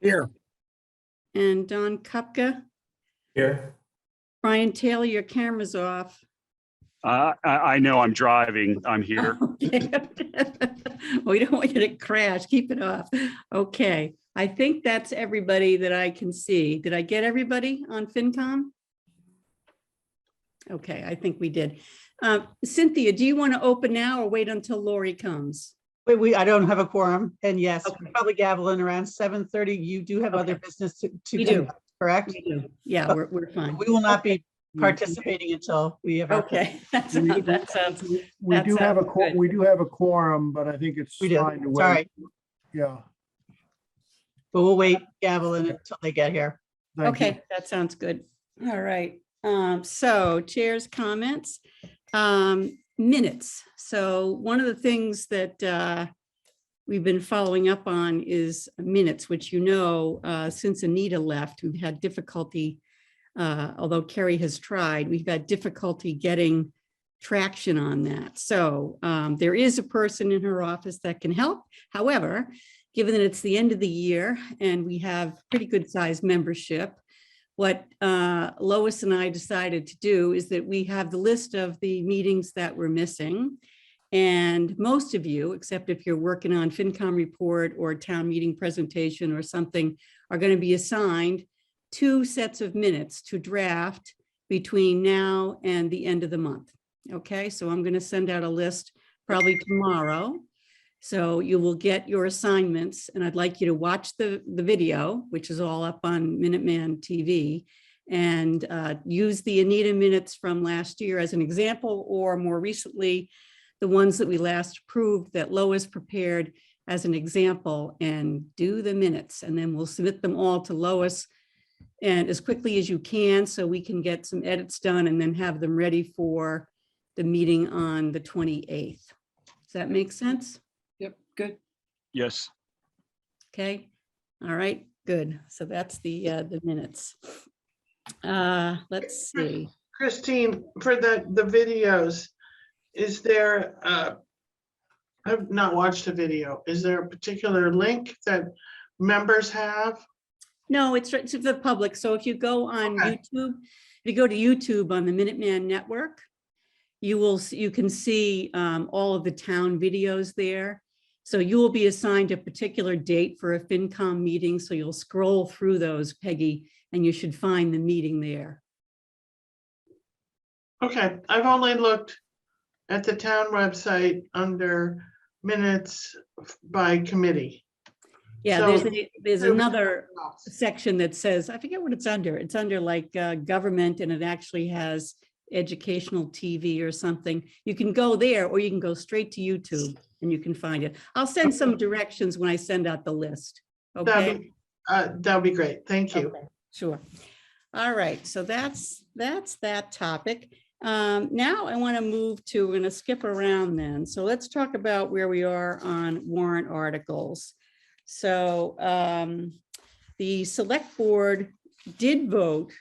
Here. And Don Kupka. Here. Brian Taylor, your camera's off. I know I'm driving. I'm here. Okay. We don't want you to crash. Keep it off. Okay. I think that's everybody that I can see. Did I get everybody on FinCom? Okay, I think we did. Cynthia, do you want to open now or wait until Lori comes? I don't have a quorum, and yes, Okay. we'll probably gavel in around 7:30. You do have other business to We do. conduct, correct? We do. Yeah, we're fine. We will not be participating until we have. our- Okay, that sounds. We That do have sounds good. we do have a quorum, but I think it's We do. fine to wait. Sorry, Yeah. but we'll wait gavel in until they get here. Thank you. Okay, that sounds good. All right. So chair's comments, minutes. So one of the things that we've been following up on is minutes, which, you know, since Anita left, we've had difficulty, although Kerry has tried, we've had difficulty getting traction on that. So there is a person in her office that can help. However, given that it's the end of the year and we have pretty good sized membership, what Lois and I decided to do is that we have the list of the meetings that we're missing. And most of you, except if you're working on FinCom report or a town meeting presentation or something, are going to be assigned 2 sets of minutes to draft between now and the end of the month. Okay, so I'm going to send out a list probably tomorrow. So you will get your assignments, and I'd like you to watch the video, which is all up on Minuteman TV, and use the Anita minutes from last year as an example, or more recently, the ones that we last approved that Lois prepared as an example, and do the minutes. And then we'll submit them all to Lois and as quickly as you can, so we can get some edits done and then have them ready for the meeting on the 28th. Does that make sense? Yep, good. Yes. Okay, all right, good. So that's the minutes. Let's see. Christine, for the videos, is there, I've not watched a video. Is there a particular link that members have? No, it's for the public. So if you go on Okay. YouTube, if you go to YouTube on the Minuteman Network, you can see all of the town videos there. So you will be assigned a particular date for a FinCom meeting. So you'll scroll through those, Peggy, and you should find the meeting there. Okay, I've only looked at the town website under minutes by committee. Yeah, So- there's another section that says, I forget what it's under. It's under like government, and it actually has educational TV or something. You can go there, or you can go straight to YouTube and you can find it. I'll send some directions when I send out the list. Okay. That'd be great. Thank you. Okay, sure. All right, so that's that topic. Now I want to move to, we're going to skip around then. So let's talk about where we are on warrant articles. So the select board did vote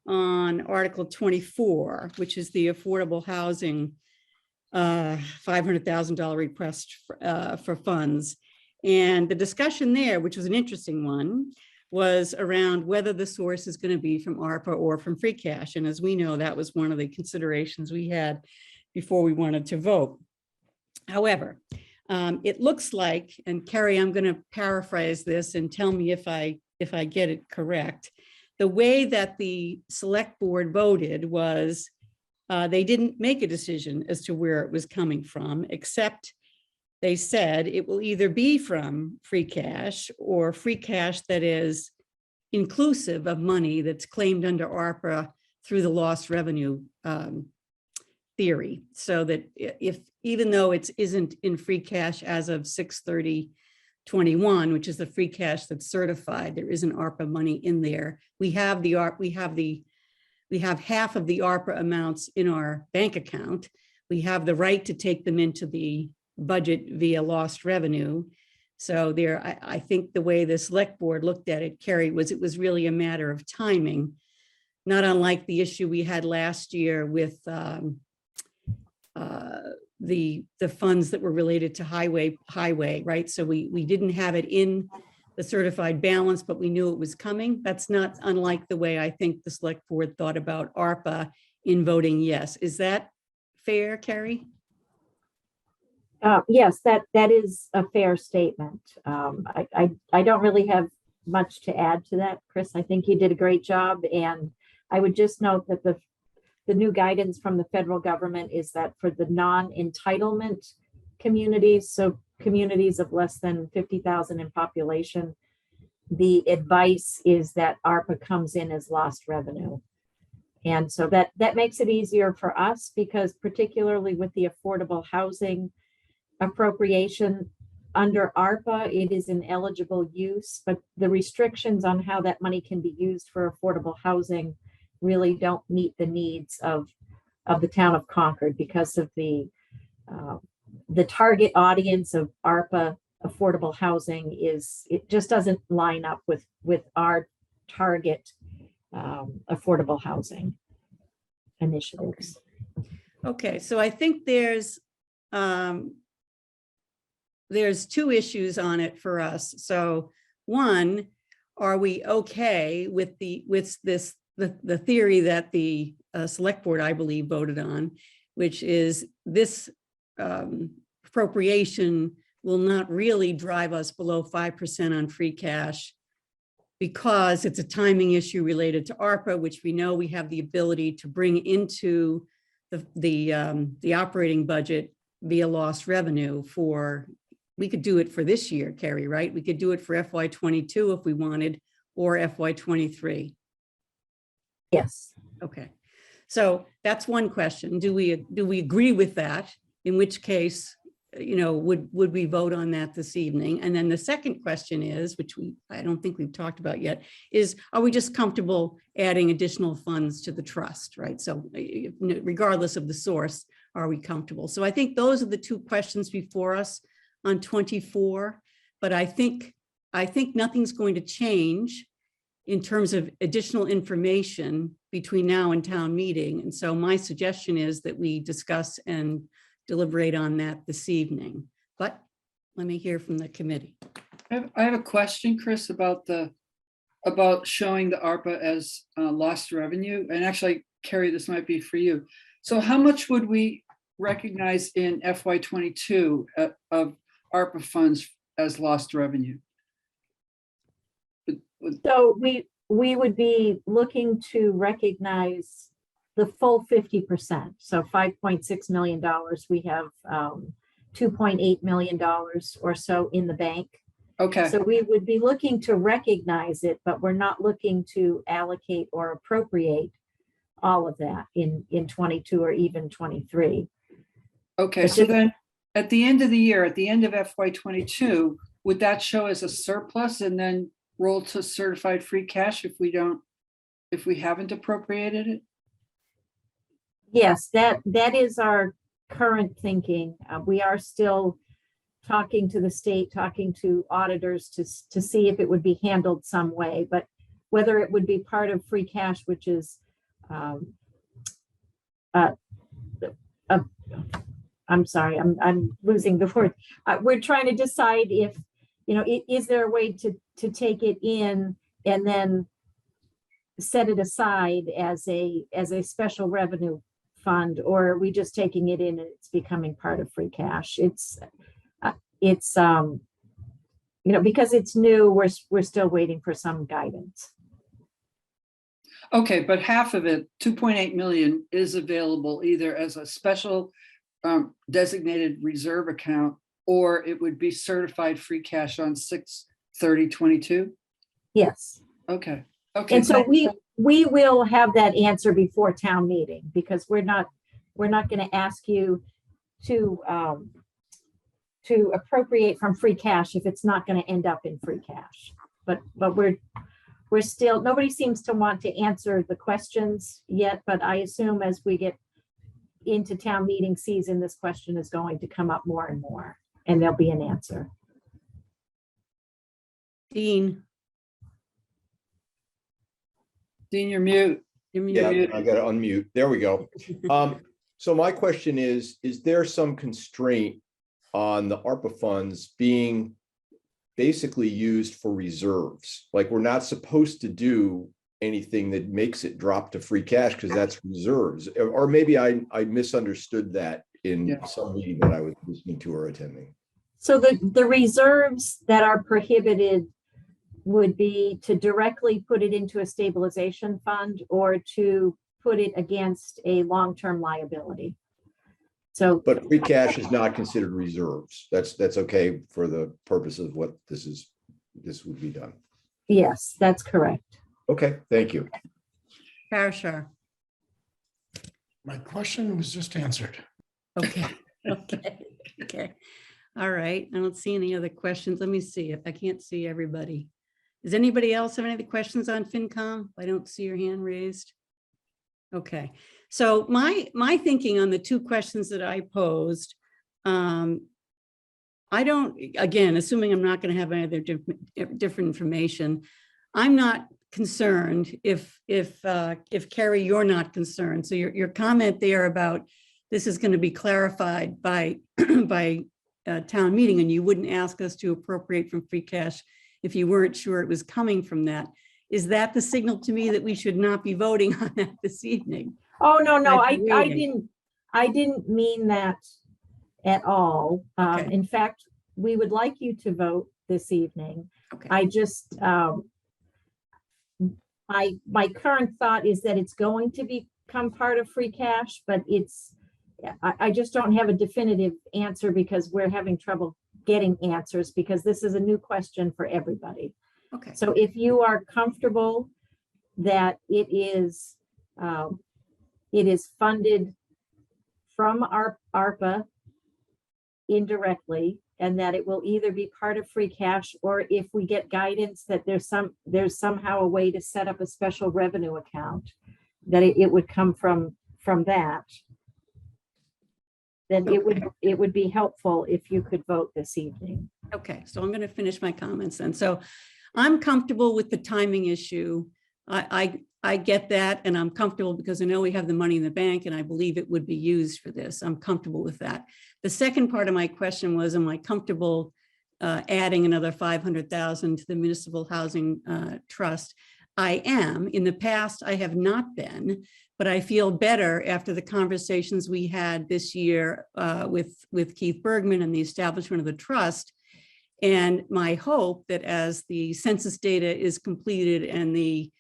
on Article 24, which is the affordable housing $500,000 request for funds. And the discussion there, which was an interesting one, was around whether the source is going to be from ARPA or from free cash. And as we know, that was one of the considerations we had before we wanted to vote. However, it looks like, and Kerry, I'm going to paraphrase this and tell me if I get it correct. The way that the select board voted was they didn't make a decision as to where it was coming from, except they said it will either be from free cash or free cash that is inclusive of money that's claimed under ARPA through the lost revenue theory. So that if, even though it isn't in free cash as of 6/30/21, which is the free cash that's certified, there isn't ARPA money in there. We have half of the ARPA amounts in our bank account. We have the right to take them into the budget via lost revenue. So there, I think the way the select board looked at it, Kerry, was it was really a matter of timing, not unlike the issue we had last year with the funds that were related to highway, right? So we didn't have it in the certified balance, but we knew it was coming. That's not unlike the way I think the select board thought about ARPA in voting yes. Is that fair, Carrie? Yes, that is a fair statement. I don't really have much to add to that, Chris. I think you did a great job, and I would just note that the new guidance from the federal government is that for the non-entitlement communities, so communities of less than 50,000 in population, the advice is that ARPA comes in as lost revenue. And so that makes it easier for us, because particularly with the affordable housing appropriation under ARPA, it is an eligible use, but the restrictions on how that money can be used for affordable housing really don't meet the needs of the town of Concord, because of the target audience of ARPA affordable housing it just doesn't line up with our target affordable housing initiatives. Okay, so I think there's two issues on it for us. So one, are we okay with the theory that the select board, I believe, voted on, which is this appropriation will not really drive us below 5% on free cash, because it's a timing issue related to ARPA, which we know we have the ability to bring into the operating budget via lost revenue we could do it for this year, Carrie, right? We could do it for FY22 if we wanted, or FY23. Yes. Okay, so that's one question. Do we agree with that? In which case, would we vote on that this evening? And then the second question is, which I don't think we've talked about yet, is are we just comfortable adding additional funds to the trust, right? So regardless of the source, are we comfortable? So I think those are the two questions before us on 24, but I think nothing's going to change in terms of additional information between now and town meeting. And so my suggestion is that we discuss and deliberate on that this evening, but let me hear from the committee. I have a question, Chris, about showing the ARPA as lost revenue. And actually, Carrie, this might be for you. So how much would we recognize in FY22 of ARPA funds as lost revenue? So we would be looking to recognize the full 50%. So $5.6 million. We have $2.8 million or so in the bank. Okay. So we would be looking to recognize it, but we're not looking to allocate or appropriate all of that in 22 or even 23. Okay, so then at the end of the year, at the end of FY22, would that show as a surplus and then roll to certified free cash if we haven't appropriated it? Yes, that is our current thinking. We are still talking to the state, talking to auditors to see if it would be handled some way, but whether it would be part of free cash, which is I'm sorry, I'm losing the word. We're trying to decide if, is there a way to take it in and then set it aside as a special revenue fund, or are we just taking it in and it's becoming part of free cash? It's because it's new, we're still waiting for some guidance. Okay, but half of it, 2.8 million, is available either as a special designated reserve account, or it would be certified free cash on 6/30/22. Yes. Okay. Okay. And so we will have that answer before town meeting, because we're not going to ask you to appropriate from free cash if it's not going to end up in free cash. But we're still, nobody seems to want to answer the questions yet, but I assume as we get into town meeting season, this question is going to come up more and more, and there'll be an answer. Dean, you're mute. Yeah, I got to unmute. There we go. So my question is there some constraint on the ARPA funds being basically used for reserves. Like we're not supposed to do anything that makes it drop to free cash because that's reserves. Or maybe I misunderstood that in Yeah. some meeting that I was listening to or attending. So the reserves that are prohibited would be to directly put it into a stabilization fund or to put it against a long-term liability. So, But free cash is not considered reserves. That's okay for the purpose of what this would be done. yes, that's correct. Okay, thank you. Parashar. My question was just answered. Okay, okay. All right, I don't see any other questions. Let me see if I can't see everybody. Does anybody else have any other questions on FinCom? I don't see your hand raised. Okay, so my thinking on the two questions that I posed, I don't, again, assuming I'm not going to have any other different information, I'm not concerned if Carrie, you're not concerned. So your comment there about this is going to be clarified by town meeting, and you wouldn't ask us to appropriate from free cash if you weren't sure it was coming from that. Is that the signal to me that we should not be voting on that this evening? Oh, no, I've been waiting. I didn't mean that at all. Okay. In fact, we would like you to vote this evening. Okay. I just, my current thought is that it's going to become part of free cash, but I just don't have a definitive answer because we're having trouble getting answers because this is a new question for everybody. Okay. So if you are comfortable that it is funded from our ARPA indirectly, and that it will either be part of free cash, or if we get guidance that there's somehow a way to set up a special revenue account, that it would come from that, then it would be helpful if you could vote this evening. Okay, so I'm going to finish my comments then. So I'm comfortable with the timing issue. I get that, and I'm comfortable because I know we have the money in the bank and I believe it would be used for this. I'm comfortable with that. The second part of my question was, am I comfortable adding another 500,000 to the Municipal Housing Trust? I am. In the past, I have not been, but I feel better after the conversations we had this year with Keith Bergman and the establishment of the trust. And my hope that as the census data is completed and the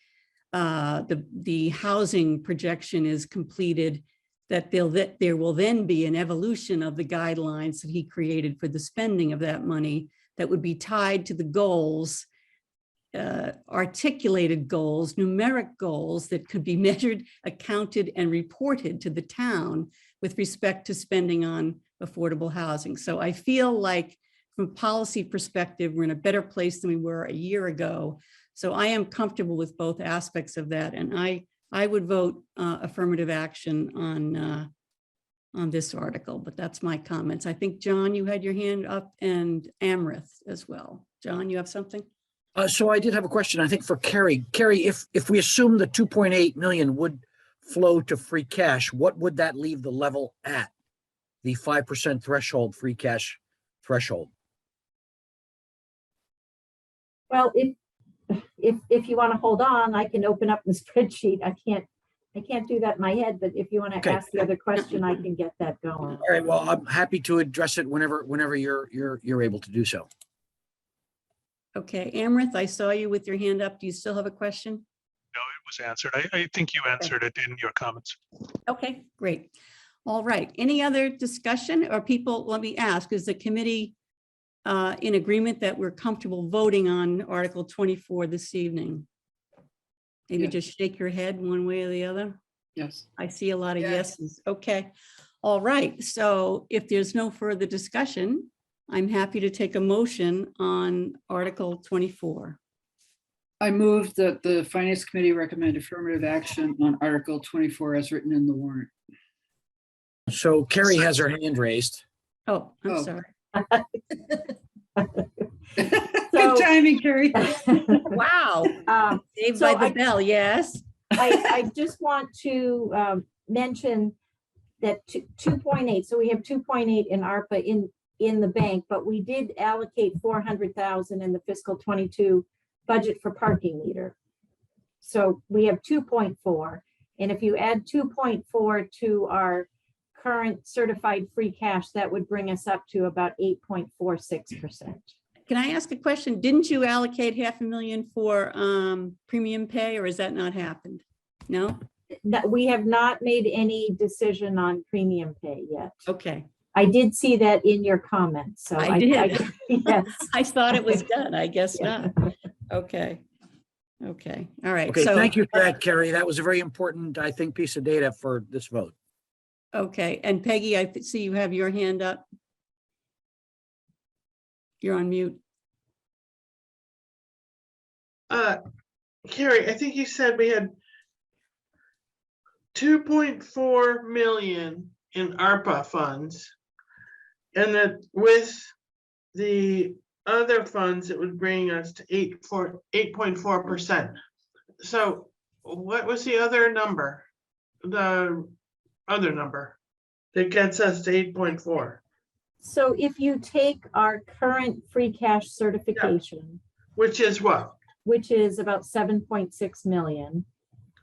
housing projection is completed, that there will then be an evolution of the guidelines that he created for the spending of that money that would be tied to the goals, articulated goals, numeric goals that could be measured, accounted, and reported to the town with respect to spending on affordable housing. So I feel like from a policy perspective, we're in a better place than we were a year ago. So I am comfortable with both aspects of that. And I would vote affirmative action on this article, but that's my comments. I think, John, you had your hand up, and Amrith as well. John, you have something? So I did have a question, I think, for Carrie. Carrie, if we assume the 2.8 million would flow to free cash, what would that leave the level at? The 5% threshold, free cash threshold? Well, if you want to hold on, I can open up the spreadsheet. I can't do that in my head, but if you want to Okay. ask the other question, I can get that going. All right, well, I'm happy to address it whenever you're able to do so. Okay, Amrith, I saw you with your hand up. Do you still have a question? No, it was answered. I think you answered it in your comments. Okay, great. All right. Any other discussion or people, let me ask, is the committee in agreement that we're comfortable voting on Article 24 this evening? Maybe Yeah. just shake your head one way or the other. Yes. I see a lot of Yes. yeses. Okay. All right. So if there's no further discussion, I'm happy to take a motion on Article 24. I move that the Finance Committee recommend affirmative action on Article 24 as written in the warrant. So Carrie has her hand raised. Oh, I'm Oh. sorry. Good timing, Carrie. Wow. Saved So by the bell, yes. I just want to mention that 2.8, so we have 2.8 in ARPA in the bank, but we did allocate 400,000 in the fiscal 22 budget for parking meter. So we have 2.4, and if you add 2.4 to our current certified free cash, that would bring us up to about 8.46%. Can I ask a question? Didn't you allocate 500,000 for premium pay, or has that not happened? No? That we have not made any decision on premium pay yet. Okay. I did see that in your comments, so I did. yes. I thought it was done. I guess Yeah. not. Okay. Okay. All right. Okay, So, thank you for that, Carrie. That was a very important, I think, piece of data for this vote. okay. And Peggy, I see you have your hand up. You're on mute. Carrie, I think you said we had 2.4 million in ARPA funds. And that with the other funds, it would bring us to 8.4%. So what was the other number? The other number that gets us to 8.4, So if you take our current free cash certification, which is what? which is about 7.6 million,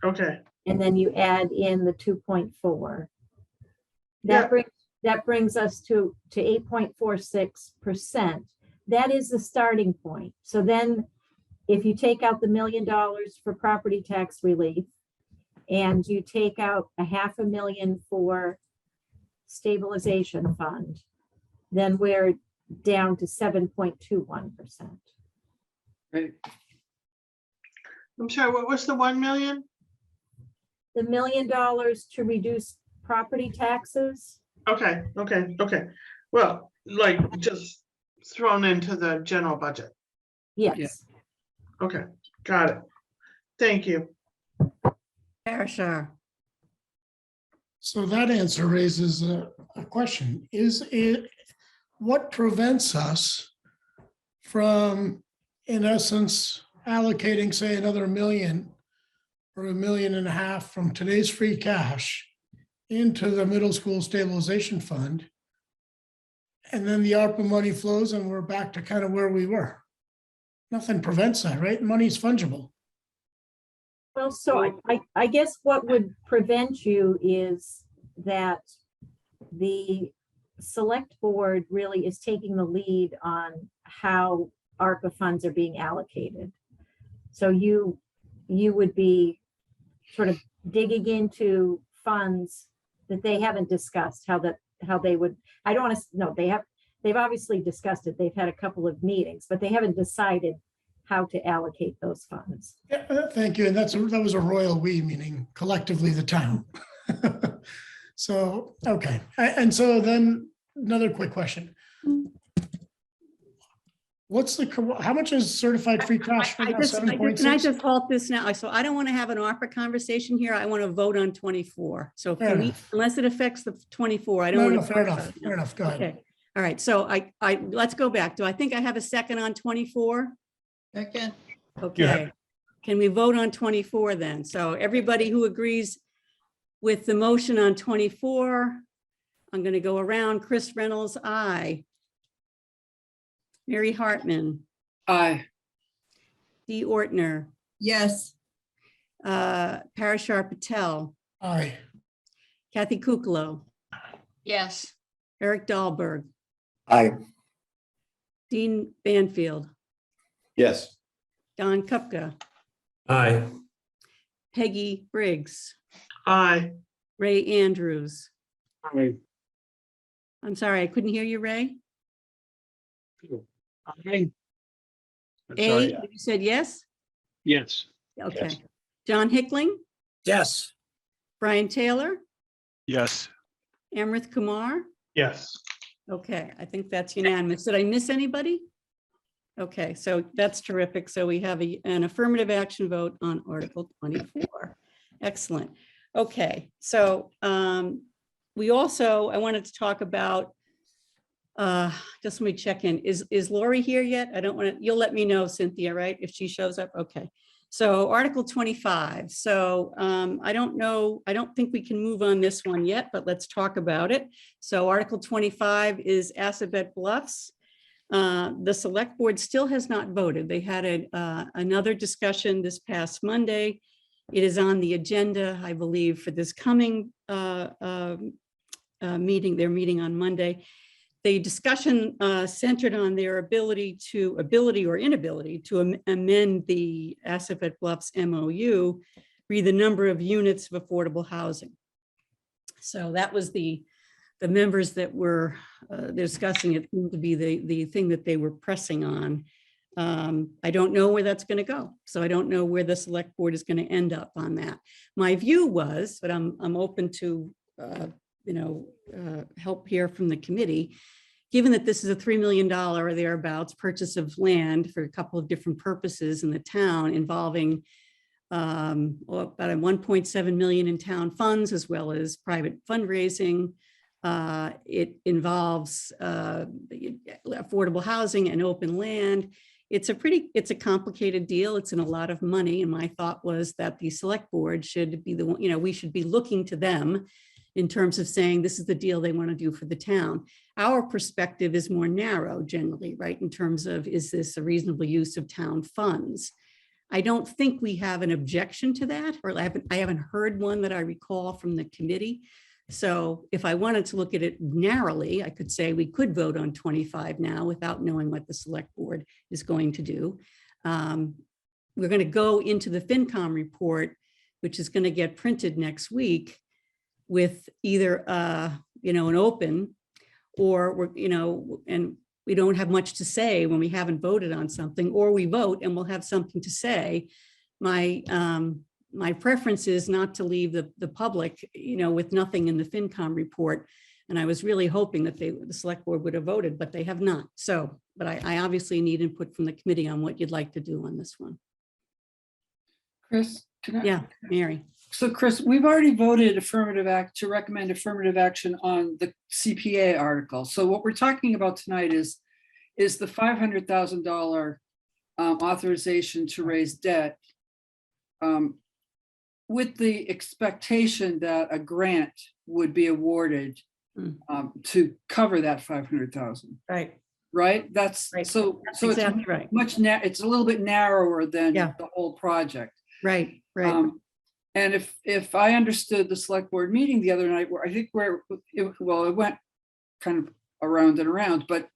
Okay, and then you add in the 2.4, Yeah. that brings us to 8.46%. That is the starting point. So then if you take out the $1 million for property tax relief, and you take out $500,000 for stabilization fund, then we're down to 7.21%. Right. I'm sorry, what was the 1 million? The $1 million to reduce property taxes. Okay. Well, like just thrown into the general budget. Yes. Okay, got it. Thank you. Parashar. So that answer raises a question. Is it, what prevents us from, in essence, allocating, say, another 1 million or 1.5 million from today's free cash into the middle school stabilization fund? And then the ARPA money flows and we're back to kind of where we were. Nothing prevents that, right? Money's fungible. Well, so I guess what would prevent you is that the select board really is taking the lead on how ARPA funds are being allocated. So you would be sort of digging into funds that they haven't discussed, how they would, I don't want to, no, they've obviously discussed it. They've had a couple of meetings, but they haven't decided how to allocate those funds. Yeah, thank you. And that was a royal we, meaning collectively the town. So, okay. And so then another quick question. How much is certified free cash? Can I just halt this now? So I don't want to have an ARPA conversation here. I want to vote on 24. So Fair can we, enough. unless it affects the 24, I don't No, want to. fair enough. Go ahead. Okay. All right. So let's go back. Do I think I have a second on 24? Second. Okay. Can we vote on 24 then? So everybody who agrees with the motion on 24, I'm going to go around. Chris Reynolds, aye. Mary Hartman, Aye. Dee Ortner, Yes. Parashar Patel, Aye. Kathy Kuklo, Yes. Eric Dahlberg, Aye. Dean Banfield, Yes. Don Kupka, Aye. Peggy Briggs, Aye. Ray Andrews. Aye. I'm sorry, I couldn't hear you, Ray. Aye. I'm A, sorry. you said yes? Yes. Okay. Yes. John Hickling, Yes. Brian Taylor, Yes. Amrith Kumar. Yes. Okay, I think that's unanimous. Did I miss anybody? Okay, so that's terrific. So we have an affirmative action vote on Article 24. Excellent. Okay, so we also, I wanted to talk about, just let me check in. Is Lori here yet? I don't want to, you'll let me know, Cynthia, right? If she shows up, okay. So Article 25. So I don't know, I don't think we can move on this one yet, but let's talk about it. So Article 25 is Assabet Bluffs. The select board still has not voted. They had another discussion this past Monday. It is on the agenda, I believe, for this coming meeting. They're meeting on Monday. The discussion centered on their ability or inability to amend the Assabet Bluffs MOU, read the number of units of affordable housing. So that was the members that were discussing it seemed to be the thing that they were pressing on. I don't know where that's going to go. So I don't know where the select board is going to end up on that. My view was, but I'm open to help here from the committee, given that this is a $3 million or thereabouts purchase of land for a couple of different purposes in the town involving about a 1.7 million in town funds as well as private fundraising. It involves affordable housing and open land. It's a complicated deal. It's in a lot of money. And my thought was that the select board should be the one, we should be looking to them in terms of saying this is the deal they want to do for the town. Our perspective is more narrow generally, right? In terms of, is this a reasonable use of town funds? I don't think we have an objection to that, or I haven't heard one that I recall from the committee. So if I wanted to look at it narrowly, I could say we could vote on 25 now without knowing what the select board is going to do. We're going to go into the FinCom report, which is going to get printed next week, with either an open, or and we don't have much to say when we haven't voted on something, or we vote and we'll have something to say. My preference is not to leave the public, with nothing in the FinCom report. And I was really hoping that the select board would have voted, but they have not. So, but I obviously need input from the committee on what you'd like to do on this one. Chris, can I? Yeah, Mary. So Chris, we've already voted to recommend affirmative action on the CPA article. So what we're talking about tonight is the $500,000 authorization to raise debt with the expectation that a grant would be awarded to cover that 500,000. Right. Right. That's right. So That's exactly it's right. It's a little bit narrower than Yeah. the whole project. Right. Right. And if I understood the select board meeting the other night, where I think it went kind of around and around, but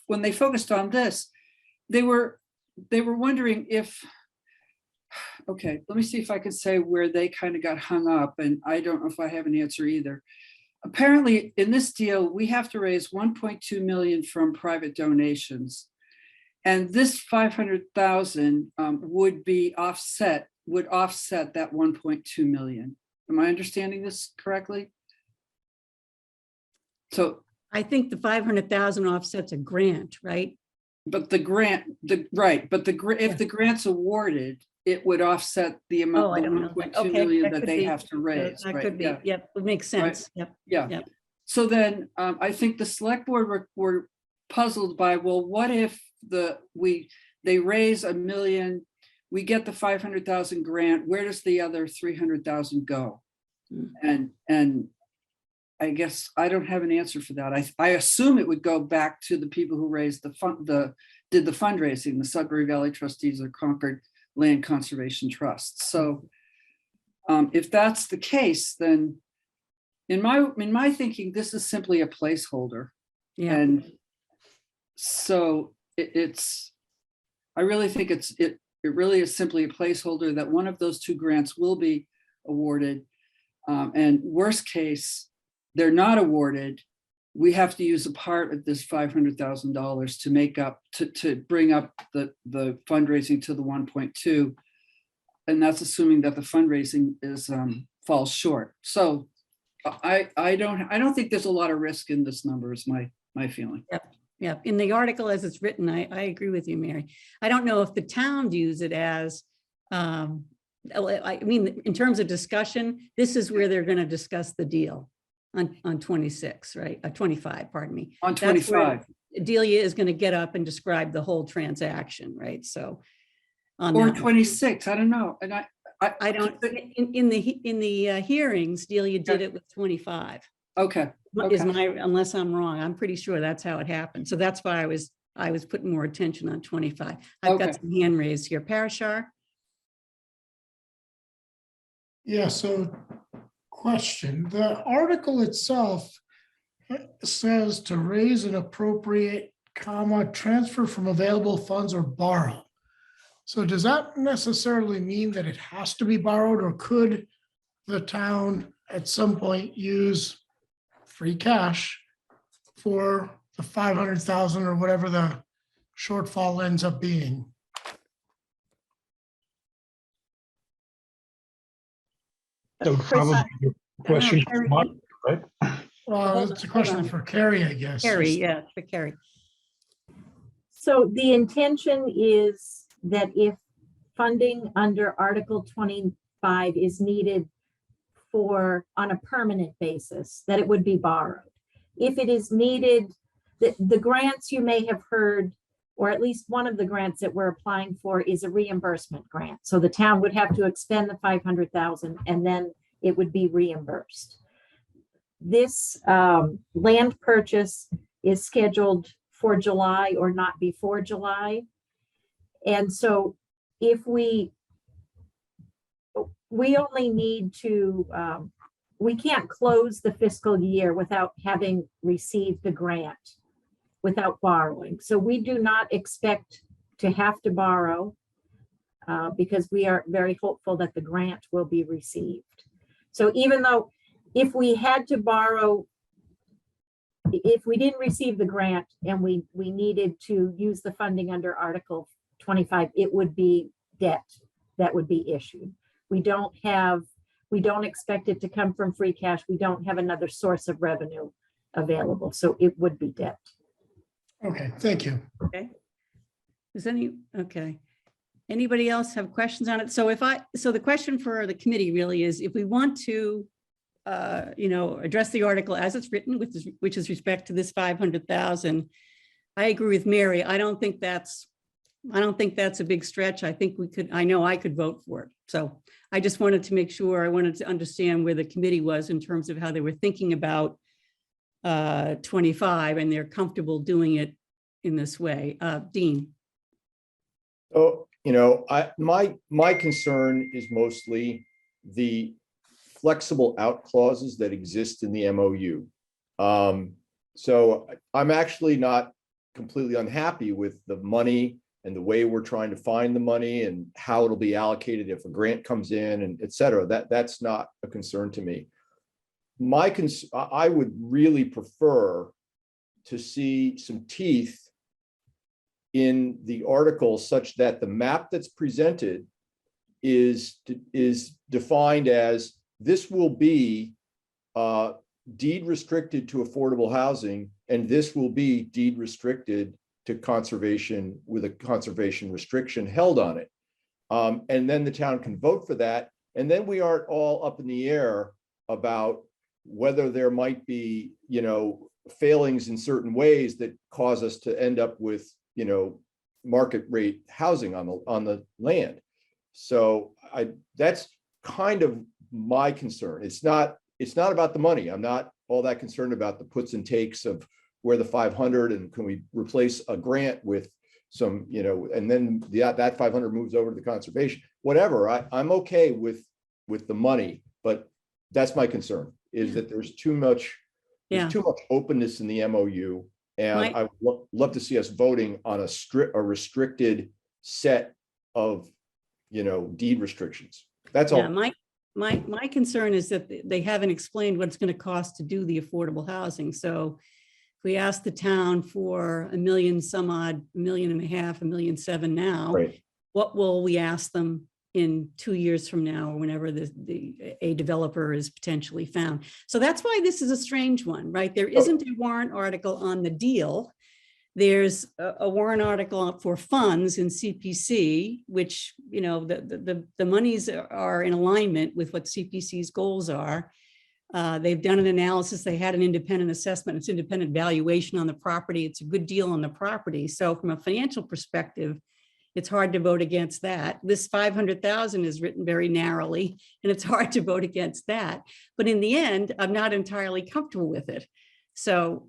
when they focused on this, they were wondering if, okay, let me see if I can say where they kind of got hung up, and I don't know if I have an answer either. Apparently in this deal, we have to raise 1.2 million from private donations. And this 500,000 would offset that 1.2 million. Am I understanding this correctly? So I think the 500,000 offsets a grant, right? But the grant, if the grant's awarded, it would offset the amount, Oh, I don't know. 1.2 million that could they be. have to raise. That right? could be. Yeah. Yep, it makes sense. Yep. Yeah. Yep. So then I think the select board were puzzled by, well, what if they raise $1 million, we get the 500,000 grant, where does the other 300,000 go? And I guess I don't have an answer for that. I assume it would go back to the people who raised did the fundraising, the Sudbury Valley Trustees or Concord Land Conservation Trust. So if that's the case, then in my thinking, this is simply a placeholder. Yeah. And so I really think it really is simply a placeholder that one of those two grants will be awarded. And worst case, they're not awarded. We have to use a part of this $500,000 to make up, to bring up the fundraising to the 1.2. And that's assuming that the fundraising falls short. So I don't think there's a lot of risk in this number, is my feeling. Yep. Yeah, in the article as it's written, I agree with you, Mary. I don't know if the town views it as, I mean, in terms of discussion, this is where they're going to discuss the deal on 26, right? 25, pardon me. On That's where 25. Delia is going to get up and describe the whole transaction, right? So on Or that one. 26, I don't know. And I don't, in the hearings, Delia did it with 25. Okay, Is okay. my, unless I'm wrong, I'm pretty sure that's how it happened. So that's why I was putting more attention on 25. I've got Okay. some hand raised here. Parashar? Yeah, so question, the article itself says to raise and appropriate, comma, transfer from available funds or borrow. So does that necessarily mean that it has to be borrowed, or could the town at some point use free cash for the 500,000 or whatever the shortfall ends up being? That would probably be a question for Mark, right? Well, it's a question for Carrie, I guess. Carrie, yeah, for Carrie. So the intention is that if funding under Article 25 is needed on a permanent basis, that it would be borrowed. If it is needed, the grants you may have heard, or at least one of the grants that we're applying for is a reimbursement grant. So the town would have to expend the 500,000 and then it would be reimbursed. This land purchase is scheduled for July or not before July. And so if we only need to, we can't close the fiscal year without having received the grant, without borrowing. So we do not expect to have to borrow because we are very hopeful that the grant will be received. So even though if we had to borrow, if we didn't receive the grant and we needed to use the funding under Article 25, it would be debt that would be issued. We don't expect it to come from free cash. We don't have another source of revenue available. So it would be debt. Okay, thank you. Okay. Okay. Anybody else have questions on it? So the question for the committee really is, if we want to, address the article as it's written, which is respect to this 500,000, I agree with Mary. I don't think that's a big stretch. I know I could vote for it. So I just wanted to make sure, I wanted to understand where the committee was in terms of how they were thinking about 25 and they're comfortable doing it in this way. Dean. So, my concern is mostly the flexible out clauses that exist in the MOU. So I'm actually not completely unhappy with the money and the way we're trying to find the money and how it'll be allocated if a grant comes in and et cetera. That's not a concern to me. I would really prefer to see some teeth in the article such that the map that's presented is defined as this will be deed restricted to affordable housing, and this will be deed restricted to conservation with a conservation restriction held on it. And then the town can vote for that. And then we aren't all up in the air about whether there might be, failings in certain ways that cause us to end up with, market rate housing on the land. So that's kind of my concern. It's not about the money. I'm not all that concerned about the puts and takes of where the 500 and can we replace a grant with some, and then that 500 moves over to the conservation, whatever. I'm okay with the money, but that's my concern is that there's too much openness in the MOU. And I would love to see us voting on a restricted set of, deed restrictions. That's all. My concern is that they haven't explained what it's going to cost to do the affordable housing. So if we ask the town for $1 million some odd, $1.5 million, $1.7 million now, Right. What will we ask them in 2 years from now, or whenever a developer is potentially found? So that's why this is a strange one, right? There isn't a warrant article on the deal. There's a warrant article for funds in CPC, which, the monies are in alignment with what CPC's goals are. They've done an analysis. They had an independent assessment. It's independent valuation on the property. It's a good deal on the property. So from a financial perspective, it's hard to vote against that. This 500,000 is written very narrowly, and it's hard to vote against that. But in the end, I'm not entirely comfortable with it. So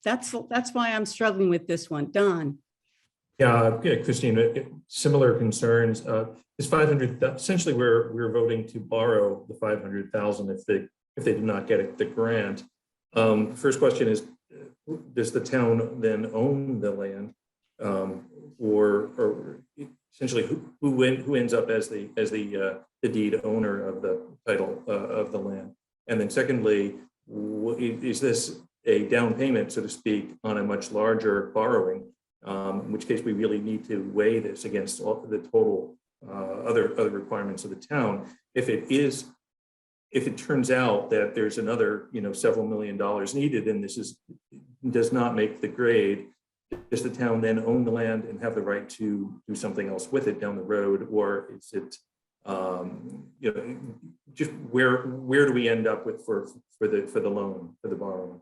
that's why I'm struggling with this one. Don. Yeah, Christine, similar concerns. Is 500, essentially we're voting to borrow the 500,000 if they do not get the grant. First question is, does the town then own the land, or essentially who ends up as the deed owner of the title of the land? And then secondly, is this a down payment, so to speak, on a much larger borrowing? In which case we really need to weigh this against all the total other requirements of the town. If it turns out that there's another, several $1 million needed, and does not make the grade, does the town then own the land and have the right to do something else with it down the road, or is it, just where do we end up with for the loan, for the borrowing?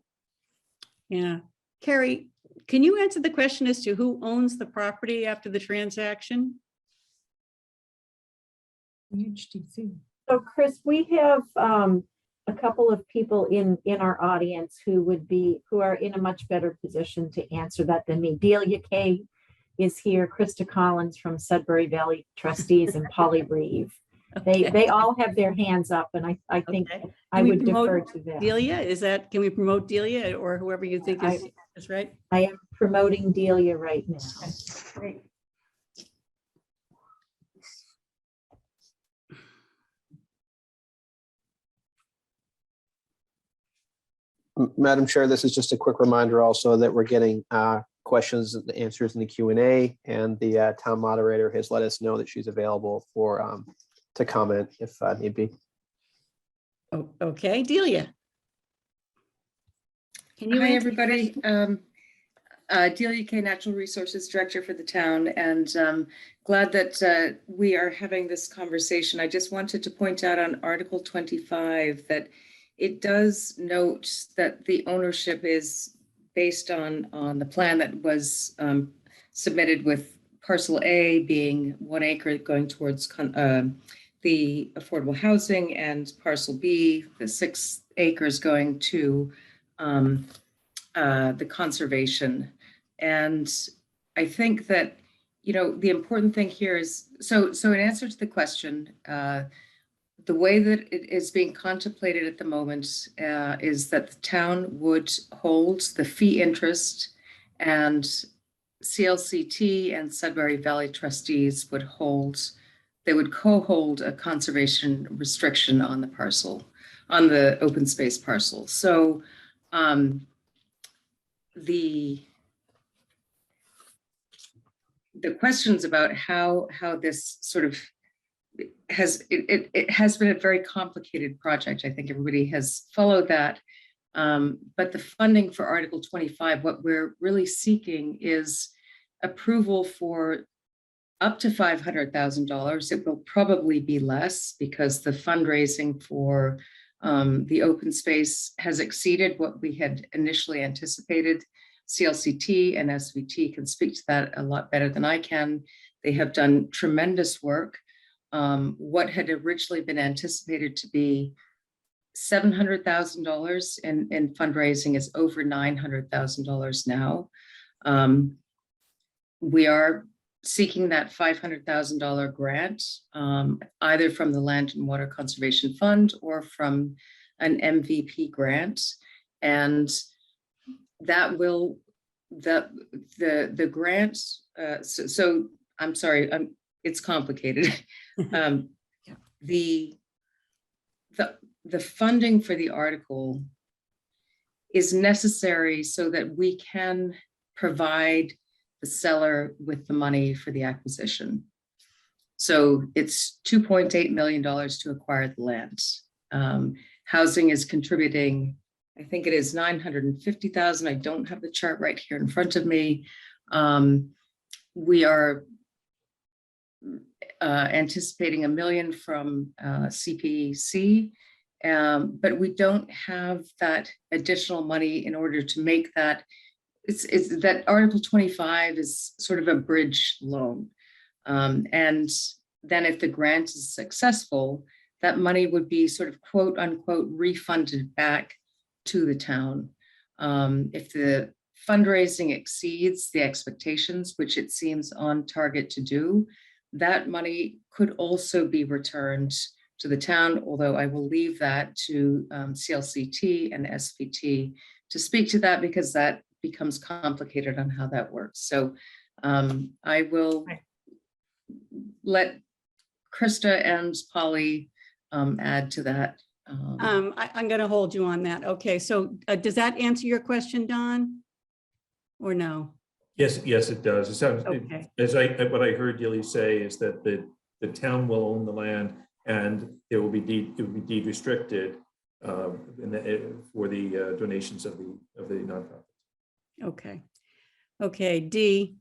Yeah, Carrie, can you answer the question as to who owns the property after the transaction? So Chris, we have a couple of people in our audience who are in a much better position to answer that than me. Delia Kay is here, Krista Collins from Sudbury Valley Trustees, and Polly Reeve. Okay. They all have their hands up, and I think Okay. I we would promote defer to them. Delia, can we promote Delia or whoever you think is right? I am promoting Delia right now. Great. Madam Chair, this is just a quick reminder also that we're getting questions and answers in the Q&A, and the town moderator has let us know that she's available to comment if need be. Oh, okay, Delia. Can you Hi, answer the everybody. question? Delia Kay, Natural Resources Director for the town, and glad that we are having this conversation. I just wanted to point out on Article 25 that it does note that the ownership is based on the plan that was submitted, with parcel A being 1 acre going towards the affordable housing, and parcel B, the 6 acres going to the conservation. And I think that, the important thing here is, so in answer to the question, the way that it is being contemplated at the moment is that the town would hold the fee interest, and CLCT and Sudbury Valley trustees would co-hold a conservation restriction on the parcel, on the open space parcel. So the questions about how this sort of it has been a very complicated project. I think everybody has followed that. But the funding for Article 25, what we're really seeking is approval for up to $500,000. It will probably be less because the fundraising for the open space has exceeded what we had initially anticipated. CLCT and SVT can speak to that a lot better than I can. They have done tremendous work. What had originally been anticipated to be $700,000 in fundraising is over $900,000 now. We are seeking that $500,000 grant, either from the Land and Water Conservation Fund or from an MVP grant. And that will, the grant, so I'm sorry, it's complicated. The funding for the article is necessary so that we can provide the seller with the money for the acquisition. So it's $2.8 million to acquire the land. Housing is contributing, I think it is $950,000. I don't have the chart right here in front of me. We are anticipating $1 million from CPC, but we don't have that additional money in order to make that. It's that Article 25 is sort of a bridge loan. And then if the grant is successful, that money would be sort of quote unquote refunded back to the town. If the fundraising exceeds the expectations, which it seems on target to do, that money could also be returned to the town, although I will leave that to CLCT and SVT to speak to that, because that becomes complicated on how that works. So I will let Krista and Polly add to that. I'm going to hold you on that. Okay, so does that answer your question, Don? Or no? Yes, it does. It sounds, Okay. what I heard Dilly say is that the town will own the land and it will be deed restricted for the donations of the nonprofit. Okay. Okay, Dee.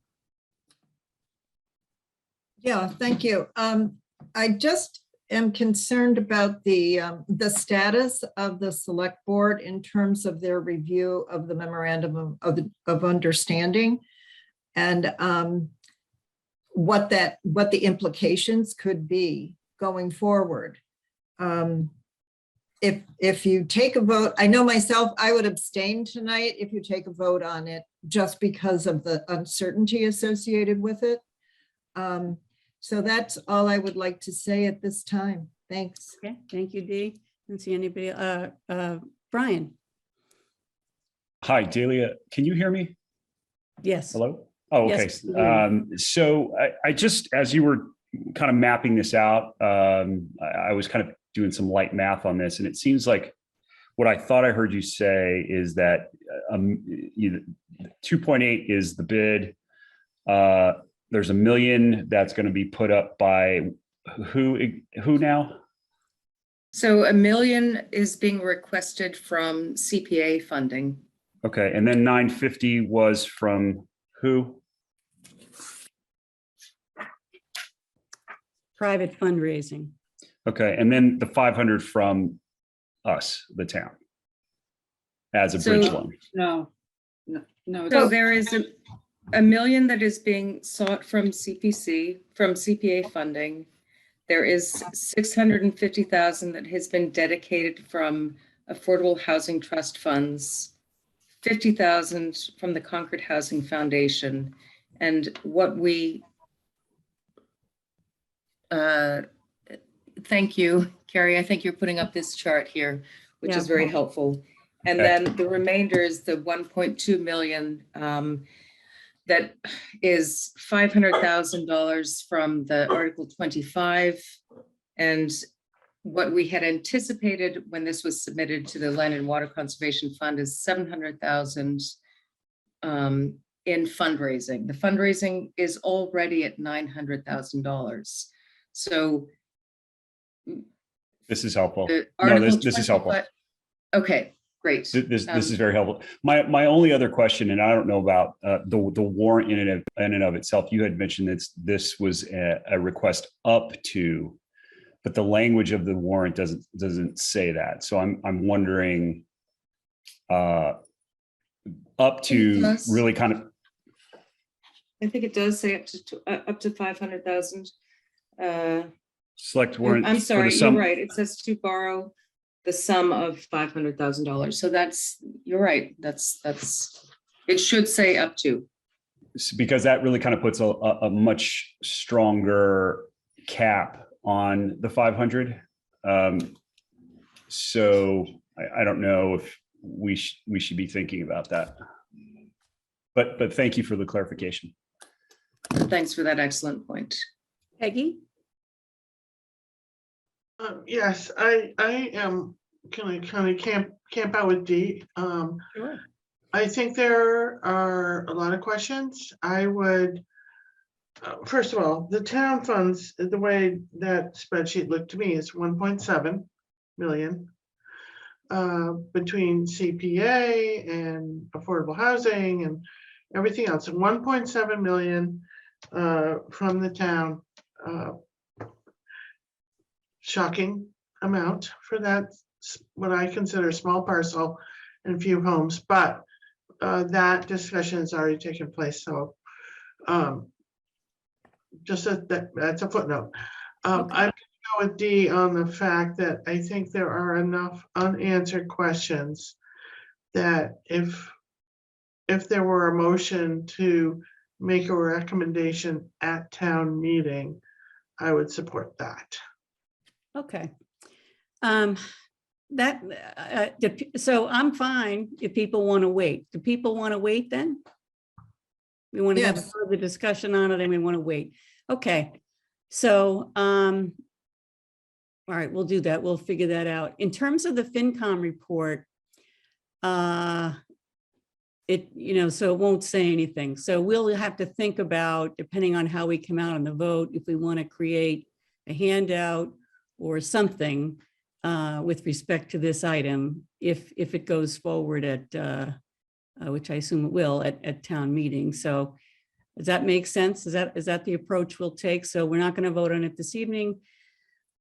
Yeah, thank you. I just am concerned about the status of the select board in terms of their review of the memorandum of understanding, and what the implications could be going forward. If you take a vote, I know myself, I would abstain tonight if you take a vote on it, just because of the uncertainty associated with it. So that's all I would like to say at this time. Thanks. Okay, thank you, Dee. Don't see anybody. Brian. Hi, Delia. Can you hear me? Yes. Hello? Oh, okay. Yes, we can hear So I just, as you were kind of mapping this out, I was kind of doing some light math on this, and it seems like what I thought I heard you say is that 2.8 is the bid. There's $1 million that's going to be put up by who now? So $1 million is being requested from CPA funding. Okay, and then 950 was from who? Private fundraising. Okay, and then the 500 from us, the town, as a bridge loan. No. So there is $1 million that is being sought from CPC, from CPA funding. There is $650,000 that has been dedicated from Affordable Housing Trust funds, $50,000 from the Concord Housing Foundation. And what we, thank you, Carrie. I think you're putting up this chart here, which is very helpful. And then the remainder is the 1.2 million that is $500,000 from the Article 25. And what we had anticipated when this was submitted to the Land and Water Conservation Fund is $700,000 in fundraising. The fundraising is already at $900,000. So this is helpful. No, this is helpful. Okay. Great. This is very helpful. My only other question, and I don't know about the warrant in and of itself. You had mentioned that this was a request up to, but the language of the warrant doesn't say that. So I'm wondering, up to really kind of. I think it does say up to 500,000. Select warrant. I'm sorry, you're right. It says to borrow the sum of $500,000. So you're right. That's it should say up to. Because that really kind of puts a much stronger cap on the 500. So I don't know if we should be thinking about that. But thank you for the clarification. Thanks for that excellent point. Peggy? Yes, I am kind of camp out with Dee. Sure. I think there are a lot of questions. I would, first of all, the town funds, the way that spreadsheet looked to me is 1.7 million between CPA and affordable housing and everything else. 1.7 million from the town. Shocking amount for that, what I consider a small parcel and few homes, but that discussion has already taken place. So just that's a footnote. I'm gonna go with D on the fact that I think there are enough unanswered questions that if there were a motion to make a recommendation at town meeting, I would support that. Okay. So I'm fine if people want to wait. Do people want to wait then? We want to have a Yes. further discussion on it and we want to wait. Okay. So, all right, we'll do that. We'll figure that out. In terms of the FinCom report, so it won't say anything. So we'll have to think about, depending on how we come out on the vote, if we want to create a handout or something with respect to this item, if it goes forward at, which I assume it will, at town meeting. So does that make sense? Is that the approach we'll take? So we're not going to vote on it this evening.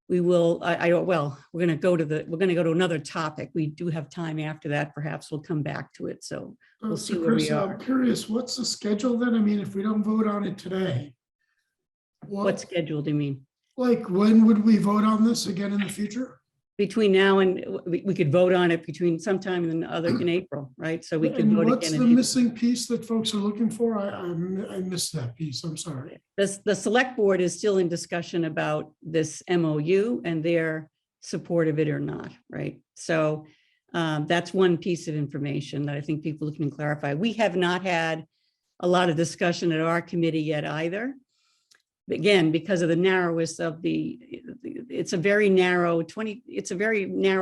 We will, we're going to go to another topic. We do have time after that. Perhaps we'll come back to it. So we'll see where we Chris, are. I'm curious, what's the schedule then? I mean, if we don't vote on it today, What schedule do you mean? like, when would we vote on this again in the future? Between now and we could vote on it between sometime in April, right? So we could vote What's again. the in missing piece that folks are looking for? I missed that piece. I'm sorry. The select board is still in discussion about this MOU and their support of it or not, right? So that's one piece of information that I think people can clarify. We have not had a lot of discussion at our committee yet either. Again, because of the narrowest of it's a very narrow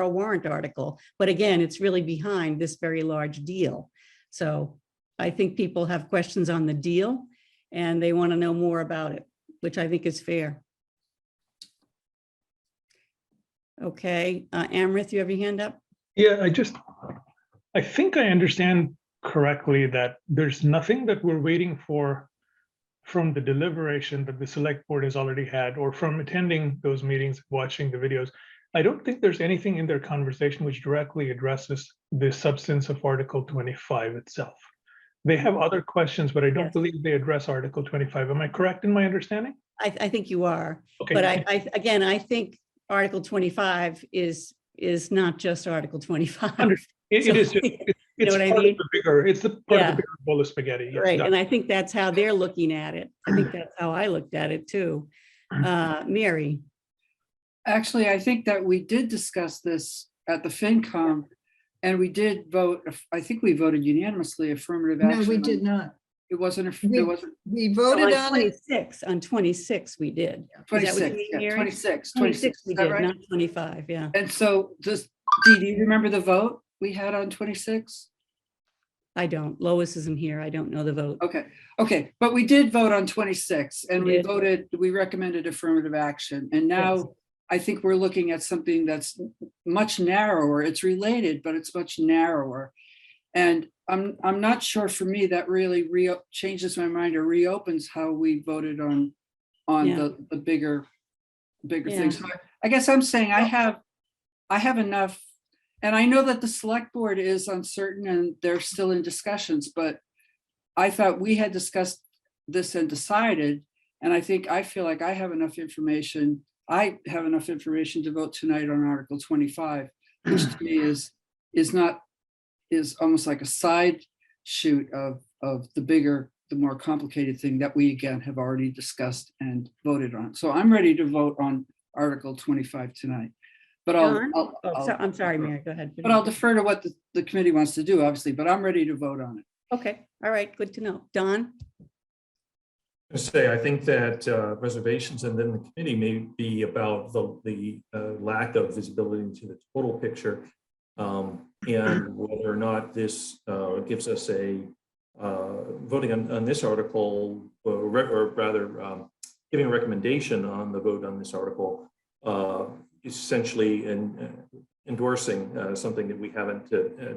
warrant article, but again, it's really behind this very large deal. So I think people have questions on the deal and they want to know more about it, which I think is fair. Okay, Amrith, you have your hand up? Yeah, I think I understand correctly that there's nothing that we're waiting for from the deliberation that the select board has already had, or from attending those meetings, watching the videos. I don't think there's anything in their conversation which directly addresses the substance of Article 25 itself. They have other questions, but I don't believe they address Article 25. Am I correct in my understanding? I think you are. Okay. But I think Article 25 is not just Article 25. It is just, You know it's what I part mean? of the bigger, it's the part of Yeah. the bigger bowl of spaghetti. Yes, Right, got and it. I think that's how they're looking at it. I think that's how I looked at it too. Mary, Actually, I think that we did discuss this at the FinCom, and we did vote, I think we voted unanimously affirmative No, action. we did not. It wasn't, We- it wasn't We voted on it. on 26 we did. Is that what you 26, mean, yeah, Mary? 26, 26 we is that did, right? not 25, yeah. And so just, do you remember the vote we had on 26? I don't. Lois isn't here. I don't know the vote. Okay, but we did vote on 26 and We we did. we recommended affirmative action. And Yes. now I think we're looking at something that's much narrower. It's related, but it's much narrower. And I'm not sure, for me, that really changes my mind or reopens how we voted on Yeah. the bigger Yeah. things. So I guess I'm saying I have enough. And I know that the select board is uncertain and they're still in discussions, but I thought we had discussed this and decided, and I feel like I have enough information. I have enough information to vote tonight on Article 25, which to me is almost like a side shoot of the more complicated thing that we again have already discussed and voted on. So I'm ready to vote on Article 25 tonight. But I'm sorry, Mary, go ahead. But I'll defer to what the committee wants to do, obviously, but I'm ready to vote on it. Okay, all right, good to know. Don? I think that reservations and then the committee may be about the lack of visibility into the total picture, and whether or not this gives us a voting on this article, or rather giving a recommendation on the vote on this article, essentially endorsing something that we haven't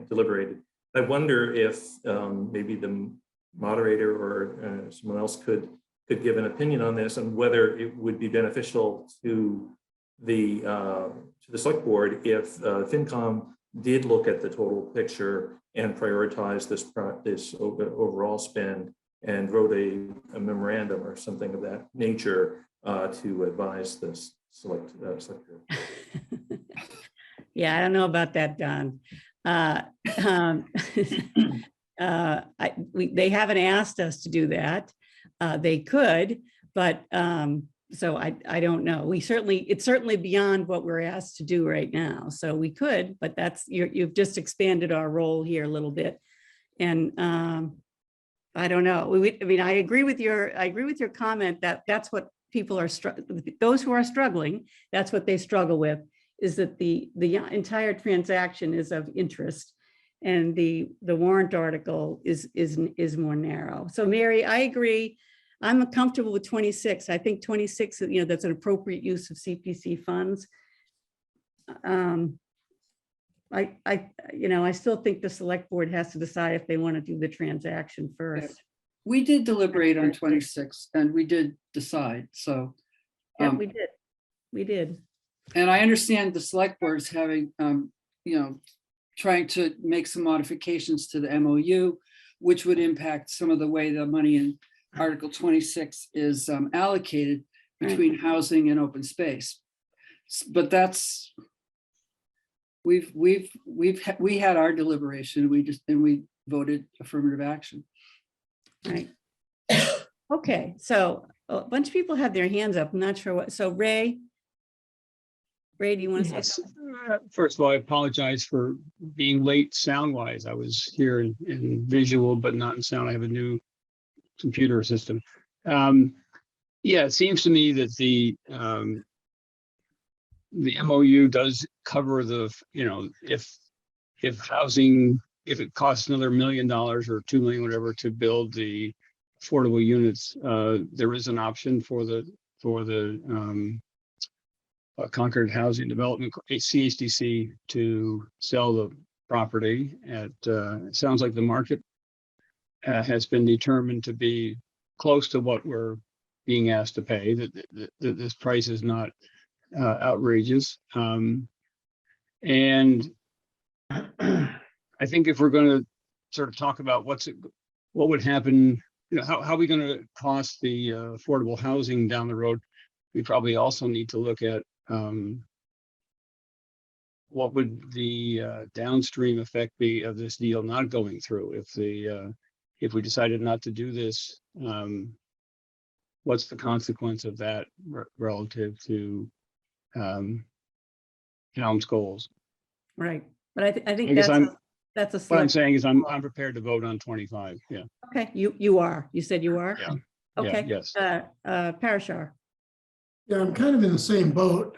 deliberated. I wonder if maybe the moderator or someone else could give an opinion on this, and whether it would be beneficial to the select board if FinCom did look at the total picture and prioritize this overall spend, and wrote a memorandum or something of that nature to advise this select. Yeah, I don't know about that, Don. They haven't asked us to do that. They could, but so I don't know. It's certainly beyond what we're asked to do right now. So we could, but you've just expanded our role here a little bit. And I don't know. I mean, I agree with your comment that that's what people are those who are struggling, that's what they struggle with, is that the entire transaction is of interest. And the warrant article is more narrow. So Mary, I agree. I'm comfortable with 26. I think 26, that's an appropriate use of CPC funds. I still think the select board has to decide if they want to do the transaction first. We did deliberate on 26 and we did decide, so. Yeah, we did. And I understand the select board is having, trying to make some modifications to the MOU, which would impact some of the way the money in Article 26 is allocated between housing and open space. But that's, we had our deliberation. We voted affirmative action. Right. Okay, so a bunch of people have their hands up. I'm not sure what. So Ray, do you want to say something? First of all, I apologize for being late sound-wise. I was here in visual, but not in sound. I have a new computer system. Yeah, it seems to me that the MOU does cover if housing, if it costs another $1 million or $2 million, whatever, to build the affordable units, there is an option for the Concord Housing Development, CHDC, to sell the property at, it sounds like the market has been determined to be close to what we're being asked to pay, that this price is not outrageous. And I think if we're going to sort of talk about what would happen, how are we going to cost the affordable housing down the road, we probably also need to look at what would the downstream effect be of this deal not going through if we decided not to do this. What's the consequence of that relative to town's goals? Right, but I think that's a what I'm saying is I'm prepared to vote on 25. Yeah. Okay, you are. You said you are. Yeah. Okay. Yeah, yes. Parashar. Yeah, I'm kind of in the same boat.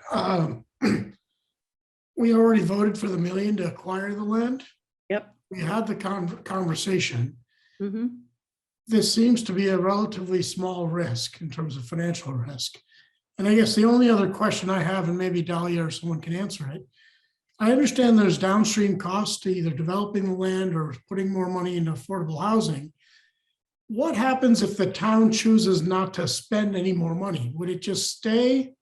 We already voted for the $1 million to acquire the land. Yep. We had the conversation. Mm-hmm. This seems to be a relatively small risk in terms of financial risk. And I guess the only other question I have, and maybe Dahlia or someone can answer it, I understand there's downstream costs to either developing the land or putting more money into affordable housing. What happens if the town chooses not to spend any more money? Would it just stay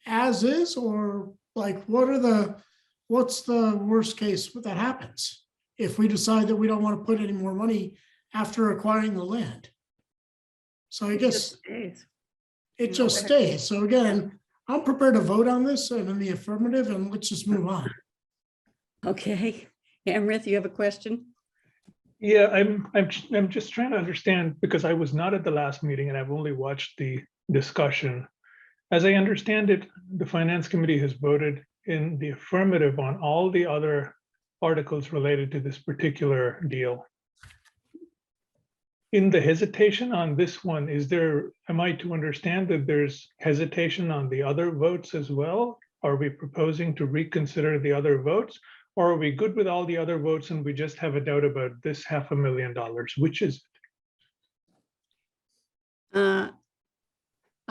as is, or like what's the worst case that happens if we decide that we don't want to put any more money after acquiring the land? So I guess it just stays. So again, I'm prepared to vote on this and in the affirmative, and let's just move on. Okay. Amrith, you have a question? Yeah, I'm just trying to understand, because I was not at the last meeting and I've only watched the discussion. As I understand it, the Finance Committee has voted in the affirmative on all the other articles related to this particular deal. In the hesitation on this one, am I to understand that there's hesitation on the other votes as well? Are we proposing to reconsider the other votes? Or are we good with all the other votes and we just have a doubt about this $500,000? Which is it?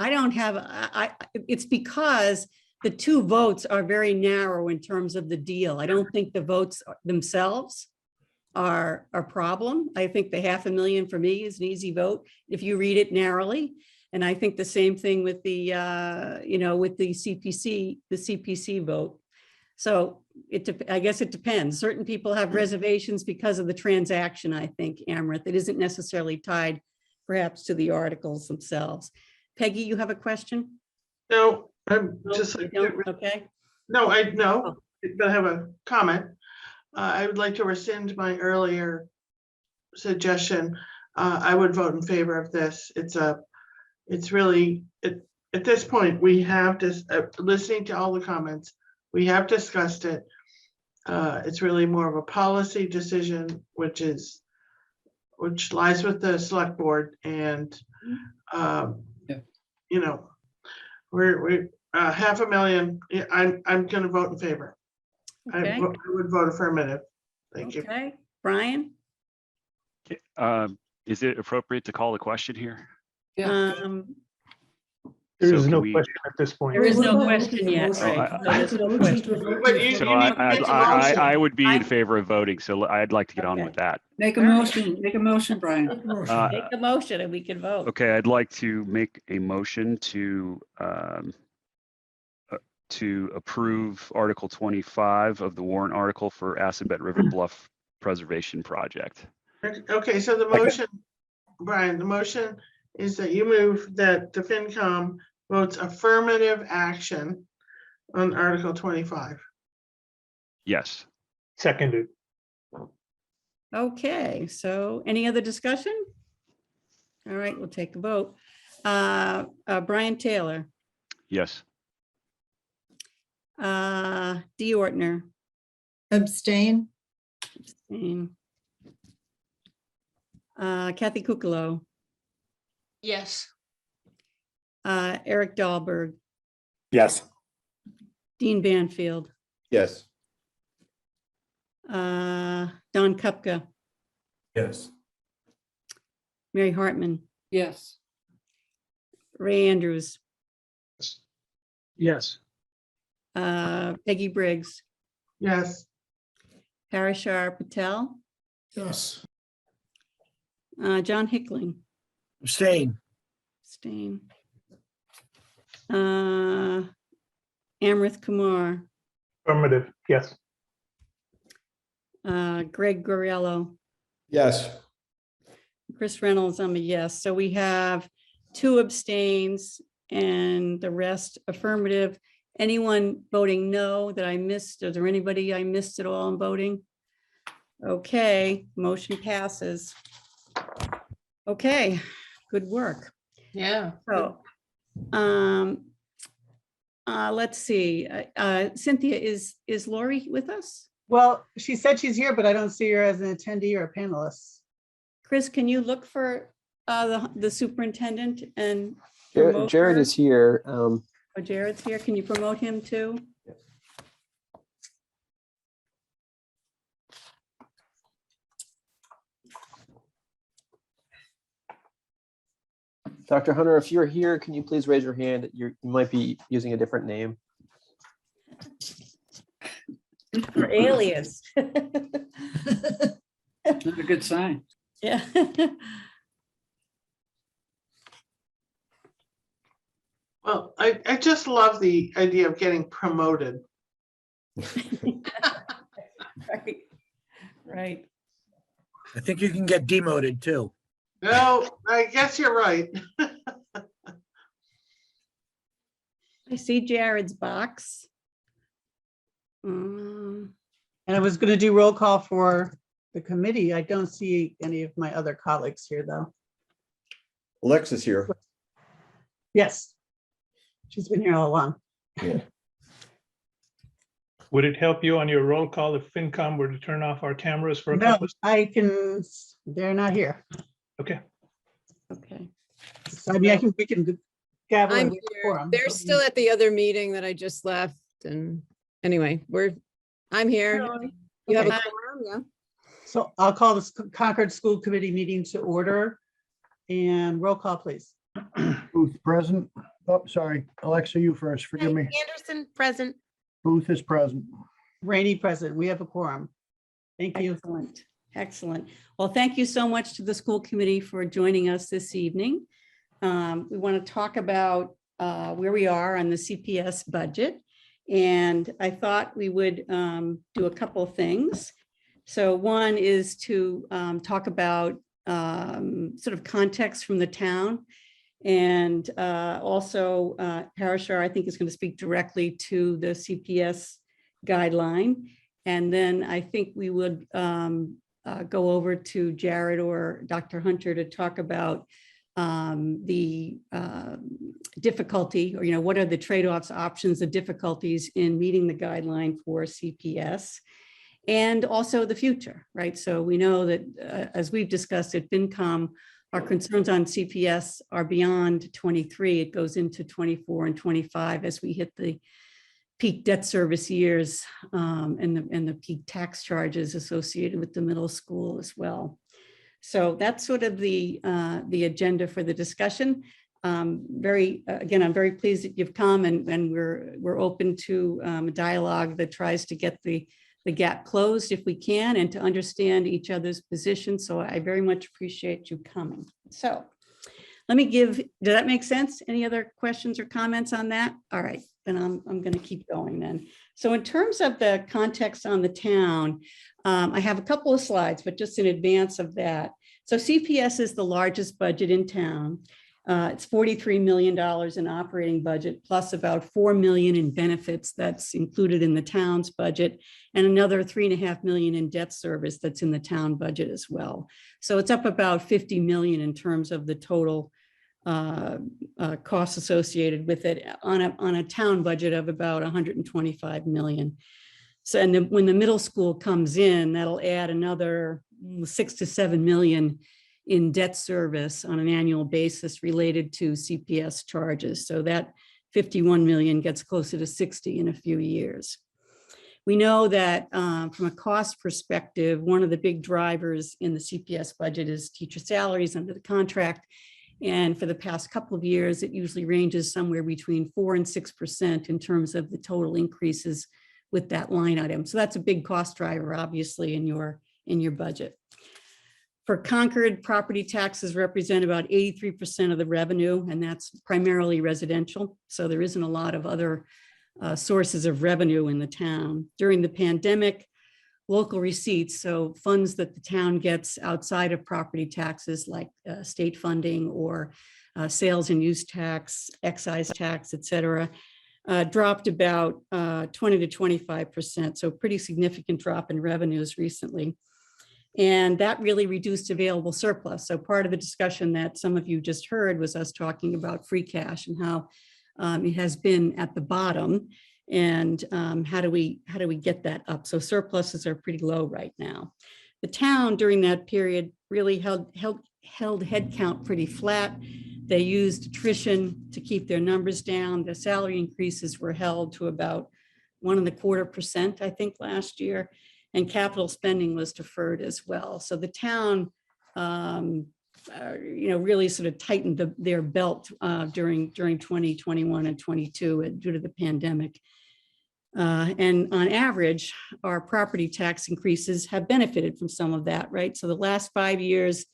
I don't have, it's because the two votes are very narrow in terms of the deal. I don't think the votes themselves are a problem. I think the $500,000 for me is an easy vote if you read it narrowly. And I think the same thing with the, with the CPC vote. So I guess it depends. Certain people have reservations because of the transaction, I think, Amrith. It isn't necessarily tied perhaps to the articles themselves. Peggy, you have a question? No, I'm No, just, you don't? Okay. no, but I have a comment. I would like to rescind my earlier suggestion. I would vote in favor of this. It's really, at this point, we have just, listening to all the comments, we have discussed it. It's really more of a policy decision, which lies with the select board, and you know, we're $500,000. Yeah, I'm going to vote in favor. Okay. I would vote affirmative. Thank you. Okay, Brian? Is it appropriate to call the question here? Yeah. There So is can no we- question at this point. There is no question yet, Oh, right? I- So there's no question. But you So need to get to motion. I would be in favor of voting, so I'd like to get on Okay. with that. Make a motion, Brian. Make a motion and we can vote. Okay, I'd like to make a motion to approve Article 25 of the warrant article for Assabet River Bluff Preservation Project. Okay, so the motion, Brian, the motion is that you move that the FinCom votes affirmative action on Article 25. Yes. Seconded. Okay, so any other discussion? All right, we'll take a vote. Brian Taylor, Yes. Dee Ortner, Abstain? and Kathy Kukalo, Yes. Eric Dahlberg, Yes. Dean Banfield, Yes. Don Kupka, Yes. Mary Hartman, Yes. Ray Andrews, Yes. Peggy Briggs, Yes, Parashar Patel, Yes. John Hickling, Abstain. Stain, Amrith Kumar, Affirmative, yes. Greg Goriello, Yes. Chris Reynolds, I'm a yes. So we have 2 abstains and the rest affirmative. Anyone voting no that I missed? Is there anybody I missed at all in voting? Okay, motion passes. Okay, good work. Yeah. So, let's see. Cynthia, is Lori with us? Well, she said she's here, but I don't see her as an attendee or a panelist. Chris, can you look for the superintendent and Jared, promote Jared her? is here. Oh, Jared's here. Can you promote him too? Dr. Hunter, if you're here, can you please raise your hand? You might be using a different name. For alias. Not a good sign. Yeah. well, I just love the idea of getting promoted. Right. Right. I think you can get demoted too. No, I guess you're right. I see Jared's box. And I was going to do roll call for the committee. I don't see any of my other colleagues here, though. Alexa's here. Yes. She's been here all along. Yeah. Would it help you on your roll call if FinCom were to turn off our cameras for a No, couple? they're not here. Okay. Okay. So, I mean, we can gavel. I'm and we have a here. quorum, They're but still at the other meeting that I just left. And anyway, I'm here. You have a Okay. quorum, yeah? So I'll call this Concord School Committee meeting to order and roll call, please. Booth present. Oh, sorry. Alexa, you first. Forgive me. Anderson, present. Booth is present. Rainey present. We have a quorum. Thank you. Excellent. Excellent. Well, thank you so much to the school committee for joining us this evening. We want to talk about where we are on the CPS budget. And I thought we would do a couple of things. So one is to talk about sort of context from the town. And also Parashar, I think, is going to speak directly to the CPS guideline. And then I think we would go over to Jared or Dr. Hunter to talk about the difficulty, or, what are the trade-offs, options, the difficulties in meeting the guideline for CPS, and also the future, right? So we know that as we've discussed at FinCom, our concerns on CPS are beyond 23. It goes into 24 and 25 as we hit the peak debt service years and the peak tax charges associated with the middle school as well. So that's sort of the agenda for the discussion. Again, I'm very pleased that you've come, and we're open to a dialogue that tries to get the gap closed if we can, and to understand each other's positions. So I very much appreciate you coming. So let me did that make sense? Any other questions or comments on that? All right, then I'm going to keep going then. So in terms of the context on the town, I have a couple of slides, but just in advance of that. So CPS is the largest budget in town. It's $43 million in operating budget, plus about $4 million in benefits that's included in the town's budget, and another $3.5 million in debt service that's in the town budget as well. So it's up about $50 million in terms of the total costs associated with it on a town budget of about $125 million. So, and when the middle school comes in, that'll add another $6 to $7 million in debt service on an annual basis related to CPS charges. So that 51 million gets closer to 60 in a few years. We know that from a cost perspective, one of the big drivers in the CPS budget is teacher salaries under the contract. And for the past couple of years, it usually ranges somewhere between 4% and 6% in terms of the total increases with that line item. So that's a big cost driver, obviously, in your budget. For Concord, property taxes represent about 83% of the revenue, and that's primarily residential. So there isn't a lot of other sources of revenue in the town. During the pandemic, local receipts, so funds that the town gets outside of property taxes like state funding or sales and use tax, excise tax, et cetera, dropped about 20 to 25%. So pretty significant drop in revenues recently. And that really reduced available surplus. So part of the discussion that some of you just heard was us talking about free cash and how it has been at the bottom, and how do we get that up? So surpluses are pretty low right now. The town during that period really held headcount pretty flat. They used attrition to keep their numbers down. The salary increases were held to about 1.25%, I think, last year. And capital spending was deferred as well. So the town, really sort of tightened their belt during 2021 and 22 due to the pandemic. And on average, our property tax increases have benefited from some of that, right? So the last 5 years,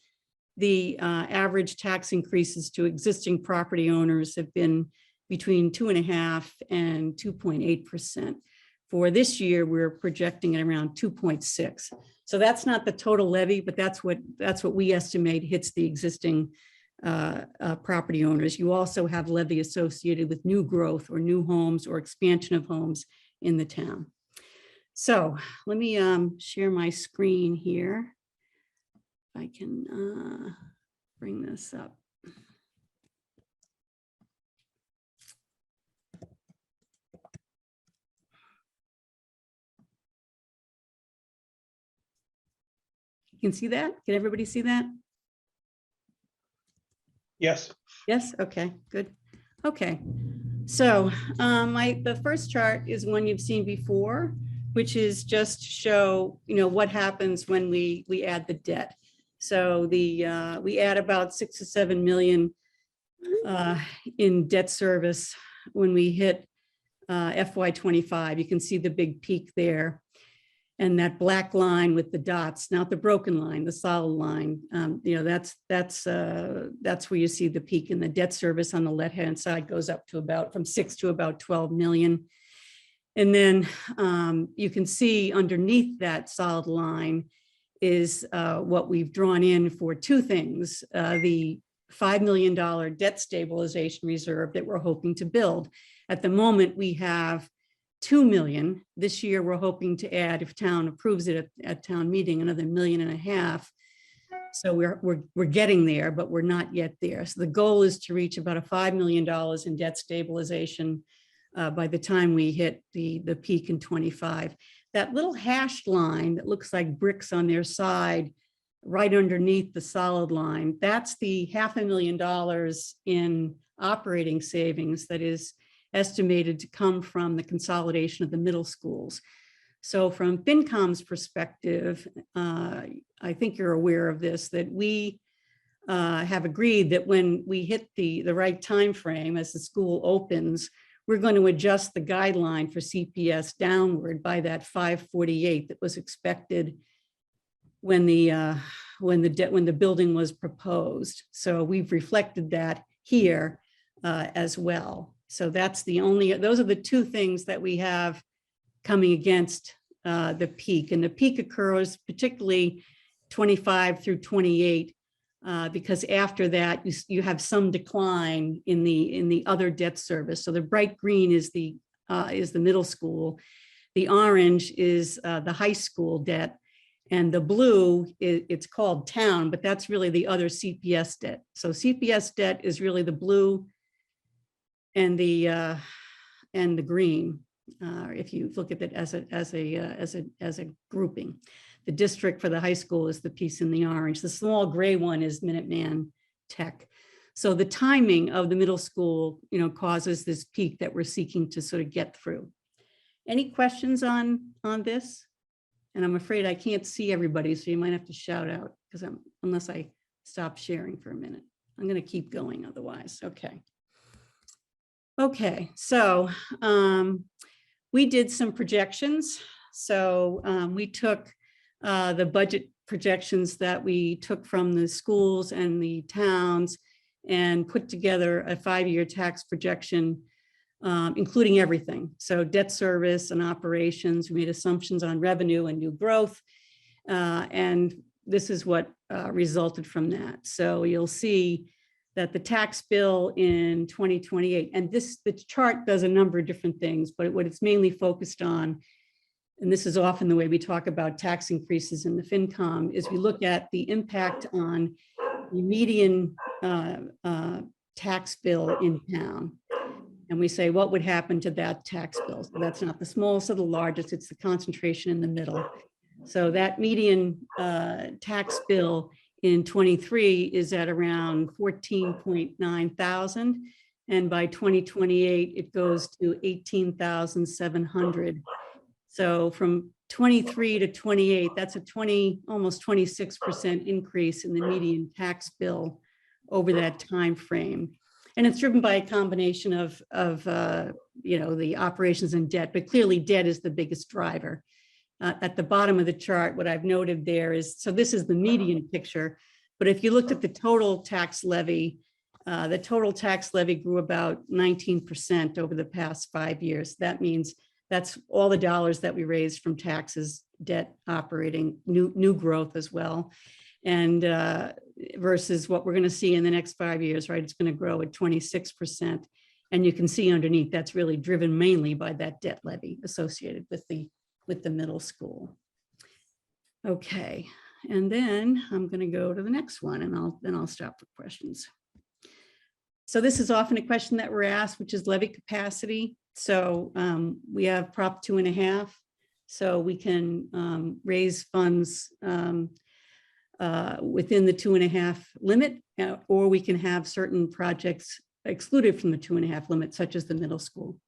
the average tax increases to existing property owners have been between 2.5% and 2.8%. For this year, we're projecting at around 2.6. So that's not the total levy, but that's what we estimate hits the existing property owners. You also have levy associated with new growth or new homes or expansion of homes in the town. So let me share my screen here. If I can bring this up. You can see that? Can everybody see that? Yes. Yes, okay, good. Okay, so the first chart is one you've seen before, which is just to show, what happens when we add the debt. So we add about 6 to 7 million in debt service when we hit FY25. You can see the big peak there. And that black line with the dots, not the broken line, the solid line, that's where you see the peak in the debt service on the left-hand side goes up to from 6 to about 12 million. And then you can see underneath that solid line is what we've drawn in for two things. The $5 million debt stabilization reserve that we're hoping to build. At the moment, we have 2 million. This year, we're hoping to add, if town approves it at town meeting, another $1.5 million. So we're getting there, but we're not yet there. So the goal is to reach about a $5 million in debt stabilization by the time we hit the peak in 25. That little hashed line that looks like bricks on their side, right underneath the solid line, that's the $500,000 in operating savings that is estimated to come from the consolidation of the middle schools. So from FinCom's perspective, I think you're aware of this, that we have agreed that when we hit the right time frame as the school opens, we're going to adjust the guideline for CPS downward by that 548 that was expected when the building was proposed. So we've reflected that here as well. So that's those are the two things that we have coming against the peak. And the peak occurs particularly 25 through 28, because after that you have some decline in the other debt service. So the bright green is the middle school, the orange is the high school debt, and the blue it's called town, but that's really the other CPS debt. So CPS debt is really the blue and the green. If you look at it as a grouping. The district for the high school is the piece in the orange. The small gray one is Minuteman Tech. So the timing of the middle school, causes this peak that we're seeking to sort of get through. Any questions on this? And I'm afraid I can't see everybody, so you might have to shout out because unless I stop sharing for a minute. I'm going to keep going otherwise. Okay. Okay, so we did some projections. So we took the budget projections that we took from the schools and the towns and put together a 5-year tax projection, including everything. So debt service and operations, we made assumptions on revenue and new growth. And this is what resulted from that. So you'll see that the tax bill in 2028, and the chart does a number of different things, but what it's mainly focused on, and this is often the way we talk about tax increases in the FinCom, is we look at the impact on the median tax bill in town. And we say, what would happen to that tax bill? So that's not the smallest or the largest, it's the concentration in the middle. So that median tax bill in 23 is at around 14.9 thousand. And by 2028, it goes to 18,700. So from 23 to 28, that's a almost 26% increase in the median tax bill over that time frame. And it's driven by a combination of the operations and debt, but clearly debt is the biggest driver. At the bottom of the chart, what I've noted there is, so this is the median picture, but if you looked at the total tax levy grew about 19% over the past 5 years. That means that's all the dollars that we raised from taxes, debt, operating, new growth as well. And versus what we're going to see in the next 5 years, right? It's going to grow at 26%. And you can see underneath that's really driven mainly by that debt levy associated with the middle school. Okay, and then I'm going to go to the next one, and then I'll stop for questions. So this is often a question that we're asked, which is levy capacity. So we have Prop 2.5, so we can raise funds within the 2.5 limit, or we can have certain projects excluded from the 2.5 limit, such as the middle school.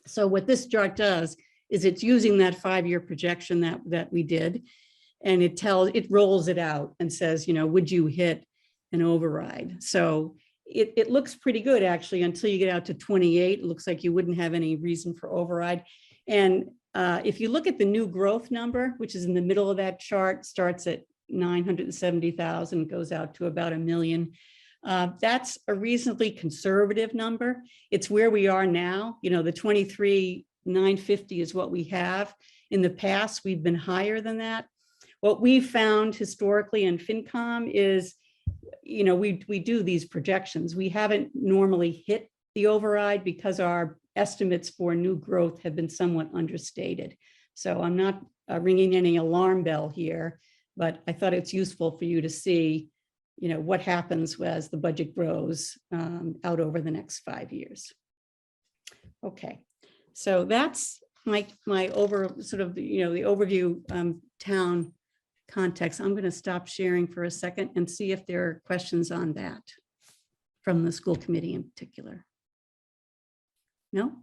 So what this chart does is it's using that 5-year projection that we did, and it rolls it out and says, would you hit an override? So it looks pretty good actually until you get out to 28. It looks like you wouldn't have any reason for override. And if you look at the new growth number, which is in the middle of that chart, starts at 970,000, goes out to about 1 million. That's a reasonably conservative number. It's where we are now. The 23,950 is what we have. In the past, we've been higher than that. what we've found historically in FinCom is, we do these projections. We haven't normally hit the override because our estimates for new growth have been somewhat understated. So I'm not ringing any alarm bell here, but I thought it's useful for you to see, what happens as the budget grows out over the next 5 years. Okay, so that's my the overview town context. I'm going to stop sharing for a second and see if there are questions on that from the school committee in particular. No?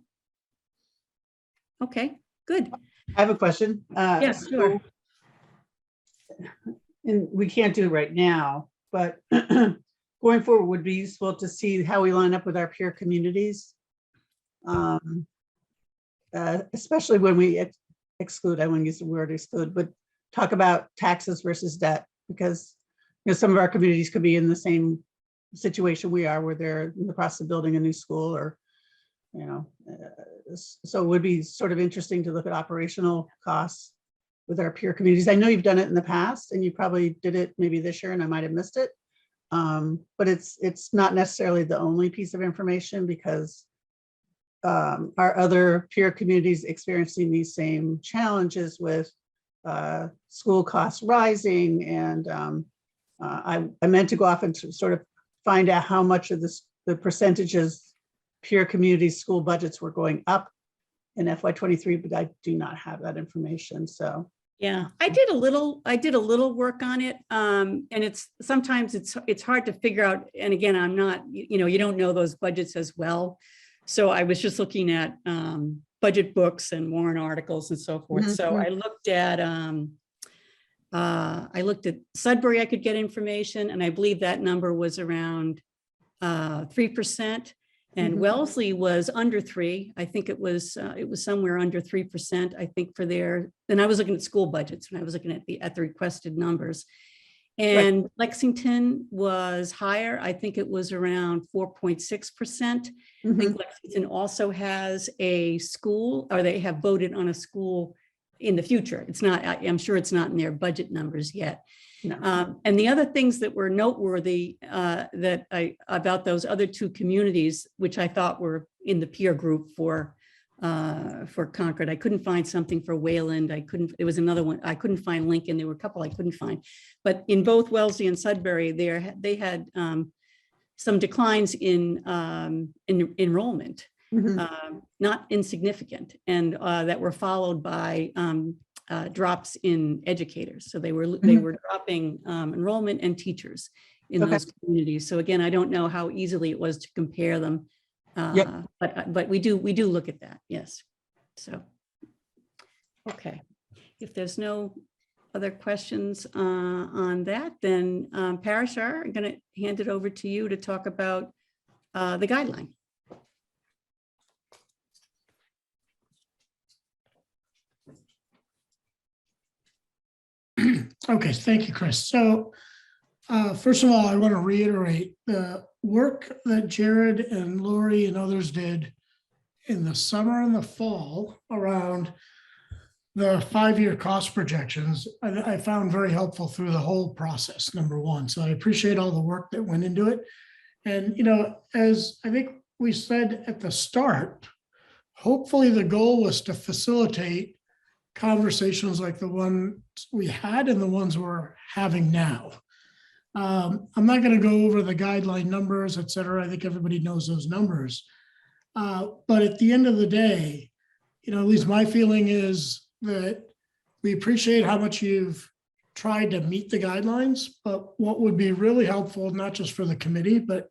Okay, good. I have a question. Yes, sure. And we can't do it right now, but going forward would be useful to see how we line up with our peer communities. Especially when we exclude, I wouldn't use the word exclude, but talk about taxes versus debt, because some of our communities could be in the same situation we are, where they're in the process of building a new school, or so it would be sort of interesting to look at operational costs with our peer communities. I know you've done it in the past, and you probably did it maybe this year, and I might have missed it. But it's not necessarily the only piece of information, because our other peer communities experiencing these same challenges with school costs rising, and I meant to go off and sort of find out how much of the percentages peer community school budgets were going up in FY23, but I do not have that information. So yeah, I did a little work on it, and sometimes it's hard to figure out. And again, I'm not, you don't know those budgets as well. So I was just looking at budget books and warrant articles and so forth. Mm-hmm. So I looked at Sudbury. I could get information, and I believe that number was around 3%. And Wellesley was under 3. I think it was somewhere under 3%. I think for their. Then I was looking at school budgets when I was looking at the requested numbers. And Lexington was higher. I think it was around 4.6%. I think Lexington also has a school, or they have voted on a school in the future. It's not, I'm sure it's not in their budget numbers yet. No. And the other things that were noteworthy about those other two communities, which I thought were in the peer group for Concord, I couldn't find something for Wayland. It was another one. I couldn't find Lincoln. There were a couple I couldn't find, but in both Wellesley and Sudbury, they had some declines in enrollment, not insignificant, and that were followed by drops in educators. So they were dropping enrollment and teachers in those communities. So again, I don't know how easily it was to compare them, but we do look at that. Yes. So, okay. If there's no other questions on that, then Parashar, I'm going to hand it over to you to talk about the guideline. Okay, thank you, Chris. So first of all, I want to reiterate the work that Jared and Lori and others did in the summer and the fall around the 5-year cost projections. I found very helpful through the whole process, number one. So I appreciate all the work that went into it. And, as I think we said at the start, hopefully the goal was to facilitate conversations like the one we had and the ones we're having now. I'm not going to go over the guideline numbers, et cetera. I think everybody knows those numbers. But at the end of the day, at least my feeling is that we appreciate how much you've tried to meet the guidelines, but what would be really helpful, not just for the committee, but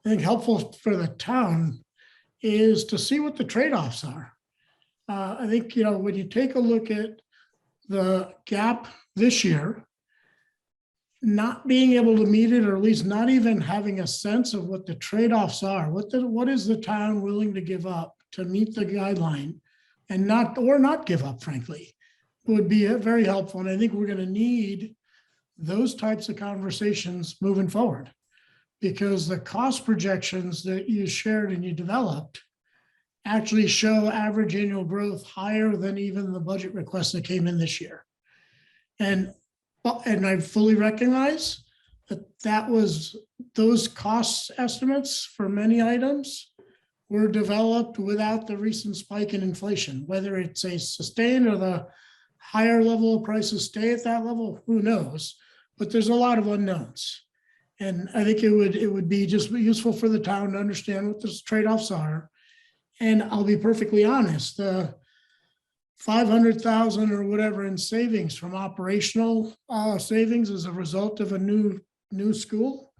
I think helpful for the town, is to see what the trade-offs are. I think, when you take a look at the gap this year, not being able to meet it, or at least not even having a sense of what the trade-offs are, what is the town willing to give up to meet the guideline, and not give up, frankly, would be very helpful. And I think we're going to need those types of conversations moving forward, because the cost projections that you shared and you developed actually show average annual growth higher than even the budget requests that came in this year. And and I fully recognize that those cost estimates for many items were developed without the recent spike in inflation, whether it's a sustained or the higher level of prices stay at that level, who knows? But there's a lot of unknowns. And I think it would be just useful for the town to understand what those trade-offs are. And I'll be perfectly honest, the 500,000 or whatever in savings from operational savings as a result of a new school.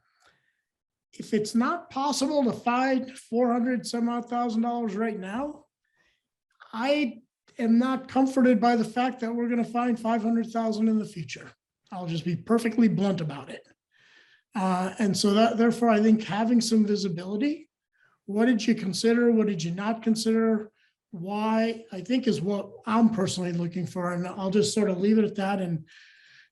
If it's not possible to find 400 some odd $1,000 right now, I am not comforted by the fact that we're going to find 500,000 in the future. I'll just be perfectly blunt about it. And so therefore, I think having some visibility, what did you consider? What did you not consider? Why, I think, is what I'm personally looking for. And I'll just sort of leave it at that. And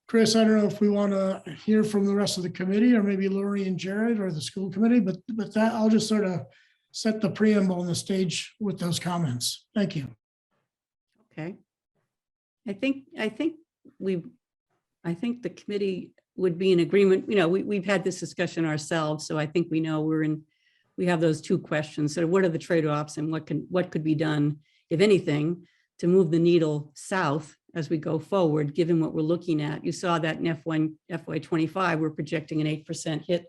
Chris, I don't know if we want to hear from the rest of the committee, or maybe Lori and Jared or the school committee, but that I'll just sort of set the preamble on the stage with those comments. Thank you. Okay. I think the committee would be in agreement. You know, we've had this discussion ourselves, so I think we know we have those two questions. So what are the trade-offs and what could be done, if anything, to move the needle south as we go forward, given what we're looking at? You saw that in FY25, we're projecting an 8% hit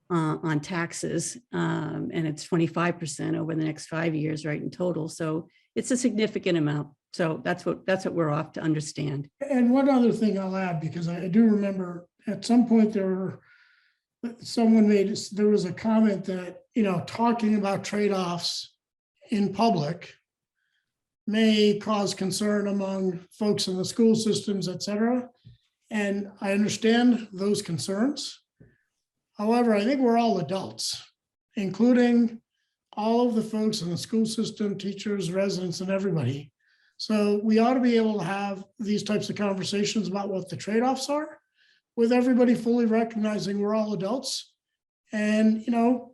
on taxes, and it's 25% over the next 5 years, right, in total. So it's a significant amount. So that's what we're off to understand. And one other thing I'll add, because I do remember at some point there was a comment that, you know, talking about trade-offs in public may cause concern among folks in the school systems, et cetera. And I understand those concerns. However, I think we're all adults, including all of the folks in the school system, teachers, residents, and everybody. So we ought to be able to have these types of conversations about what the trade-offs are, with everybody fully recognizing we're all adults. And, you know,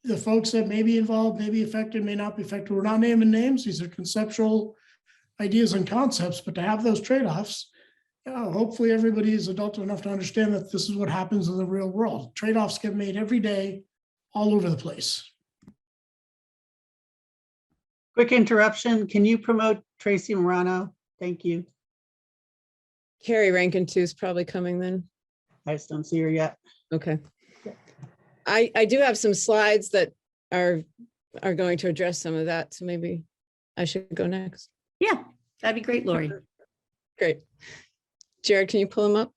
the folks that may be involved, may be affected, may not be affected. We're not naming names. These are conceptual ideas and concepts, but to have those trade-offs, hopefully everybody is adult enough to understand that this is what happens in the real world. Trade-offs get made every day, all over the place. Quick interruption. Can you promote Tracy Morano? Thank you. Carrie Rankin too is probably coming then. I just don't see her yet. Okay. I do have some slides that are going to address some of that. So maybe I should go next. Yeah, that'd be great, Lori. Great. Jared, can you pull them up?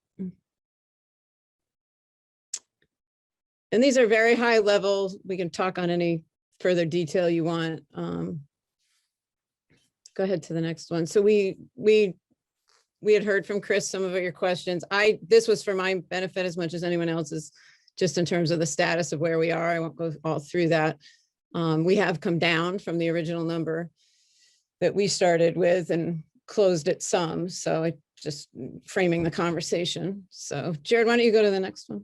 And these are very high level. We can talk on any further detail you want. Go ahead to the next one. So we had heard from Chris some of your questions. This was for my benefit as much as anyone else's, just in terms of the status of where we are. I won't go all through that. We have come down from the original number that we started with and closed at some. So I just framing the conversation. So Jared, why don't you go to the next one?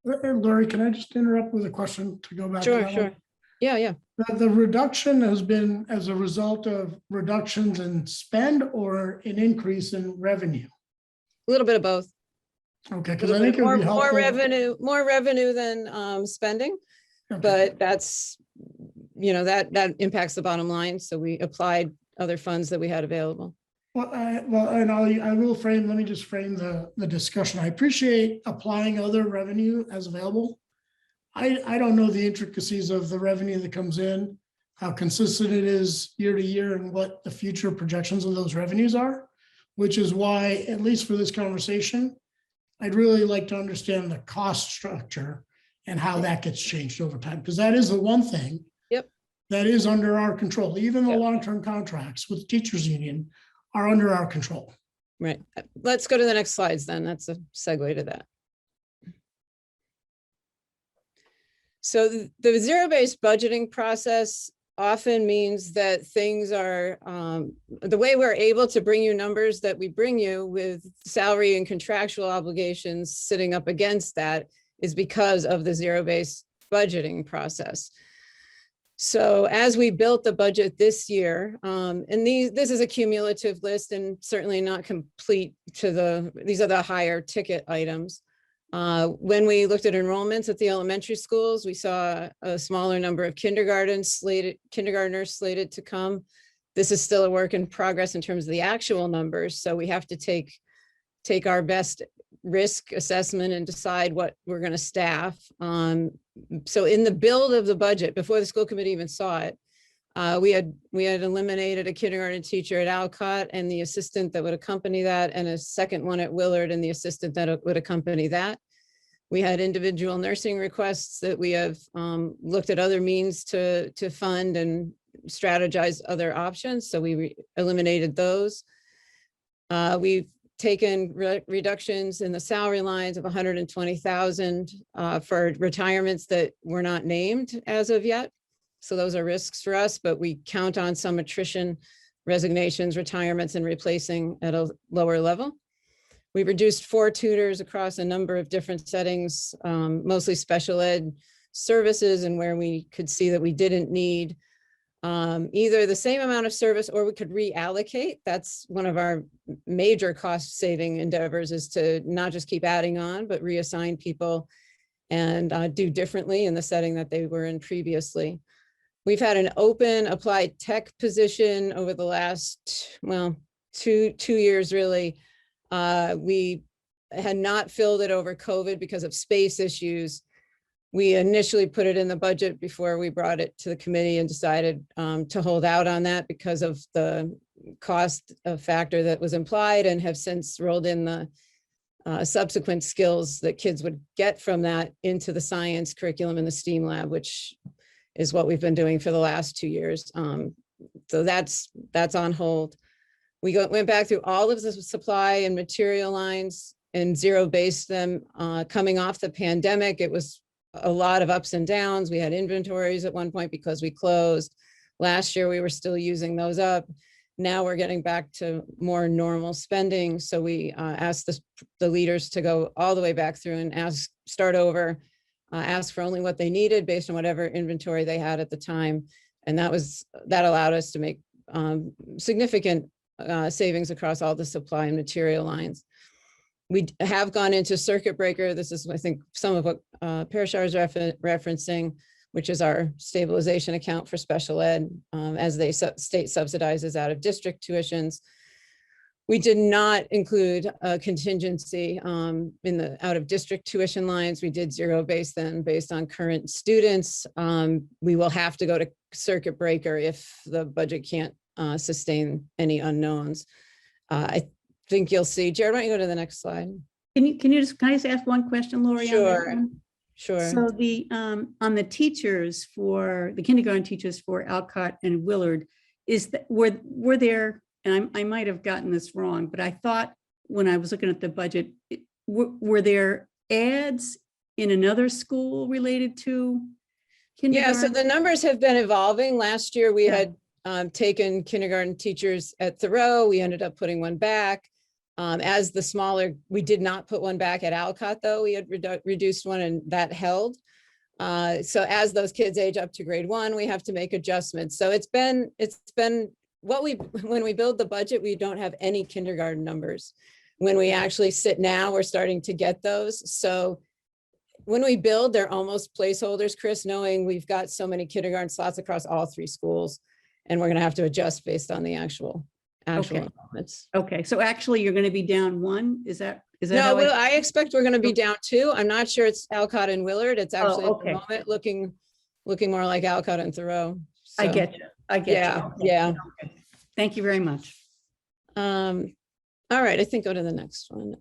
Lori, can I just interrupt with a question to go back? Sure, sure. Yeah. The reduction has been as a result of reductions in spend or an increase in revenue? A little bit of both. Okay, because I think it would be helpful. More revenue than spending, okay. But that's, you know, that impacts the bottom line. So we applied other funds that we had available. And I will frame, let me just frame the discussion. I appreciate applying other revenue as available. I don't know the intricacies of the revenue that comes in, how consistent it is year to year, and what the future projections of those revenues are, which is why, at least for this conversation, I'd really like to understand the cost structure and how that gets changed over time, because that is the one thing that is under our control. Even the long-term contracts with the teachers union are under our control. Right. Let's go to the next slides then. That's a segue to that. So the zero-based budgeting process often means that things are, the way we're able to bring you numbers that we bring you with salary and contractual obligations sitting up against that is because of the zero-based budgeting process. So as we built the budget this year, and this is a cumulative list and certainly not complete to these are the higher ticket items. When we looked at enrollments at the elementary schools, we saw a smaller number of kindergartners slated to come. This is still a work in progress in terms of the actual numbers. So we have to take our best risk assessment and decide what we're going to staff. So in the build of the budget, before the school committee even saw it, we had eliminated a kindergarten teacher at Alcott and the assistant that would accompany that, and a second one at Willard and the assistant that would accompany that. We had individual nursing requests that we have looked at other means to fund and strategize other options. So we eliminated those. We've taken reductions in the salary lines of 120,000 for retirements that were not named as of yet. So those are risks for us, but we count on some attrition, resignations, retirements, and replacing at a lower level. We've reduced 4 tutors across a number of different settings, mostly special ed services, and where we could see that we didn't need either the same amount of service or we could reallocate. That's one of our major cost saving endeavors, is to not just keep adding on, but reassign people and do differently in the setting that they were in previously. We've had an open applied tech position over the last, well, two years really. We had not filled it over COVID because of space issues. We initially put it in the budget before we brought it to the committee and decided to hold out on that because of the cost factor that was implied, and have since rolled in the subsequent skills that kids would get from that into the science curriculum in the STEAM lab, which is what we've been doing for the last 2 years. So that's on hold. We went back through all of the supply and material lines and zero-based them. Coming off the pandemic, it was a lot of ups and downs. We had inventories at one point because we closed. Last year, we were still using those up. Now we're getting back to more normal spending. So we asked the leaders to go all the way back through and start over, ask for only what they needed based on whatever inventory they had at the time. And that allowed us to make significant savings across all the supply and material lines. We have gone into circuit breaker. This is, I think, some of what Parashar is referencing, which is our stabilization account for special ed, as they state subsidizes out of district tuitions. We did not include a contingency in the out of district tuition lines. We did zero base them based on current students. We will have to go to circuit breaker if the budget can't sustain any unknowns. I think you'll see. Jared, why don't you go to the next slide? Can I just ask one question, Lori? Sure. Sure. So the on the teachers, for the kindergarten teachers for Alcott and Willard, were there, and I might have gotten this wrong, but I thought when I was looking at the budget, were there ads in another school related to kindergarten? Yeah, so the numbers have been evolving. Last year we had taken kindergarten teachers at Thoreau. We ended up putting one back. As the smaller, we did not put one back at Alcott, though. We had reduced one and that held. So as those kids age up to grade 1, we have to make adjustments. So it's been when we build the budget, we don't have any kindergarten numbers. When we actually sit now, we're starting to get those. So when we build, they're almost placeholders, Chris, knowing we've got so many kindergarten slots across all 3 schools, and we're going to have to adjust based on the actual enrollments. Okay, so actually you're going to be down 1. Is that No, how I expect we're going to be down 2. I'm not sure it's Alcott and Willard. It's actually at the moment looking more like Alcott and Thoreau. I get you. Okay. Yeah. Okay. Thank you very much. All right, I think go to the next one.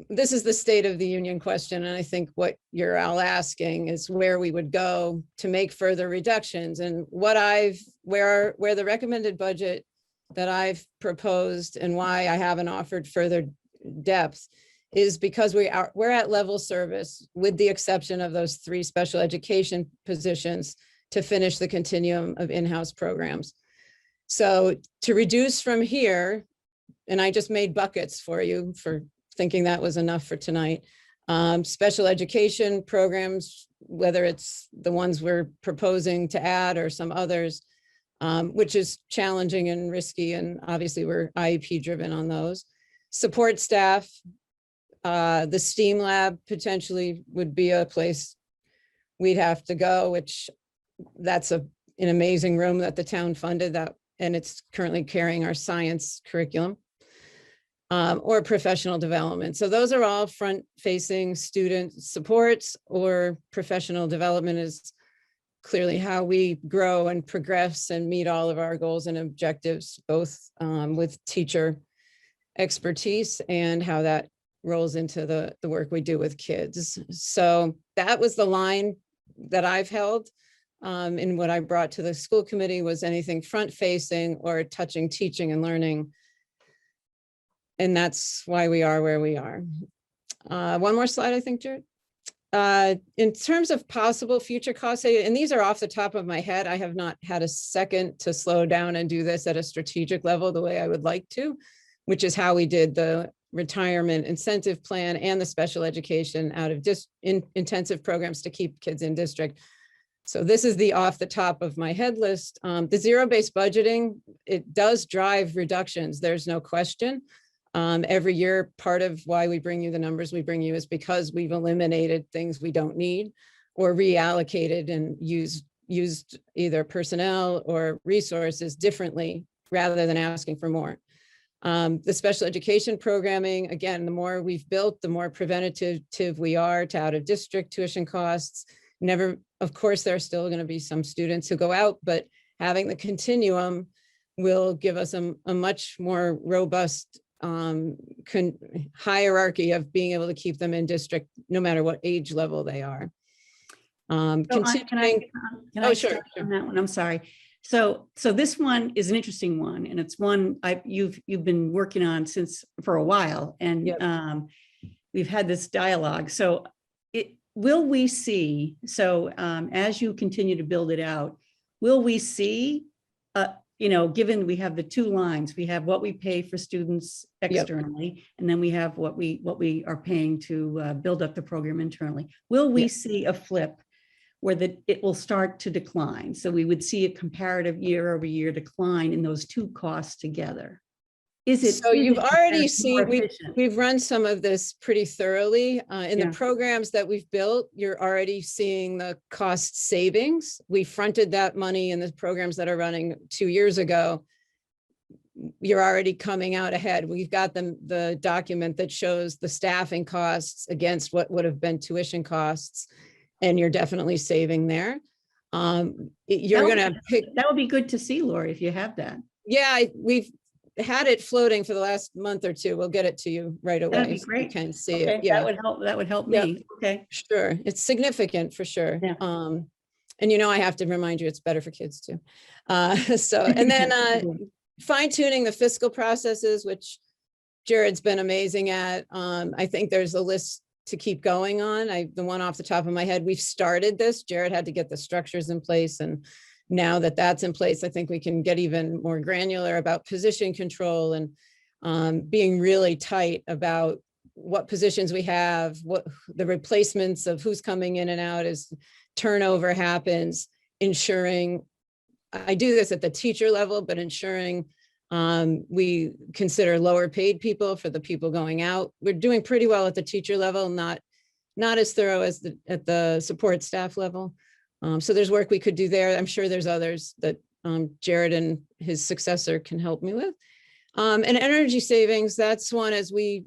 This is the State of the Union question, and I think what you're all asking is where we would go to make further reductions. And where the recommended budget that I've proposed and why I haven't offered further depth is because we're at level service, with the exception of those 3 special education positions to finish the continuum of in-house programs. So to reduce from here, and I just made buckets for you for thinking that was enough for tonight. Special education programs, whether it's the ones we're proposing to add or some others, which is challenging and risky. And obviously we're IEP driven on those. Support staff, the STEAM lab potentially would be a place we'd have to go, which that's an amazing room that the town funded that, and it's currently carrying our science curriculum. Or professional development. So those are all front-facing student supports, or professional development is clearly how we grow and progress and meet all of our goals and objectives, both with teacher expertise and how that rolls into the work we do with kids. So that was the line that I've held. And what I brought to the school committee was anything front-facing or touching teaching and learning. And that's why we are where we are. One more slide, I think, Jared. In terms of possible future cost savings, and these are off the top of my head, I have not had a second to slow down and do this at a strategic level the way I would like to, which is how we did the retirement incentive plan and the special education out of intensive programs to keep kids in district. So this is the off the top of my head list. The zero-based budgeting, it does drive reductions. There's no question. Every year, part of why we bring you the numbers we bring you is because we've eliminated things we don't need or reallocated and used either personnel or resources differently rather than asking for more. The special education programming, again, the more we've built, the more preventative we are to out of district tuition costs. Never, of course, there are still going to be some students who go out, but having the continuum will give us a much more robust hierarchy of being able to keep them in district, no matter what age level they are. Can I sure. on that one? I'm sorry. So this one is an interesting one, and it's one you've been working on for a while, and we've had this dialogue. So will we see? So as you continue to build it out, will we see? Given we have the two lines, we have what we pay for students externally, and then we have what we are paying to build up the program internally. Will we see a flip where it will start to decline? So we would see a comparative year-over-year decline in those two costs together. So you've already seen, we've run some of this pretty thoroughly. In the programs that we've built, you're already seeing the cost savings. We fronted that money in the programs that are running 2 years ago. You're already coming out ahead. We've got the document that shows the staffing costs against what would have been tuition costs, and you're definitely saving there. You're gonna pick. That would be good to see, Lori, if you have that. Yeah, we've had it floating for the last month or two. We'll get it to you right away. That'd be great. You can see Okay, it. Yeah, that would help me. Okay, sure. It's significant for sure. Yeah. And I have to remind you, it's better for kids too. And then fine tuning the fiscal processes, which Jared's been amazing at. I think there's a list to keep going on. The one off the top of my head, we've started this. Jared had to get the structures in place, and now that that's in place, I think we can get even more granular about position control and being really tight about what positions we have, what the replacements of who's coming in and out as turnover happens, ensuring, I do this at the teacher level, but ensuring we consider lower paid people for the people going out. We're doing pretty well at the teacher level, not as thorough as at the support staff level. So there's work we could do there. I'm sure there's others that Jared and his successor can help me with. And energy savings, that's one as we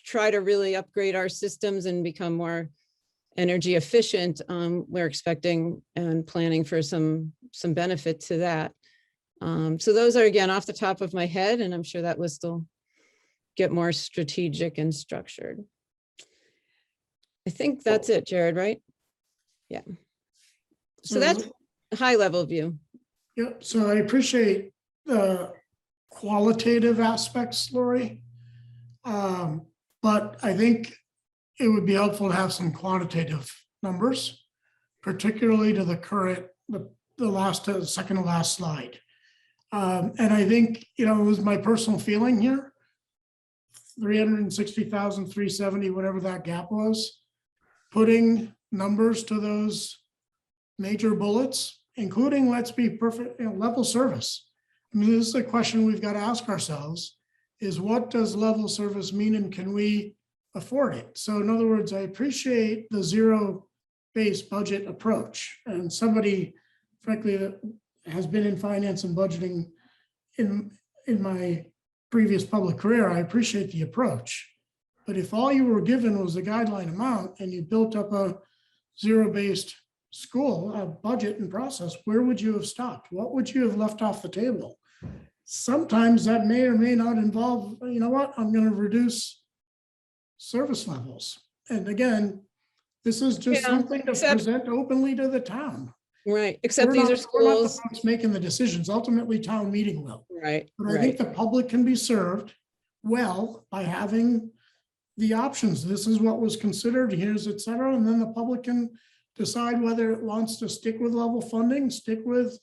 try to really upgrade our systems and become more energy efficient. We're expecting and planning for some benefit to that. So those are, again, off the top of my head, and I'm sure that list will get more strategic and structured. I think that's it, Jared, right? Yeah. So that's a high level view. Yep. So I appreciate the qualitative aspects, Lori. But I think it would be helpful to have some quantitative numbers, particularly to the current, the second to last slide. And I think, it was my personal feeling here, 360,000, 370, whatever that gap was. putting numbers to those major bullets, including, let's be perfect, level service. I mean, this is a question we've got to ask ourselves, is what does level service mean and can we afford it? So in other words, I appreciate the zero-based budget approach. And somebody, frankly, that has been in finance and budgeting in my previous public career, I appreciate the approach. But if all you were given was a guideline amount and you built up a zero-based school, a budget and process, where would you have stopped? What would you have left off the table? Sometimes that may or may not involve, you know what, I'm going to reduce service levels. And again, this is just something to present openly to the town. Right, except We're these are we're not the schools. folks making the decisions. Ultimately, town meeting will. Right, But I think the public can be served well by having the options. This is what was considered, here's et cetera. And then the public can decide whether it wants to stick with level funding, stick with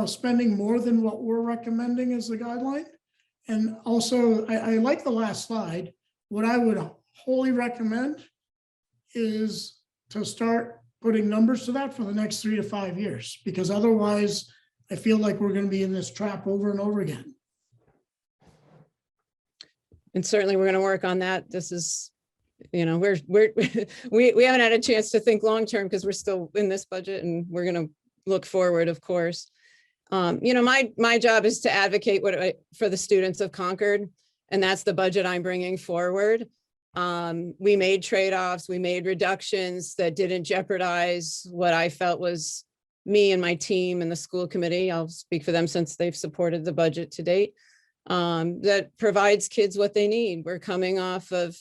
spending more than what we're recommending as the guideline. And also, I like the last slide. What I would wholly recommend is to start putting numbers to that for the next 3 to 5 years, because otherwise I feel like we're going to be in this trap over and over again. And certainly we're going to work on that. This is, we haven't had a chance to think long-term because we're still in this budget and we're going to look forward, of course. My job is to advocate for the students of Concord, and that's the budget I'm bringing forward. We made trade-offs, we made reductions that didn't jeopardize what I felt was me and my team and the school committee. I'll speak for them since they've supported the budget to date. That provides kids what they need. We're coming off of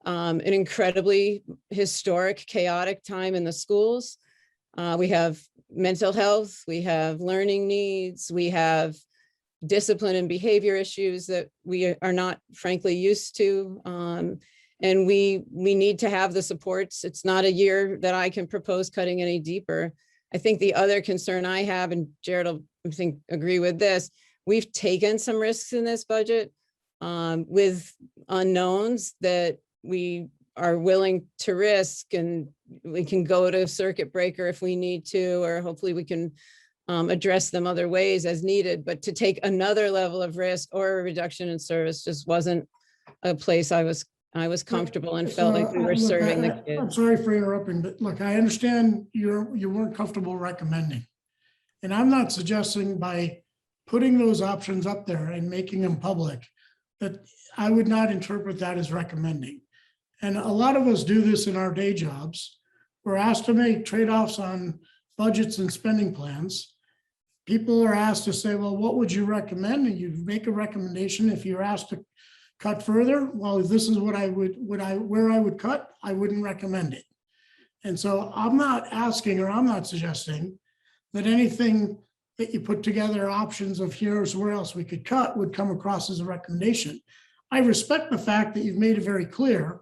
an incredibly historic, chaotic time in the schools. We have mental health, we have learning needs, we have discipline and behavior issues that we are not frankly used to. And we need to have the supports. It's not a year that I can propose cutting any deeper. I think the other concern I have, and Jared will, I think, agree with this, we've taken some risks in this budget with unknowns that we are willing to risk, and we can go to circuit breaker if we need to, or hopefully we can address them other ways as needed. But to take another level of risk or a reduction in service just wasn't a place I was comfortable and felt like we were serving the kids. I'm sorry for interrupting, but look, I understand you weren't comfortable recommending. And I'm not suggesting by putting those options up there and making them public, that I would not interpret that as recommending. And a lot of us do this in our day jobs. We're asked to make trade-offs on budgets and spending plans. People are asked to say, well, what would you recommend? And you make a recommendation. If you're asked to cut further, well, if this is what where I would cut, I wouldn't recommend it. And so I'm not asking, or I'm not suggesting that anything that you put together options of here's where else we could cut would come across as a recommendation. I respect the fact that you've made it very clear,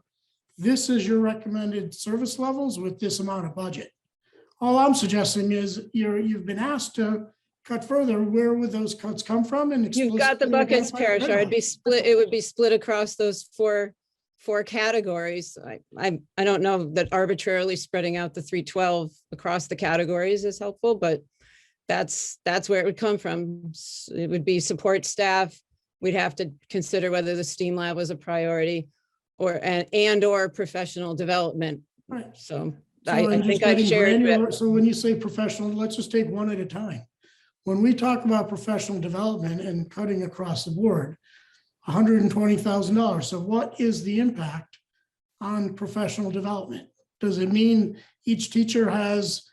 this is your recommended service levels with this amount of budget. All I'm suggesting is you've been asked to cut further. Where would those cuts come from? And You've got the buckets, Parashar. It would be split across those four categories. I don't know that arbitrarily spreading out the 312 across the categories is helpful, but that's where it would come from. It would be support staff. We'd have to consider whether the STEAM lab was a priority, or professional development. Right. So So I think I've shared. So when you say professional, let's just take one at a time. When we talk about professional development and cutting across the board, $120,000. So what is the impact on professional development? Does it mean each teacher has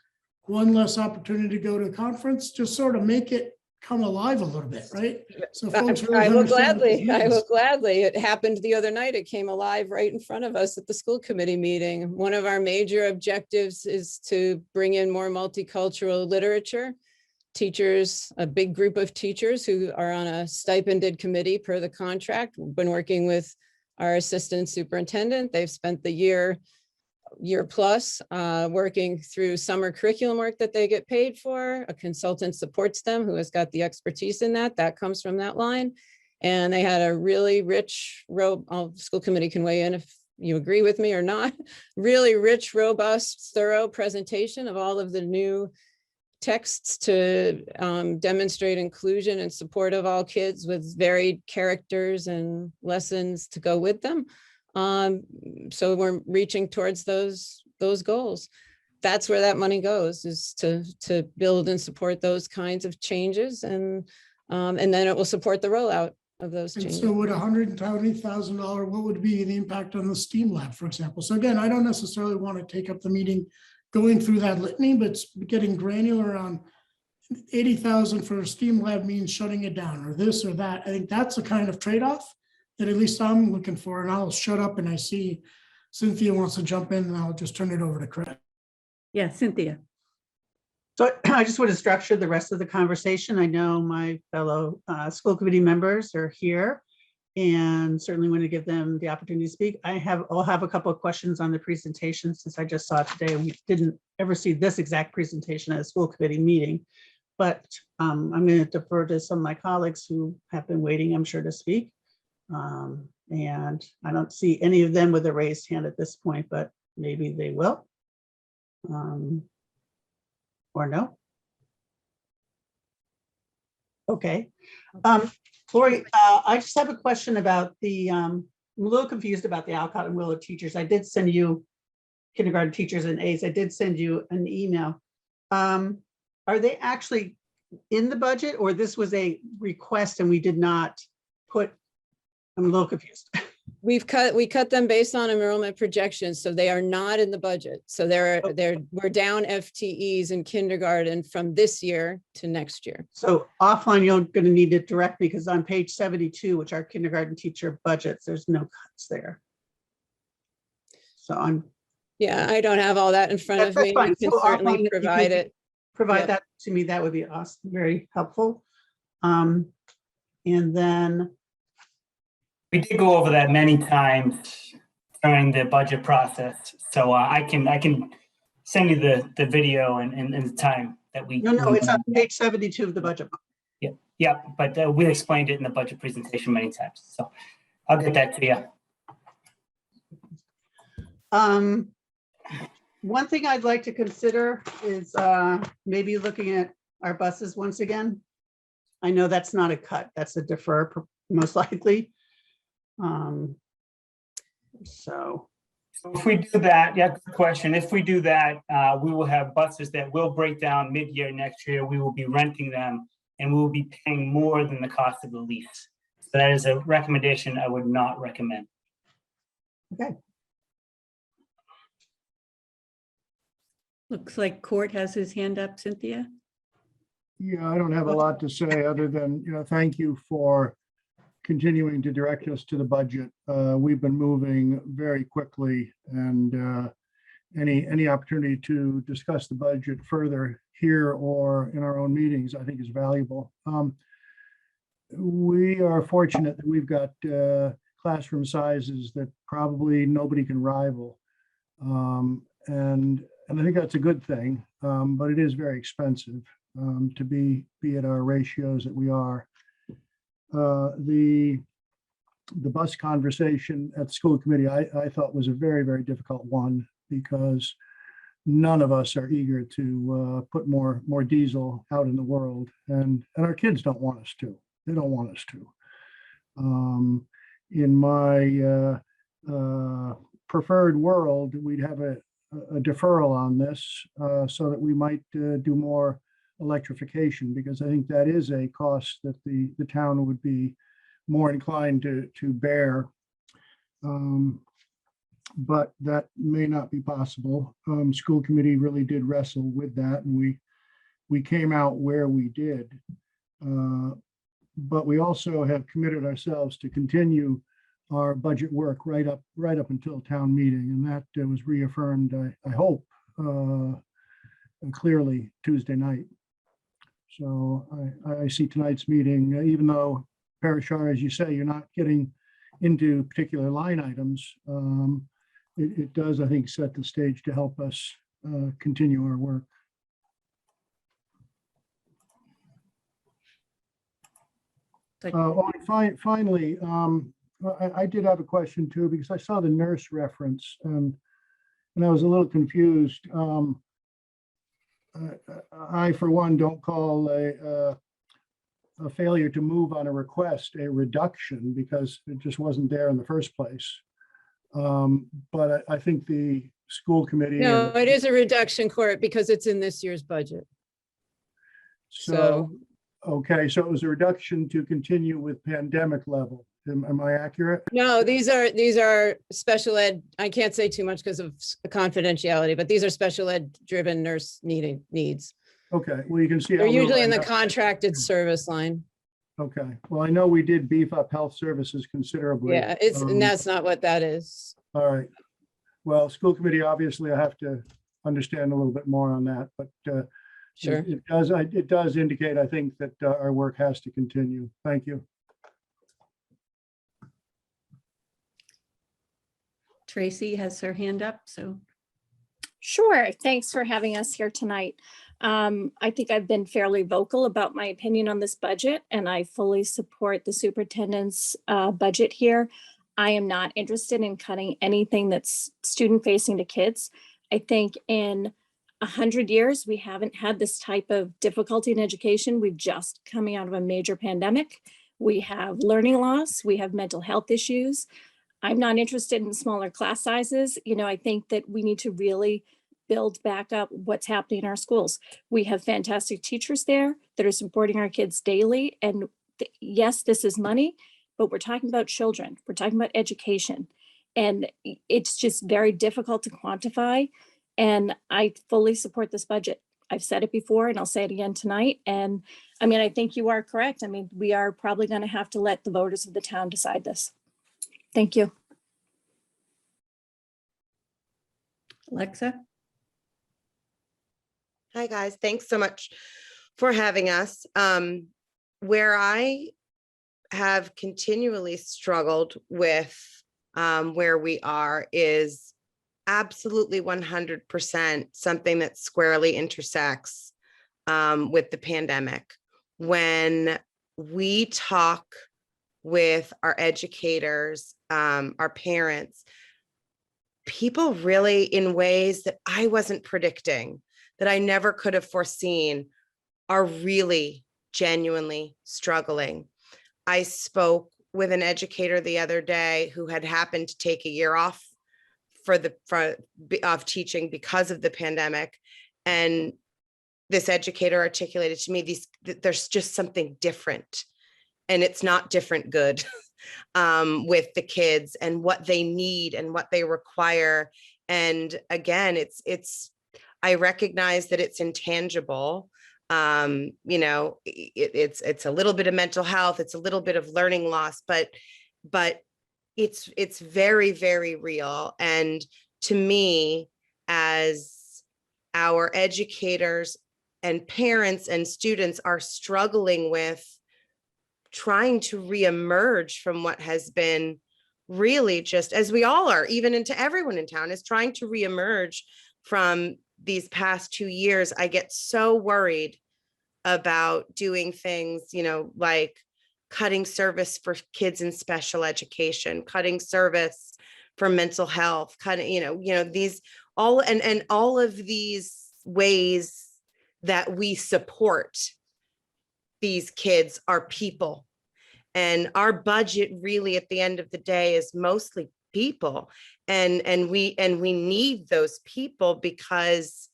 one less opportunity to go to a conference? Just sort of make it come alive a little bit, right? So folks really I will understand what this gladly. I means. will gladly. It happened the other night. It came alive right in front of us at the school committee meeting. One of our major objectives is to bring in more multicultural literature. Teachers, a big group of teachers who are on a stipended committee per the contract. We've been working with our assistant superintendent. They've spent the year plus working through summer curriculum work that they get paid for. A consultant supports them who has got the expertise in that comes from that line. And they had a really rich school committee can weigh in if you agree with me or not, really rich, robust, thorough presentation of all of the new texts to demonstrate inclusion and support of all kids with varied characters and lessons to go with them. So we're reaching towards those goals. That's where that money goes, is to build and support those kinds of changes, and then it will support the rollout of those And changes. so would $120,000, what would be the impact on the STEAM lab, for example? So again, I don't necessarily want to take up the meeting going through that litany, but getting granular on 80,000 for a STEAM lab means shutting it down or this or that. I think that's the kind of trade-off that at least I'm looking for. And I'll shut up, and I see Cynthia wants to jump in, and I'll just turn it over to Chris. Yeah, Cynthia. So I just would have structured the rest of the conversation. I know my fellow school committee members are here and certainly want to give them the opportunity to speak. I'll have a couple of questions on the presentation, since I just saw it today. We didn't ever see this exact presentation at a school committee meeting, but I'm going to defer to some of my colleagues who have been waiting, I'm sure, to speak. And I don't see any of them with a raised hand at this point, but maybe they will. Or no? Okay. Lori, I just have a question about the, I'm a little confused about the Alcott and Willow teachers. I did send you, kindergarten teachers and aides, I did send you an email. Are they actually in the budget, or this was a request and we did not put, I'm a little confused. We cut them based on enrollment projections, so they are not in the budget. So we're down FTEs in kindergarten from this year to next year. So offline, you're going to need to direct me, because on page 72, which are kindergarten teacher budgets, there's no cuts there. So Yeah, I don't have all that in front of that's me. fine. We can So certainly offline, if you provide could it. Provide Yep. that to me, that would be awesome, very helpful. And then we did go over that many times during the budget process. So I can send you the video and the time that we. No, it's on page 72 of the budget. Yeah, but we explained it in the budget presentation many times. So I'll get that to you. One thing I'd like to consider is maybe looking at our buses once again. I know that's not a cut, that's a defer most likely. So if we do that, yeah, good question. If we do that, we will have buses that will break down mid-year next year. We will be renting them, and we will be paying more than the cost of the lease. So that is a recommendation I would not recommend. Okay. Looks like Court has his hand up, Cynthia. Yeah, I don't have a lot to say other than, thank you for continuing to direct us to the budget. We've been moving very quickly, and any opportunity to discuss the budget further here or in our own meetings, I think is valuable. We are fortunate that we've got classroom sizes that probably nobody can rival. And I think that's a good thing, but it is very expensive to be at our ratios that we are. The bus conversation at the school committee, I thought was a very, very difficult one, because none of us are eager to put more diesel out in the world, and our kids don't want us to. They don't want us to. In my preferred world, we'd have a deferral on this so that we might do more electrification, because I think that is a cost that the town would be more inclined to bear. But that may not be possible. School committee really did wrestle with that, and we came out where we did. But we also have committed ourselves to continue our budget work right up until town meeting, and that was reaffirmed, I hope, clearly Tuesday night. So I see tonight's meeting, even though, Parashar, as you say, you're not getting into particular line items, it does, I think, set the stage to help us continue our work. Finally, I did have a question too, because I saw the nurse reference and I was a little confused. I, for one, don't call a failure to move on a request a reduction because it just wasn't there in the first place. But I think the school committee. No, it is a reduction, Court, because it's in this year's budget. So, okay, so it was a reduction to continue with pandemic level. Am I accurate? No, these are special ed. I can't say too much because of confidentiality, but these are special ed driven nurse needs. Okay, well, you can see. They're how little usually I in the know. contracted service line. Okay, well, I know we did beef up health services considerably. Yeah, and that's not what that is. All right. Well, school committee, obviously, I have to understand a little bit more on that, but Sure. it does indicate, I think, that our work has to continue. Thank you. Tracy has her hand up, so. Sure. Thanks for having us here tonight. I think I've been fairly vocal about my opinion on this budget, and I fully support the superintendent's budget here. I am not interested in cutting anything that's student facing to kids. I think in 100 years, we haven't had this type of difficulty in education. We've just coming out of a major pandemic. We have learning loss. We have mental health issues. I'm not interested in smaller class sizes. You know, I think that we need to really build back up what's happening in our schools. We have fantastic teachers there that are supporting our kids daily. And yes, this is money, but we're talking about children. We're talking about education. And it's just very difficult to quantify. And I fully support this budget. I've said it before and I'll say it again tonight. And I mean, I think you are correct. I mean, we are probably going to have to let the voters of the town decide this. Thank you. Alexa? Hi, guys. Thanks so much for having us. Where I have continually struggled with where we are is absolutely 100% something that squarely intersects with the pandemic. When we talk with our educators, our parents, people really in ways that I wasn't predicting, that I never could have foreseen, are really genuinely struggling. I spoke with an educator the other day who had happened to take a year off of teaching because of the pandemic. And this educator articulated to me there's just something different, and it's not different good with the kids and what they need and what they require. And again, I recognize that it's intangible. You know, it's a little bit of mental health, it's a little bit of learning loss, but it's very, very real. And to me, as our educators and parents and students are struggling with trying to reemerge from what has been really, just as we all are, even into everyone in town is trying to reemerge from these past 2 years, I get so worried about doing things, you know, like cutting service for kids in special education, cutting service for mental health, cutting, you know, these all and all of these ways that we support these kids are people. And our budget really at the end of the day is mostly people. And we need those people, because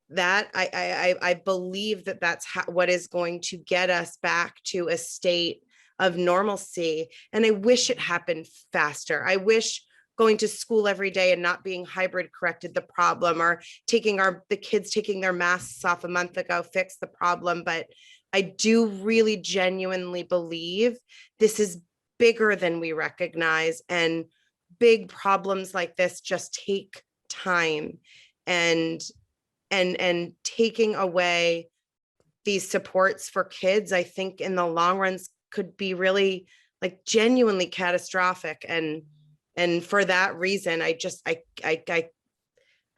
that I believe that that's what is going to get us back to a state of normalcy. And I wish it happened faster. I wish going to school every day and not being hybrid corrected the problem, or the kids taking their masks off a month ago fixed the problem. But I do really genuinely believe this is bigger than we recognize, and big problems like this just take time, and taking away these supports for kids, I think in the long runs could be really like genuinely catastrophic. And for that reason, I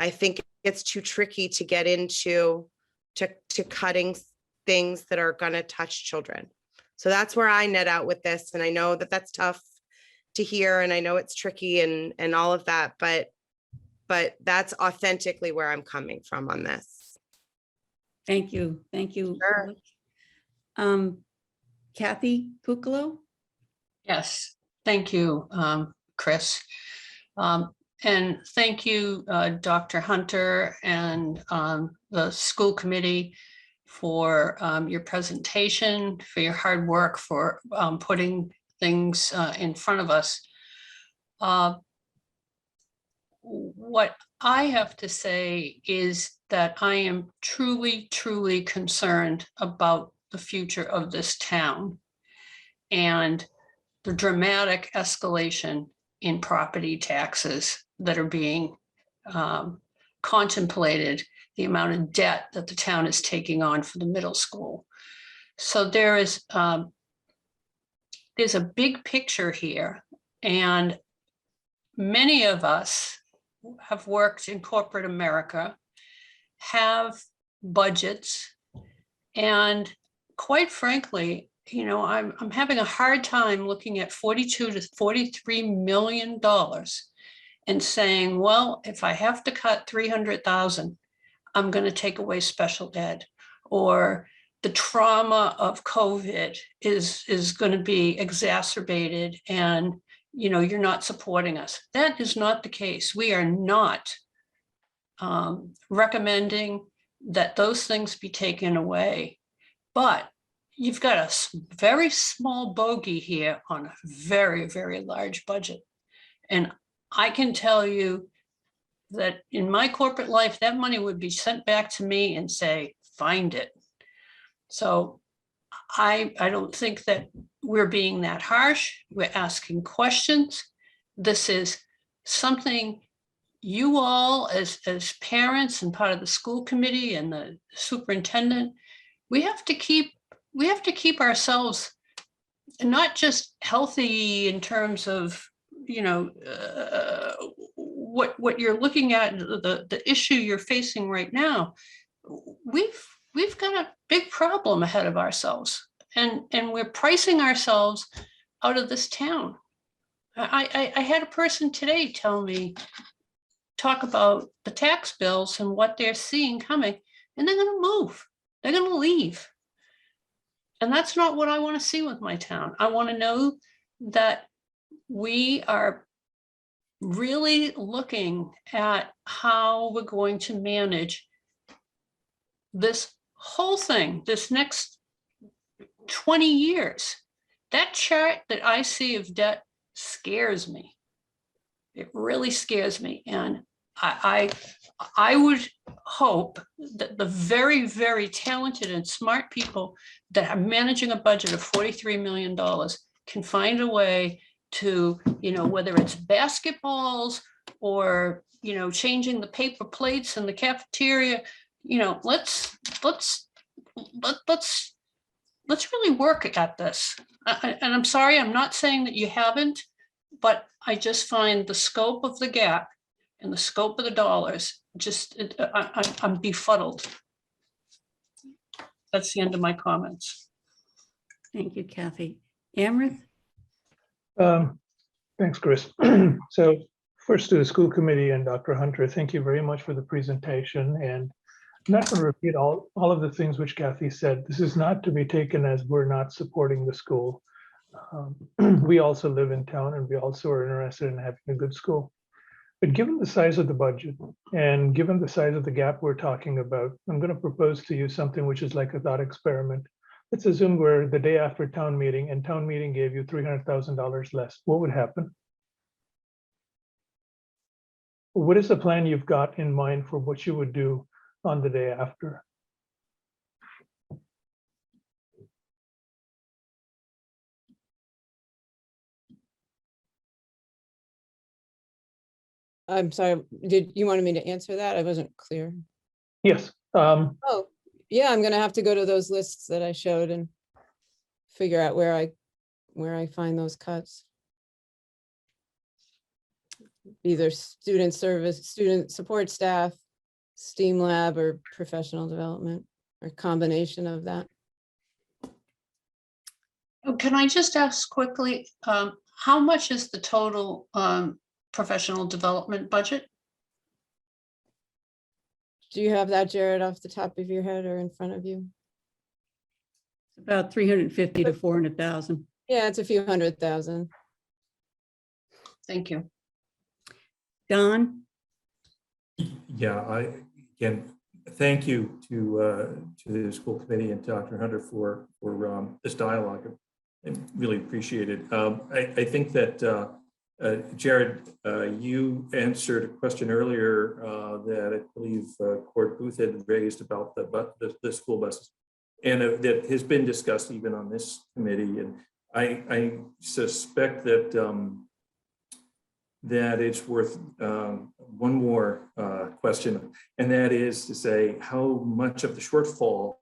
think it's too tricky to get into to cutting things that are going to touch children. So that's where I net out with this. And I know that that's tough. to hear, and I know it's tricky and all of that, but that's authentically where I'm coming from on this. Thank you. Thank you. Sure. Kathy Kukalo? Yes, thank you, Chris. And thank you, Dr. Hunter and the school committee for your presentation, for your hard work, for putting things in front of us. What I have to say is that I am truly, truly concerned about the future of this town and the dramatic escalation in property taxes that are being contemplated, the amount of debt that the town is taking on for the middle school. So there's a big picture here, and many of us have worked in corporate America, have budgets, and quite frankly, I'm having a hard time looking at $42 to $43 million and saying, well, if I have to cut 300,000, I'm going to take away special ed, or the trauma of COVID is going to be exacerbated and you're not supporting us. That is not the case. We are not recommending that those things be taken away, but you've got a very small bogey here on a very, very large budget. And I can tell you that in my corporate life, that money would be sent back to me and say, find it. So I don't think that we're being that harsh. We're asking questions. This is something you all as parents and part of the school committee and the superintendent, we have to keep ourselves not just healthy in terms of, what you're looking at, the issue you're facing right now. We've got a big problem ahead of ourselves, and we're pricing ourselves out of this town. I had a person today talk about the tax bills and what they're seeing coming, and they're going to move. They're going to leave. And that's not what I want to see with my town. I want to know that we are really looking at how we're going to manage this whole thing, this next 20 years. That chart that I see of debt scares me. It really scares me. And I would hope that the very, very talented and smart people that are managing a budget of $43 million can find a way to, whether it's basketballs or, changing the paper plates in the cafeteria, let's really work at this. And I'm sorry, I'm not saying that you haven't, but I just find the scope of the gap and the scope of the dollars, I'm befuddled. That's the end of my comments. Thank you, Kathy. Amrith? Thanks, Chris. So first to the school committee and Dr. Hunter, thank you very much for the presentation. And I'm not going to repeat all of the things which Kathy said. This is not to be taken as we're not supporting the school. We also live in town and we also are interested in having a good school. But given the size of the budget and given the size of the gap we're talking about, I'm going to propose to you something which is like a thought experiment. Let's assume we're the day after town meeting and town meeting gave you $300,000 less. What would happen? What is the plan you've got in mind for what you would do on the day after? I'm sorry, did you wanted me to answer that? I wasn't clear. Yes. Oh, yeah, I'm gonna have to go to those lists that I showed and figure out where I find those cuts. Either student service, student support staff, STEAM lab, or professional development, or combination of that. Can I just ask quickly, how much is the total professional development budget? Do you have that, Jared, off the top of your head or in front of you? About 350 to 400,000. Yeah, it's a few $100,000. Thank you. Don? Yeah, again, thank you to the school committee and Dr. Hunter for this dialogue. I really appreciate it. I think that Jared, you answered a question earlier that I believe Court Booth had raised about the school buses, and that has been discussed even on this committee. And I suspect that that it's worth one more question, and that is to say, how much of the shortfall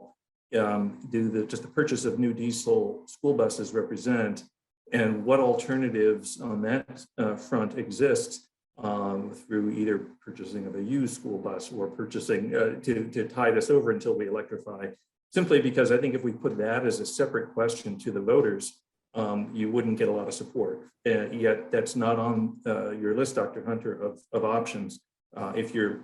do just the purchase of new diesel school buses represent, and what alternatives on that front exist through either purchasing of a used school bus or purchasing to tide us over until we electrify? Simply because I think if we put that as a separate question to the voters, you wouldn't get a lot of support. Yet that's not on your list, Dr. Hunter, of options. If you're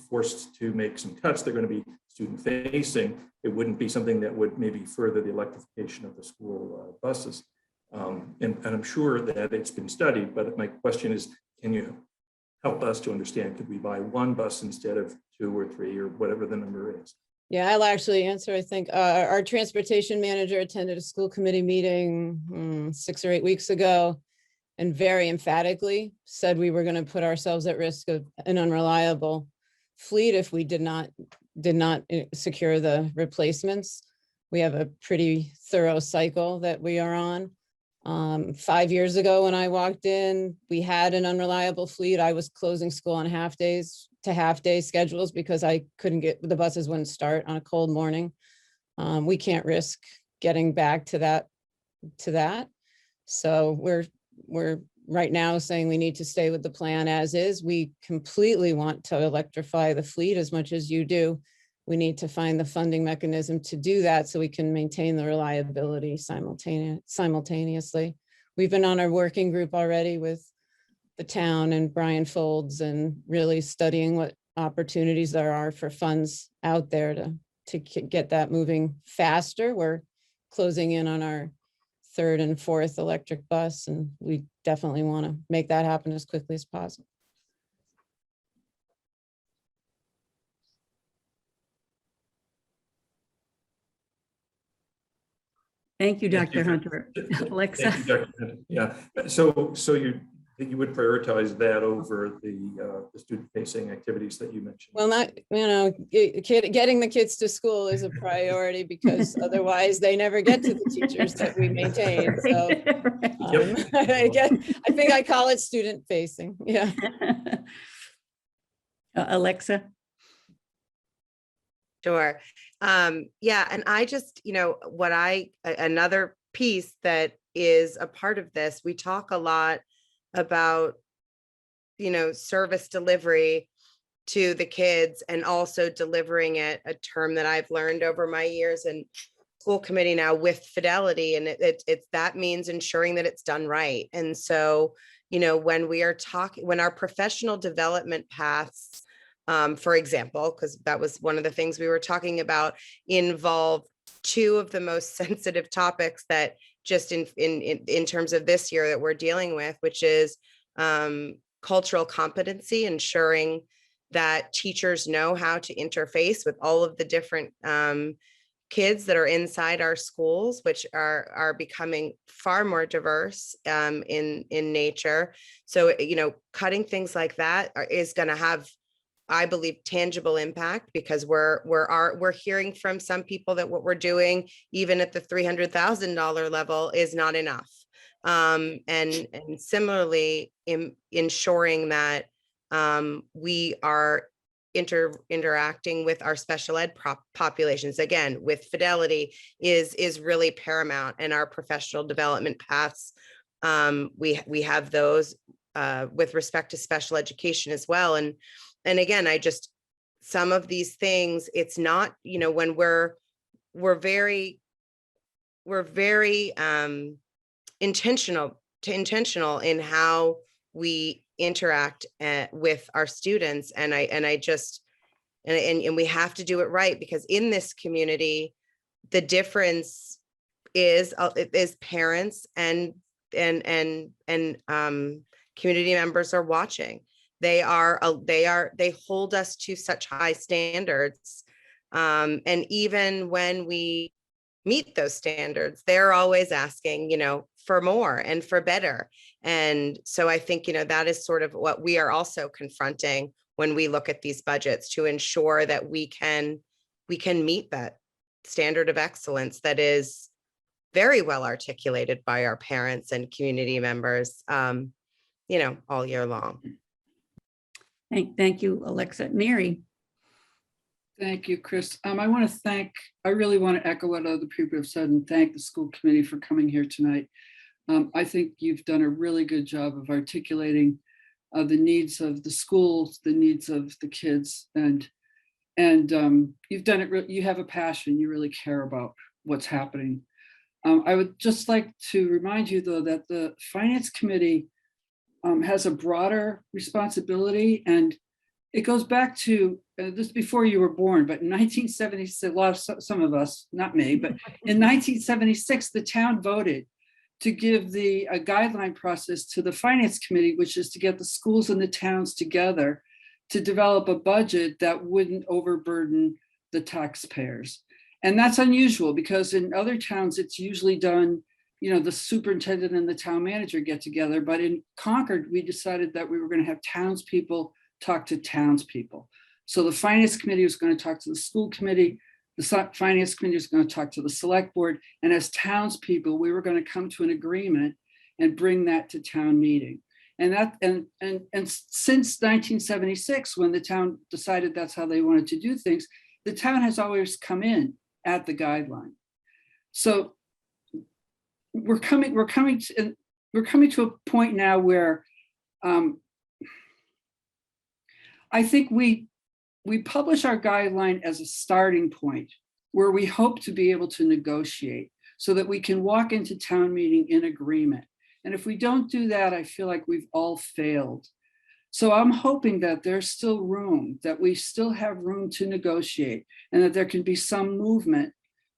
forced to make some cuts, they're going to be student facing. It wouldn't be something that would maybe further the electrification of the school buses. And I'm sure that it's been studied, but my question is, can you help us to understand, could we buy one bus instead of 2 or 3 or whatever the number is? Yeah, I'll actually answer. I think our transportation manager attended a school committee meeting 6 or 8 weeks ago and very emphatically said we were going to put ourselves at risk of an unreliable fleet if we did not secure the replacements. We have a pretty thorough cycle that we are on. 5 years ago when I walked in, we had an unreliable fleet. I was closing school on half-days to half-day schedules because I couldn't get, the buses wouldn't start on a cold morning. We can't risk getting back to that. So we're right now saying we need to stay with the plan as is. We completely want to electrify the fleet as much as you do. We need to find the funding mechanism to do that so we can maintain the reliability simultaneously. We've been on our working group already with the town and Brian Folds and really studying what opportunities there are for funds out there to get that moving faster. We're closing in on our 3rd and 4th electric bus, and we definitely want to make that happen as quickly as possible. Thank you, Dr. Hunter. Alexa? Thank you, Dr. Hunter. Yeah, so you would prioritize that over the student-facing activities that you mentioned? Well, not, getting the kids to school is a priority because otherwise they never get to the teachers that we maintain. So I think I call it student-facing. Yeah. Alexa? Sure. Yeah, and I just, another piece that is a part of this, we talk a lot about, service delivery to the kids and also delivering it, a term that I've learned over my years in school committee now, with fidelity. And that means ensuring that it's done right. And so, when we are talking, when our professional development paths, for example, because that was one of the things we were talking about, involve 2 of the most sensitive topics that just in terms of this year that we're dealing with, which is cultural competency, ensuring that teachers know how to interface with all of the different kids that are inside our schools, which are becoming far more diverse in nature. So, cutting things like that is going to have, I believe, tangible impact, because we're hearing from some people that what we're doing, even at the $300,000 level, is not enough. And similarly, ensuring that we are interacting with our special ed populations, again, with fidelity, is really paramount. And our professional development paths, we have those with respect to special education as well. And again, some of these things, it's not, when we're very very intentional in how we interact with our students. And we have to do it right, because in this community, the difference is parents and community members are watching. They hold us to such high standards. And even when we meet those standards, they're always asking, for more and for better. And so I think, that is sort of what we are also confronting when we look at these budgets, to ensure that we can meet that standard of excellence that is very well articulated by our parents and community members, all year long. Thank you, Alexa. Mary. Thank you, Chris. I really want to echo what other people have said and thank the school committee for coming here tonight. I think you've done a really good job of articulating the needs of the schools, the needs of the kids, and you've done it. You have a passion. You really care about what's happening. I would just like to remind you, though, that the Finance Committee has a broader responsibility, and it goes back to this before you were born, but in 1976, some of us, not me, but in 1976, the town voted to give the guideline process to the Finance Committee, which is to get the schools and the towns together to develop a budget that wouldn't overburden the taxpayers. And that's unusual, because in other towns, it's usually done, the superintendent and the town manager get together. But in Concord, we decided that we were going to have townspeople talk to townspeople. So the Finance Committee was going to talk to the school committee. The Finance Committee was going to talk to the select board. And as townspeople, we were going to come to an agreement and bring that to town meeting. And since 1976, when the town decided that's how they wanted to do things, the town has always come in at the guideline. So we're coming to a point now where I think we publish our guideline as a starting point where we hope to be able to negotiate so that we can walk into town meeting in agreement. And if we don't do that, I feel like we've all failed. So I'm hoping that there's still room, that we still have room to negotiate, and that there can be some movement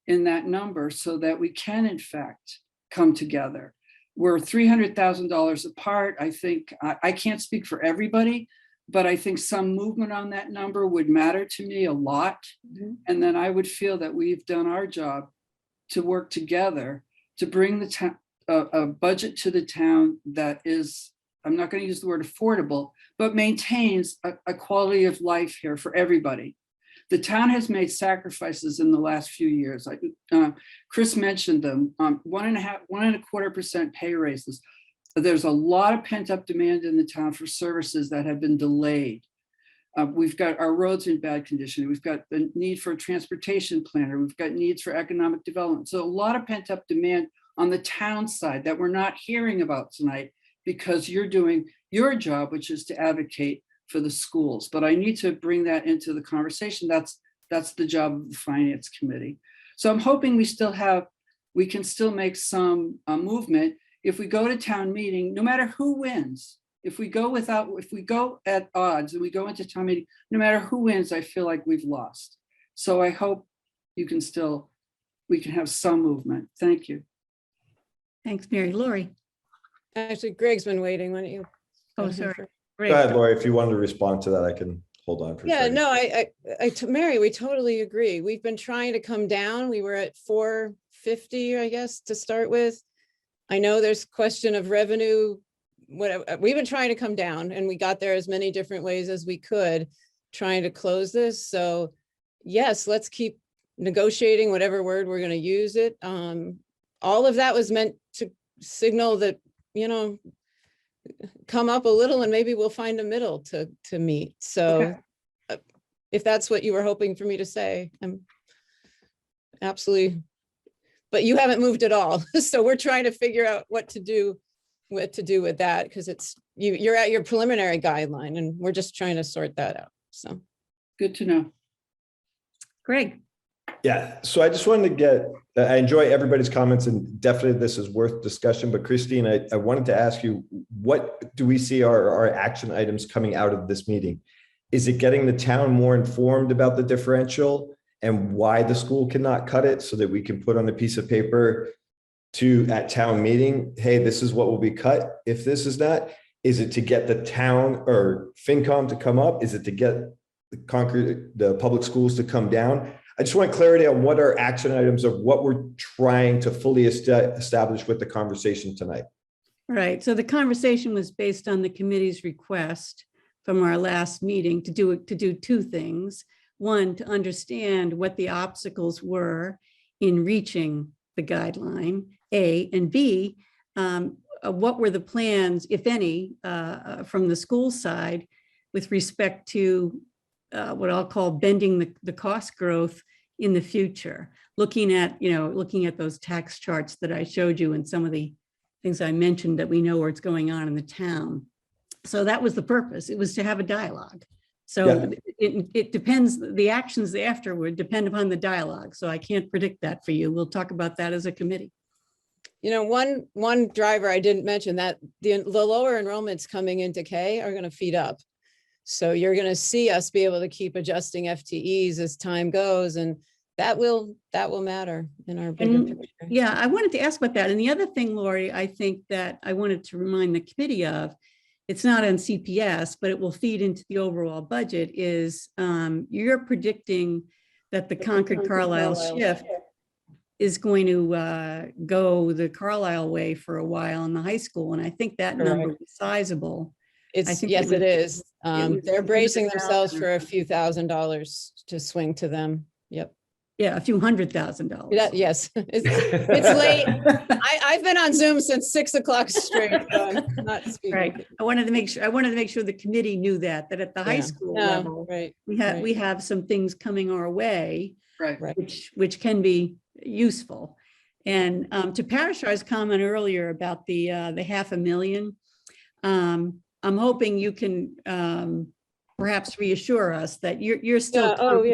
in that number so that we can, in fact, come together. We're $300,000 apart. I think, I can't speak for everybody, but I think some movement on that number would matter to me a lot. Mm-hmm. And then I would feel that we've done our job to work together to bring the a budget to the town that is, I'm not going to use the word affordable, but maintains a quality of life here for everybody. The town has made sacrifices in the last few years. Chris mentioned them, 1.25% pay raises. There's a lot of pent up demand in the town for services that have been delayed. We've got our roads in bad condition. We've got the need for a transportation planner. We've got needs for economic development. So a lot of pent up demand on the town side that we're not hearing about tonight because you're doing your job, which is to advocate for the schools. But I need to bring that into the conversation. That's the job of the Finance Committee. So I'm hoping we can still make some movement. If we go to town meeting, no matter who wins, if we go at odds and we go into town meeting, no matter who wins, I feel like we've lost. So I hope we can have some movement. Thank you. Thanks, Mary. Lori. Actually, Greg's been waiting. Why don't you? Oh, sorry. Go ahead, Lori. If you wanted to respond to that, I can hold on for a second. No, Mary, we totally agree. We've been trying to come down. We were at 450, I guess, to start with. I know there's question of revenue. Whatever. We've been trying to come down, and we got there as many different ways as we could, trying to close this. So yes, let's keep negotiating, whatever word we're going to use it. All of that was meant to signal that, come up a little and maybe we'll find a middle to meet. So okay. If that's what you were hoping for me to say, I'm absolutely, but you haven't moved at all. So we're trying to figure out what to do with that, because it's you're at your preliminary guideline and we're just trying to sort that out. So good to know. Greg. Yeah, so I just wanted to get I enjoy everybody's comments and definitely this is worth discussion. But Christine, I wanted to ask you, what do we see are our action items coming out of this meeting? Is it getting the town more informed about the differential and why the school cannot cut it so that we can put on a piece of paper at town meeting, hey, this is what will be cut if this is not? Is it to get the town or FinCom to come up? Is it to get the Concord, the public schools to come down? I just want clarity on what our action items of what we're trying to fully establish with the conversation tonight. Right. So the conversation was based on the committee's request from our last meeting to do two things. One, to understand what the obstacles were in reaching the guideline, A, and B, what were the plans, if any, from the school side with respect to what I'll call bending the cost growth in the future, looking at those tax charts that I showed you and some of the things I mentioned that we know what's going on in the town. So that was the purpose. It was to have a dialogue. So it depends, the actions afterward depend upon the dialogue. So I can't predict that for you. We'll talk about that as a committee. You know, one driver I didn't mention, that the lower enrollments coming into K are going to feed up. So you're going to see us be able to keep adjusting FTEs as time goes, and that will matter in our bigger picture. Yeah, I wanted to ask about that. And the other thing, Lori, I think that I wanted to remind the committee of, it's not on CPS, but it will feed into the overall budget, is you're predicting that the Concord Carlisle shift is going to go the Carlisle way for a while in the high school. And I think that number is sizable. Yes, it is. They're bracing themselves for a few $1,000s to swing to them. Yep. Yeah, a few $100,000. Yes, it's late. I've been on Zoom since 6 o'clock straight. So I'm not speaking. Right. I wanted to make sure the committee knew that at the high school level, we have some things coming our way, which can be useful. And to Parashar's comment earlier about the $500,000, I'm hoping you can perhaps reassure us that you're still.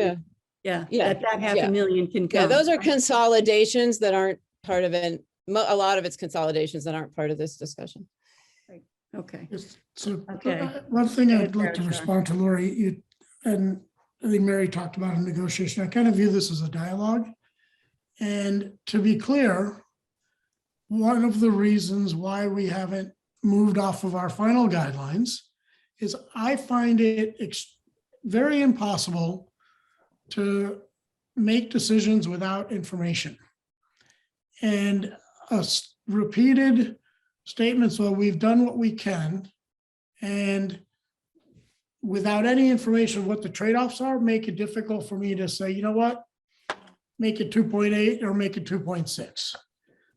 Yeah, that $500,000 can come. Yeah, those are consolidations that aren't part of it. A lot of it's consolidations that aren't part of this discussion. Right. Okay. So one thing I'd like to respond to, Lori, and I think Mary talked about in negotiation. I kind of view this as a dialogue. And to be clear, one of the reasons why we haven't moved off of our final guidelines is I find it very impossible to make decisions without information. And repeated statements, well, we've done what we can, and without any information of what the trade-offs are, make it difficult for me to say, you know what, make it 2.8 or make it 2.6.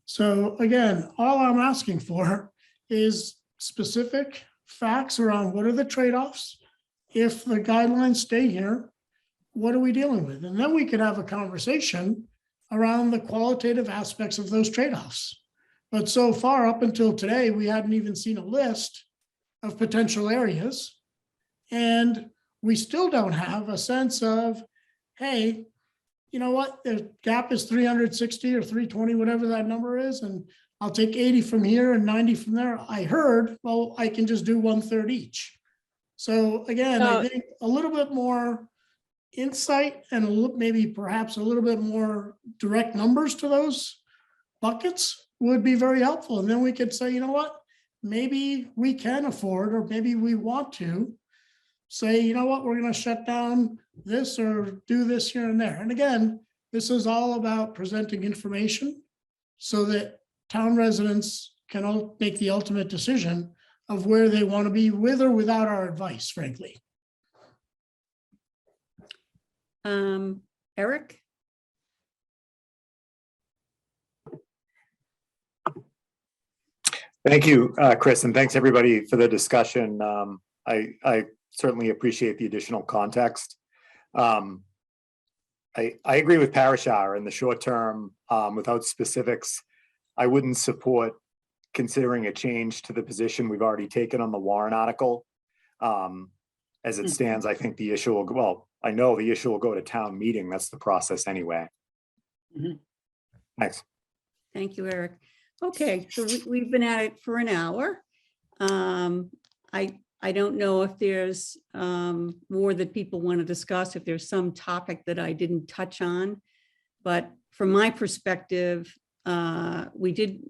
So again, all I'm asking for is specific facts around what are the trade-offs. If the guidelines stay here, what are we dealing with? And then we could have a conversation around the qualitative aspects of those trade-offs. But so far, up until today, we hadn't even seen a list of potential areas. And we still don't have a sense of, hey, you know what, the gap is 360 or 320, whatever that number is, and I'll take 80 from here and 90 from there. I heard, well, I can just do 1/3 each. So again, I think a little bit more insight and maybe perhaps a little bit more direct numbers to those buckets would be very helpful. And then we could say, you know what, maybe we can afford, or maybe we want to say, you know what, we're going to shut down this or do this here and there. And again, this is all about presenting information so that town residents can all make the ultimate decision of where they want to be with or without our advice, frankly. Eric? Thank you, Chris, and thanks everybody for the discussion. I certainly appreciate the additional context. I agree with Parashar in the short term, without specifics. I wouldn't support considering a change to the position we've already taken on the warrant article. As it stands, I think the issue will go, well, I know the issue will go to town meeting. That's the process anyway. Thanks. Thank you, Eric. Okay, so we've been at it for an hour. I don't know if there's more that people want to discuss, if there's some topic that I didn't touch on. But from my perspective, we did,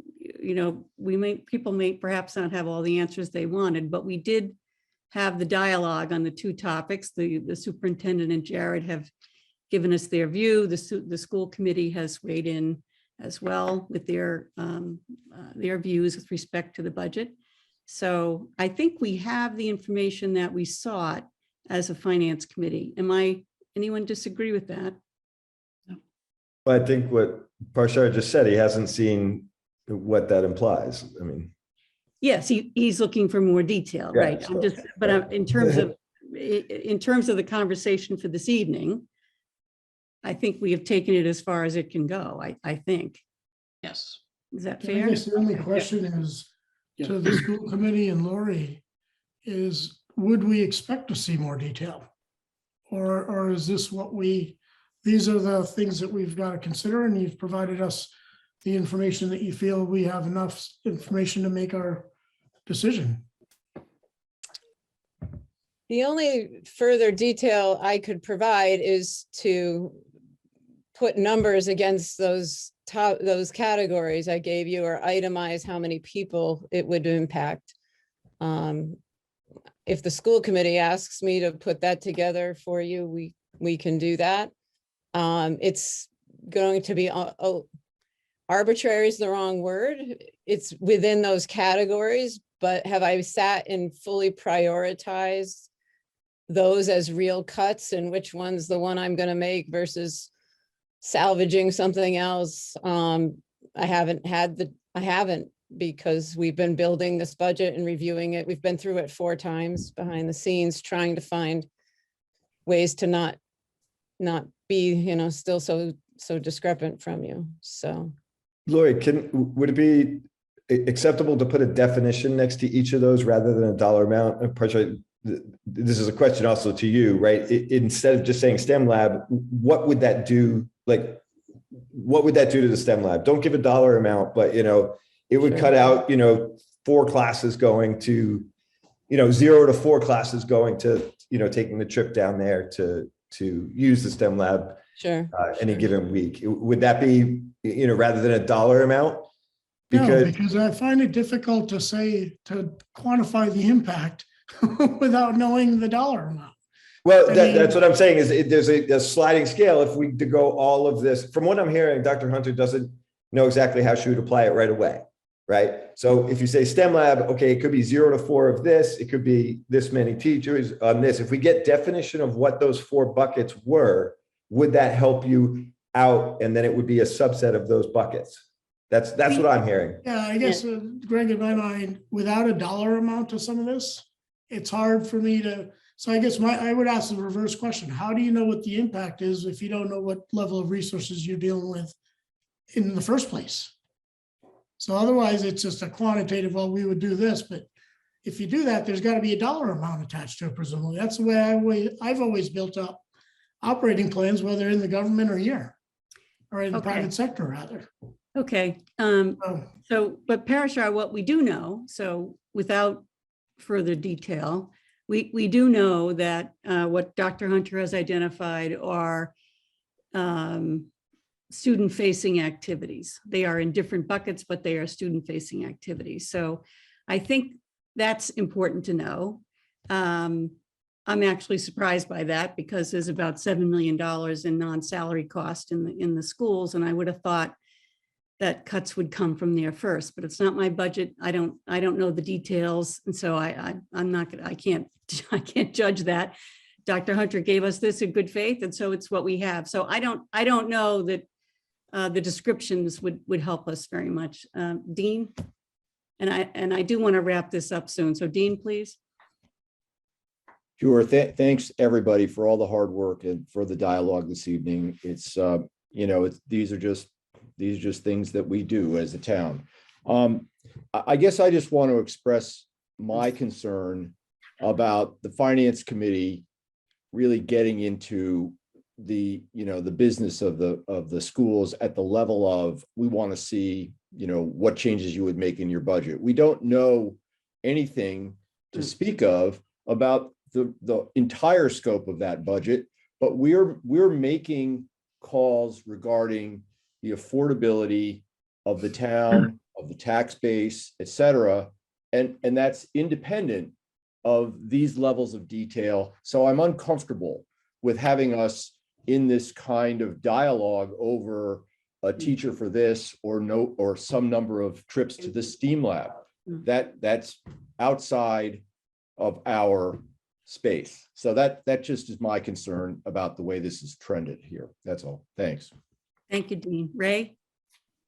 people may perhaps not have all the answers they wanted, but we did have the dialogue on the two topics. The superintendent and Jared have given us their view. The school committee has weighed in as well with their views with respect to the budget. So I think we have the information that we sought as a finance committee. Anyone disagree with that? Well, I think what Parshar just said, he hasn't seen what that implies. I mean, yes, he's looking for more detail, Yeah, right? sure. In terms of the conversation for this evening, I think we have taken it as far as it can go. I think. Yes. Is that I fair? guess the only question is to the school committee and Lori is, would we expect to see more detail? Or is this these are the things that we've got to consider, and you've provided us the information that you feel we have enough information to make our decision? The only further detail I could provide is to put numbers against those categories I gave you, or itemize how many people it would impact. If the school committee asks me to put that together for you, we can do that. It's going to be arbitrary is the wrong word. It's within those categories, but have I sat and fully prioritized those as real cuts and which one's the one I'm going to make versus salvaging something else? I haven't, because we've been building this budget and reviewing it. We've been through it 4 times behind the scenes, trying to find ways to not be, still so discrepancy from you. So, Lori, would it be acceptable to put a definition next to each of those rather than a dollar amount? Parshar, this is a question also to you, right? Instead of just saying STEM lab, what would that do? Like, what would that do to the STEM lab? Don't give a dollar amount, but it would cut out 4 classes going to 0 to 4 classes going to taking the trip down there to use the STEM lab any given week. Would that be rather than a dollar amount? Because I find it difficult to quantify the impact without knowing the dollar amount. Well, that's what I'm saying is there's a sliding scale. If we to go all of this, from what I'm hearing, Dr. Hunter doesn't know exactly how she would apply it right away, right? So if you say STEM lab, okay, it could be 0 to 4 of this, it could be this many teachers on this. If we get definition of what those 4 buckets were, would that help you out? And then it would be a subset of those buckets. That's what I'm hearing. Yeah, I guess, Greg, in my mind, without a dollar amount to some of this, it's hard for me to, so I guess I would ask the reverse question. How do you know what the impact is if you don't know what level of resources you're dealing with in the first place? So otherwise it's just a quantitative, well, we would do this, but if you do that, there's got to be a dollar amount attached to it, presumably. That's the way I've always built up operating plans, whether in the government or here, or in the private sector rather. Okay. But Parashar, what we do know, so without further detail, we do know that what Dr. Hunter has identified are student-facing activities. They are in different buckets, but they are student-facing activities. So I think that's important to know. I'm actually surprised by that because there's about $7 million in non-salary cost in the schools, and I would have thought that cuts would come from there first, but it's not my budget. I don't know the details, and so I can't judge that. Dr. Hunter gave us this in good faith, and so it's what we have. So I don't know that the descriptions would help us very much. Dean, and I do want to wrap this up soon. So Dean, please. Sure. Thanks everybody for all the hard work and for the dialogue this evening. It's these are just things that we do as a town. I guess I just want to express my concern about the finance committee really getting into the business of the schools at the level of, we want to see, what changes you would make in your budget. We don't know anything to speak of about the entire scope of that budget, but we're making calls regarding the affordability of the town, of the tax base, et cetera. And that's independent of these levels of detail. So I'm uncomfortable with having us in this kind of dialogue over a teacher for this or some number of trips to the STEAM lab. That's outside of our space. So that just is my concern about the way this is trended here. That's all. Thanks. Thank you, Dean. Ray?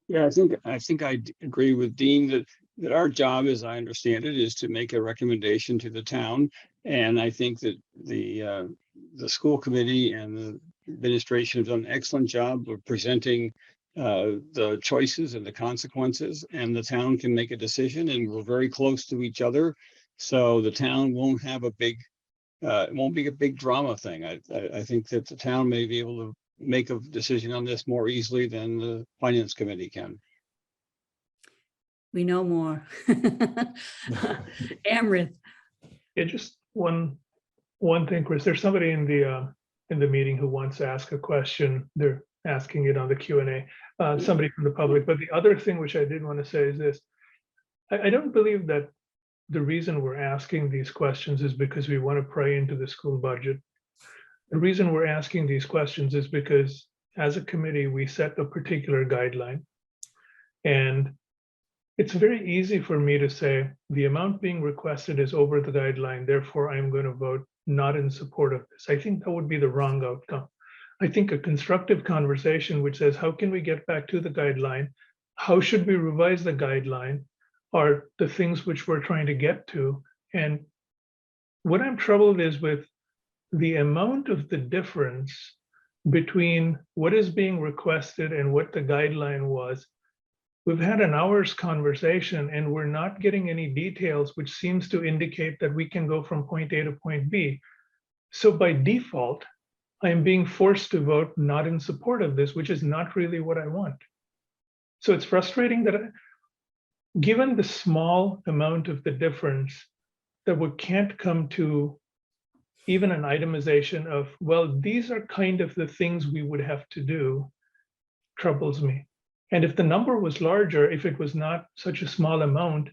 Yeah, I think I agree with Dean that our job, as I understand it, is to make a recommendation to the town. And I think that the school committee and the administration have done an excellent job of presenting the choices and the consequences, and the town can make a decision, and we're very close to each other. So the town won't have a big, it won't be a big drama thing. I think that the town may be able to make a decision on this more easily than the finance committee can. We know more. Amrith? Yeah, just one thing, Chris. There's somebody in the meeting who wants to ask a question. They're asking it on the Q&A. Somebody from the public. But the other thing which I did want to say is this: I don't believe that the reason we're asking these questions is because we want to pry into the school budget. The reason we're asking these questions is because as a committee, we set a particular guideline. And it's very easy for me to say the amount being requested is over the guideline, therefore I'm going to vote not in support of this. I think that would be the wrong outcome. I think a constructive conversation which says, how can we get back to the guideline? How should we revise the guideline? Are the things which we're trying to get to. And what I'm troubled is with the amount of the difference between what is being requested and what the guideline was. We've had an hour's conversation and we're not getting any details, which seems to indicate that we can go from point A to point B. So by default, I'm being forced to vote not in support of this, which is not really what I want. So it's frustrating that given the small amount of the difference, that we can't come to even an itemization of, well, these are kind of the things we would have to do, troubles me. And if the number was larger, if it was not such a small amount,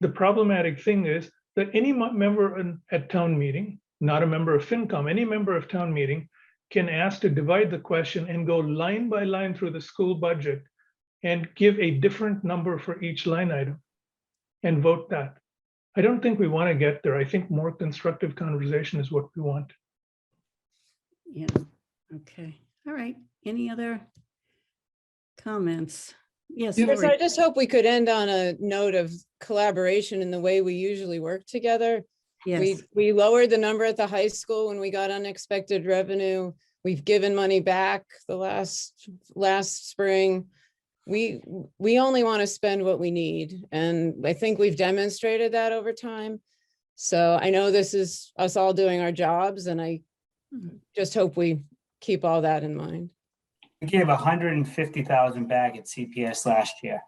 the problematic thing is that any member at town meeting, not a member of FinCom, any member of town meeting can ask to divide the question and go line by line through the school budget and give a different number for each line item and vote that. I don't think we want to get there. I think more constructive conversation is what we want. Yeah, okay. All right. Any other comments? Yes, Chris, Lori. I just hope we could end on a note of collaboration in the way we usually work together. Yes. We lowered the number at the high school when we got unexpected revenue. We've given money back the last spring. We only want to spend what we need. And I think we've demonstrated that over time. So I know this is us all doing our jobs, and I just hope we keep all that in mind. We gave 150,000 back at CPS last year.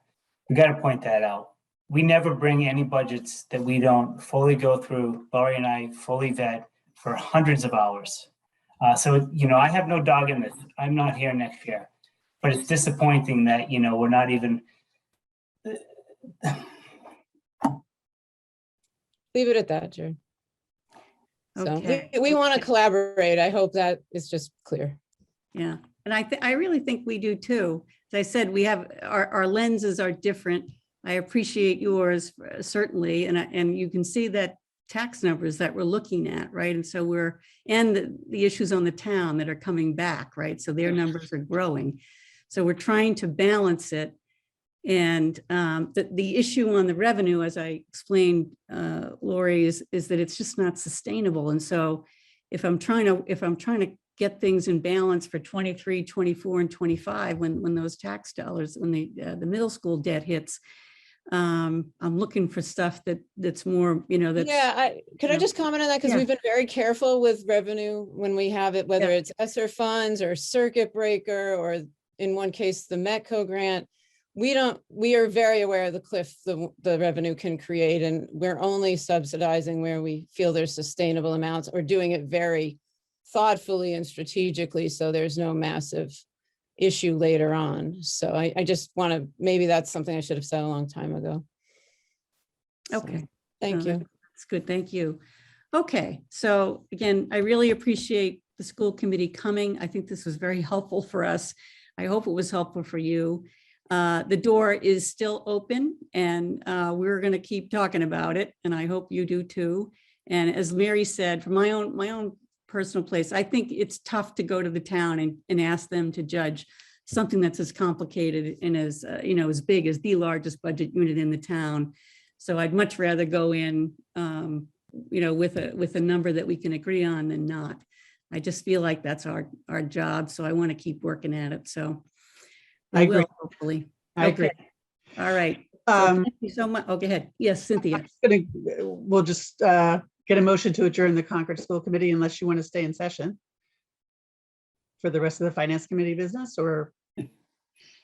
We got to point that out. We never bring any budgets that we don't fully go through. Laurie and I fully vet for hundreds of hours. So, I have no dog in this. I'm not here next year, but it's disappointing that, we're not even. Leave it at that, Jared. So Okay. we want to collaborate. I hope that is just clear. Yeah, and I really think we do too. As I said, we have our lenses are different. I appreciate yours certainly, and you can see that tax numbers that we're looking at, right? And so the issues on the town that are coming back, right? So their numbers are growing. So we're trying to balance it. And the issue on the revenue, as I explained, Lori, is that it's just not sustainable. And so if I'm trying to get things in balance for 23, 24, and 25, when those tax dollars, when the middle school debt hits, I'm looking for stuff that's more, that's. Yeah, could I know, just comment on that? Because yeah. we've been very careful with revenue when we have it, whether it's ESSER funds or circuit breaker, or in one case, the Metco grant. We are very aware of the cliff the revenue can create, and we're only subsidizing where we feel there's sustainable amounts, or doing it very thoughtfully and strategically, so there's no massive issue later on. So I just want to, maybe that's something I should have said a long time ago. Okay. So, thank you. That's good. Thank you. Okay. So again, I really appreciate the school committee coming. I think this was very helpful for us. I hope it was helpful for you. The door is still open, and we're going to keep talking about it. And I hope you do too. And as Mary said, from my own personal place, I think it's tough to go to the town and ask them to judge something that's as complicated and as as big as the largest budget unit in the town. So I'd much rather go in with a number that we can agree on than not. I just feel like that's our job, so I want to keep working at it. So I agree. hopefully. I agree. All right. So thank you so much. Oh, go ahead. Yes, Cynthia. We'll just get a motion to adjourn the Concord School Committee unless you want to stay in session for the rest of the Finance Committee business, or.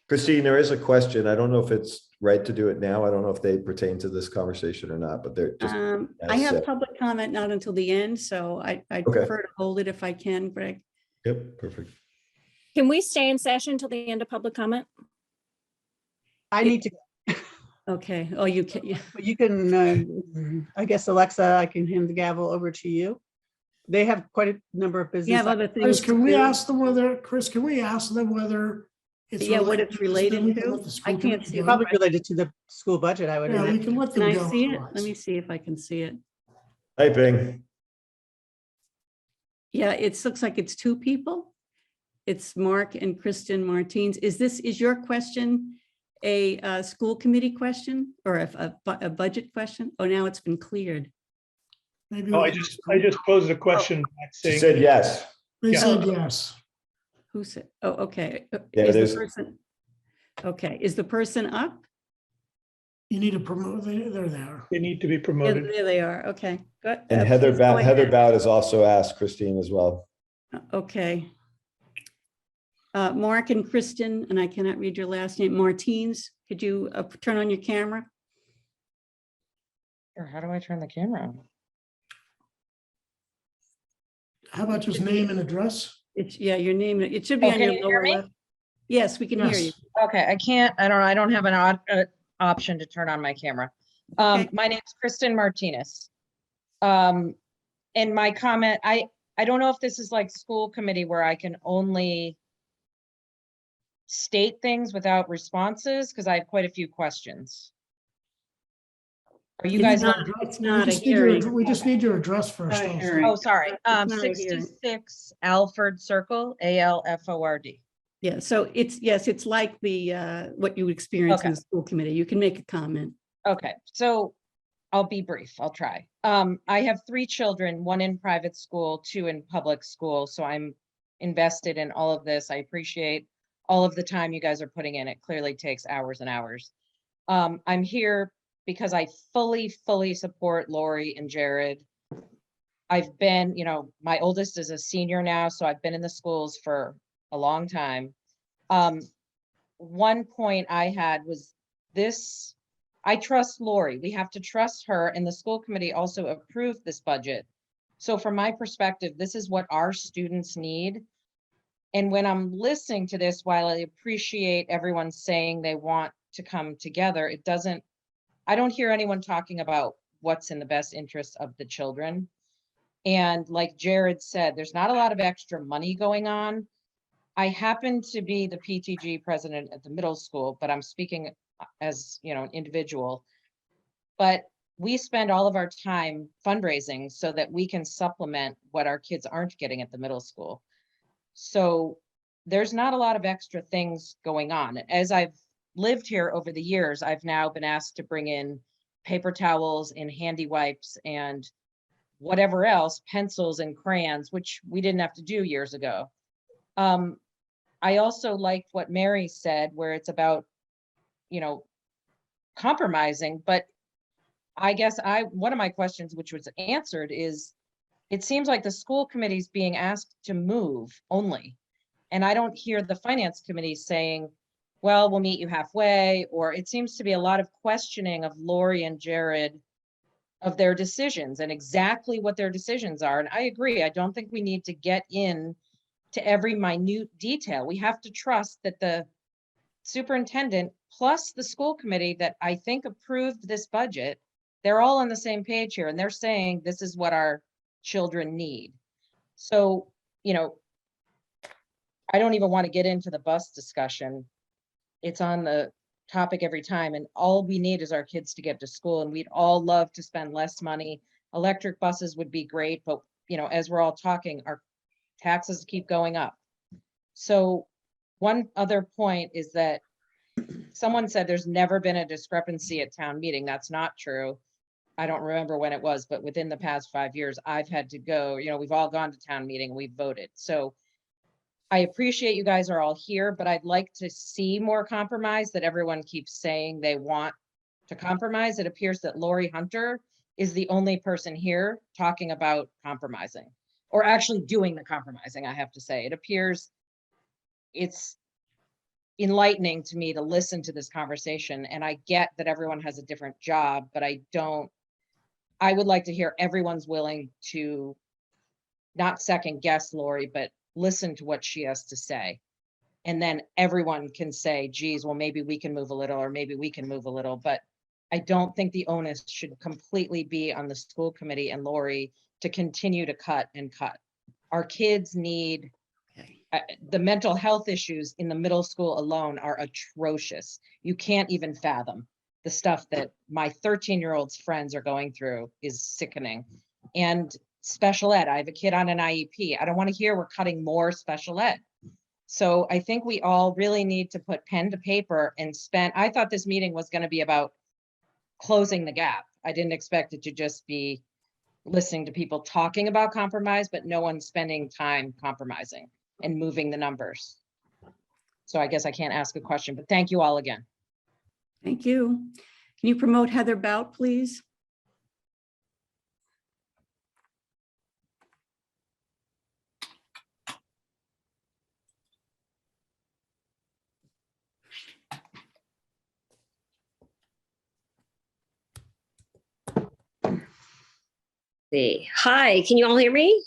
Christine, there is a question. I don't know if it's right to do it now. I don't know if they pertain to this conversation or not, but they're just. I have public comment not until the end, so I prefer to hold it if I can, Greg. Yep, perfect. Can we stay in session until the end of public comment? I need to go. Okay. Oh, you can. Yeah. But you can, I guess, Alexa, I can hand the gavel over to you. They have quite a number of business. You have other things. Chris, can we ask them whether it's what it's related to? I can't see. Probably related to the school budget, I would Yeah, we imagine. can let them Can I go. see it? otherwise. Let me see if I can see it. Hi, Bing. Yeah, it looks like it's two people. It's Mark and Kristen Martins. Is your question a school committee question or a budget question? Oh, now it's been cleared. Maybe Oh, we I can- just posed a question. back She saying- said yes. They Yeah. said yes. Who said? Oh, okay. Yeah, Is there's- the person? Okay, is the person up? You need to promote, they're there. They need to be Yeah, promoted. there they are. Okay, good. And Heather Please go Heather ahead. Bout has also asked Christine as well. Okay. Mark and Kristen, and I cannot read your last name, Martins, could you turn on your camera? Or how do I turn the camera on? How about just name and address? It's, yeah, your name, it should be on can your you hear lower me? left. Yes, we can hear you. Yes. Okay, I don't have an option to turn on my camera. Okay. My name's Kristen Martinez. And my comment, I don't know if this is like school committee where I can only state things without responses, because I have quite a few questions. Are you guys on? It's not a hearing. We just need your address first. Not a also. hearing. Oh, sorry. not a hearing. 66 Alford Circle, ALFORD. Yeah, so it's like the, what you would experience in Okay. the school committee. You can make a comment. Okay, so I'll be brief. I'll try. I have 3 children, 1 in private school, 2 in public school. So I'm invested in all of this. I appreciate all of the time you guys are putting in. It clearly takes hours and hours. I'm here because I fully support Lori and Jared. I've been, my oldest is a senior now, so I've been in the schools for a long time. One point I had was this. I trust Lori. We have to trust her, and the school committee also approved this budget. So from my perspective, this is what our students need. And when I'm listening to this, while I appreciate everyone saying they want to come together, I don't hear anyone talking about what's in the best interest of the children. And like Jared said, there's not a lot of extra money going on. I happen to be the PTG president at the middle school, but I'm speaking as, an individual. But we spend all of our time fundraising so that we can supplement what our kids aren't getting at the middle school. So there's not a lot of extra things going on. As I've lived here over the years, I've now been asked to bring in paper towels and handy wipes and whatever else, pencils and crayons, which we didn't have to do years ago. I also liked what Mary said, where it's about, compromising, but I guess one of my questions, which was answered, is it seems like the school committee is being asked to move only. And I don't hear the finance committee saying, well, we'll meet you halfway, or it seems to be a lot of questioning of Lori and Jared of their decisions and exactly what their decisions are. And I agree, I don't think we need to get in to every minute detail. We have to trust that the superintendent plus the school committee that I think approved this budget, they're all on the same page here, and they're saying this is what our children need. So, I don't even want to get into the bus discussion. It's on the topic every time, and all we need is our kids to get to school, and we'd all love to spend less money. Electric buses would be great, but as we're all talking, our taxes keep going up. So one other point is that someone said there's never been a discrepancy at town meeting. That's not true. I don't remember when it was, but within the past 5 years, I've had to go, we've all gone to town meeting, we've voted. So I appreciate you guys are all here, but I'd like to see more compromise, that everyone keeps saying they want to compromise. It appears that Lori Hunter is the only person here talking about compromising, or actually doing the compromising, I have to say. It appears it's enlightening to me to listen to this conversation, and I get that everyone has a different job, but I would like to hear everyone's willing to not second guess Lori, but listen to what she has to say. And then everyone can say, geez, well, maybe we can move a little, or maybe we can move a little, but I don't think the onus should completely be on the school committee and Lori to continue to cut and cut. Our kids need, the mental health issues in the middle school alone are atrocious. You can't even fathom the stuff that my 13-year-old's friends are going through is sickening. And special ed, I have a kid on an IEP. I don't want to hear we're cutting more special ed. So I think we all really need to put pen to paper and I thought this meeting was going to be about closing the gap. I didn't expect it to just be listening to people talking about compromise, but no one spending time compromising and moving the numbers. So I guess I can't ask a question, but thank you all again. Thank you. Can you promote Heather Bout, please? Hi, can you all hear me?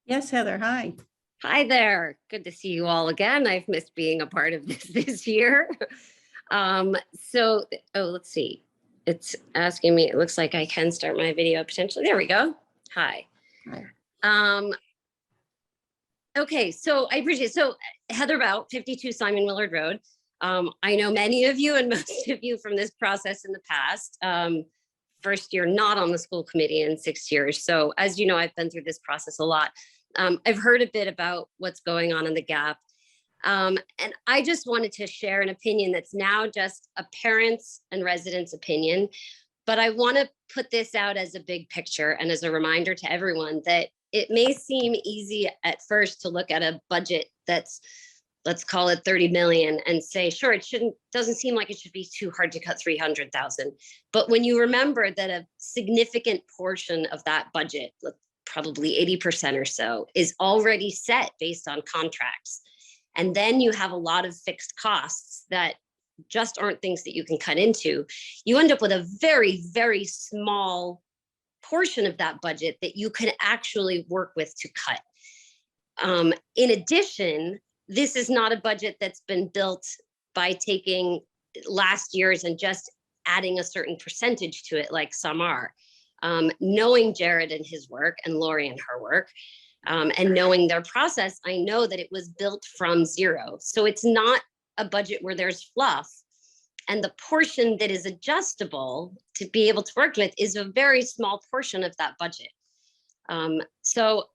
Yes, Heather, hi. Hi there. Good to see you all again. I've missed being a part of this year. Let's see. It's asking me, it looks like I can start my video potentially. There we go. Hi. Okay, so I appreciate it. So Heather Bout, 52 Simon Willard Road. I know many of you and most of you from this process in the past. First year not on the school committee in 6 years. So as you know, I've been through this process a lot. I've heard a bit about what's going on in the gap. And I just wanted to share an opinion that's now just a parent's and resident's opinion. But I want to put this out as a big picture and as a reminder to everyone that it may seem easy at first to look at a budget that's, let's call it 30 million and say, sure, doesn't seem like it should be too hard to cut 300,000. But when you remember that a significant portion of that budget, probably 80% or so, is already set based on contracts. And then you have a lot of fixed costs that just aren't things that you can cut into. You end up with a very, very small portion of that budget that you can actually work with to cut. In addition, this is not a budget that's been built by taking last year's and just adding a certain percentage to it like some are. Knowing Jared and his work and Lori and her work, and knowing their process, I know that it was built from zero. So it's not a budget where there's fluff. And the portion that is adjustable to be able to work with is a very small portion of that budget. So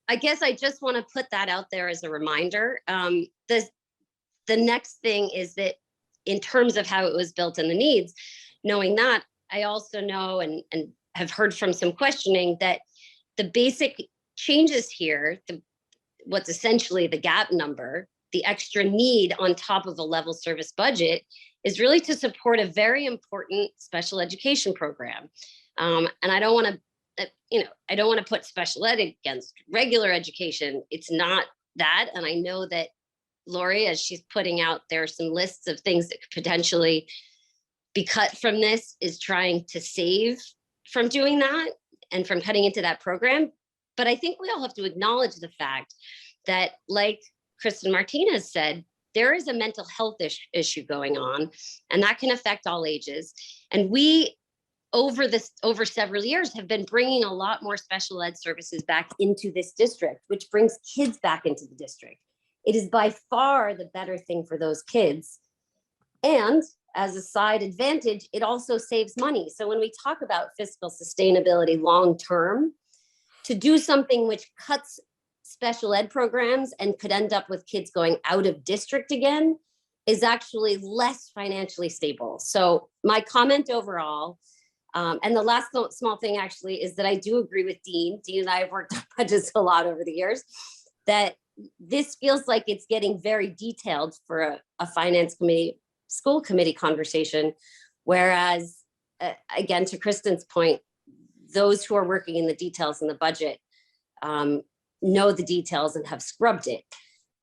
I guess I just want to put that out there as a reminder. The next thing is that in terms of how it was built and the needs, knowing that, I also know and have heard from some questioning that the basic changes here, what's essentially the gap number, the extra need on top of a level service budget is really to support a very important special education program. And I don't want to, I don't want to put special ed against regular education. It's not that. And I know that Lori, as she's putting out there some lists of things that could potentially be cut from this, is trying to save from doing that and from cutting into that program. But I think we all have to acknowledge the fact that, like Kristen Martinez said, there is a mental health issue going on, and that can affect all ages. And we, over several years, have been bringing a lot more special ed services back into this district, which brings kids back into the district. It is by far the better thing for those kids. And as a side advantage, it also saves money. So when we talk about fiscal sustainability long-term, to do something which cuts special ed programs and could end up with kids going out of district again is actually less financially stable. So my comment overall, and the last small thing actually, is that I do agree with Dean. Dean and I have worked on budgets a lot over the years, that this feels like it's getting very detailed for a finance committee, school committee conversation. Whereas, again, to Kristen's point, those who are working in the details in the budget know the details and have scrubbed it.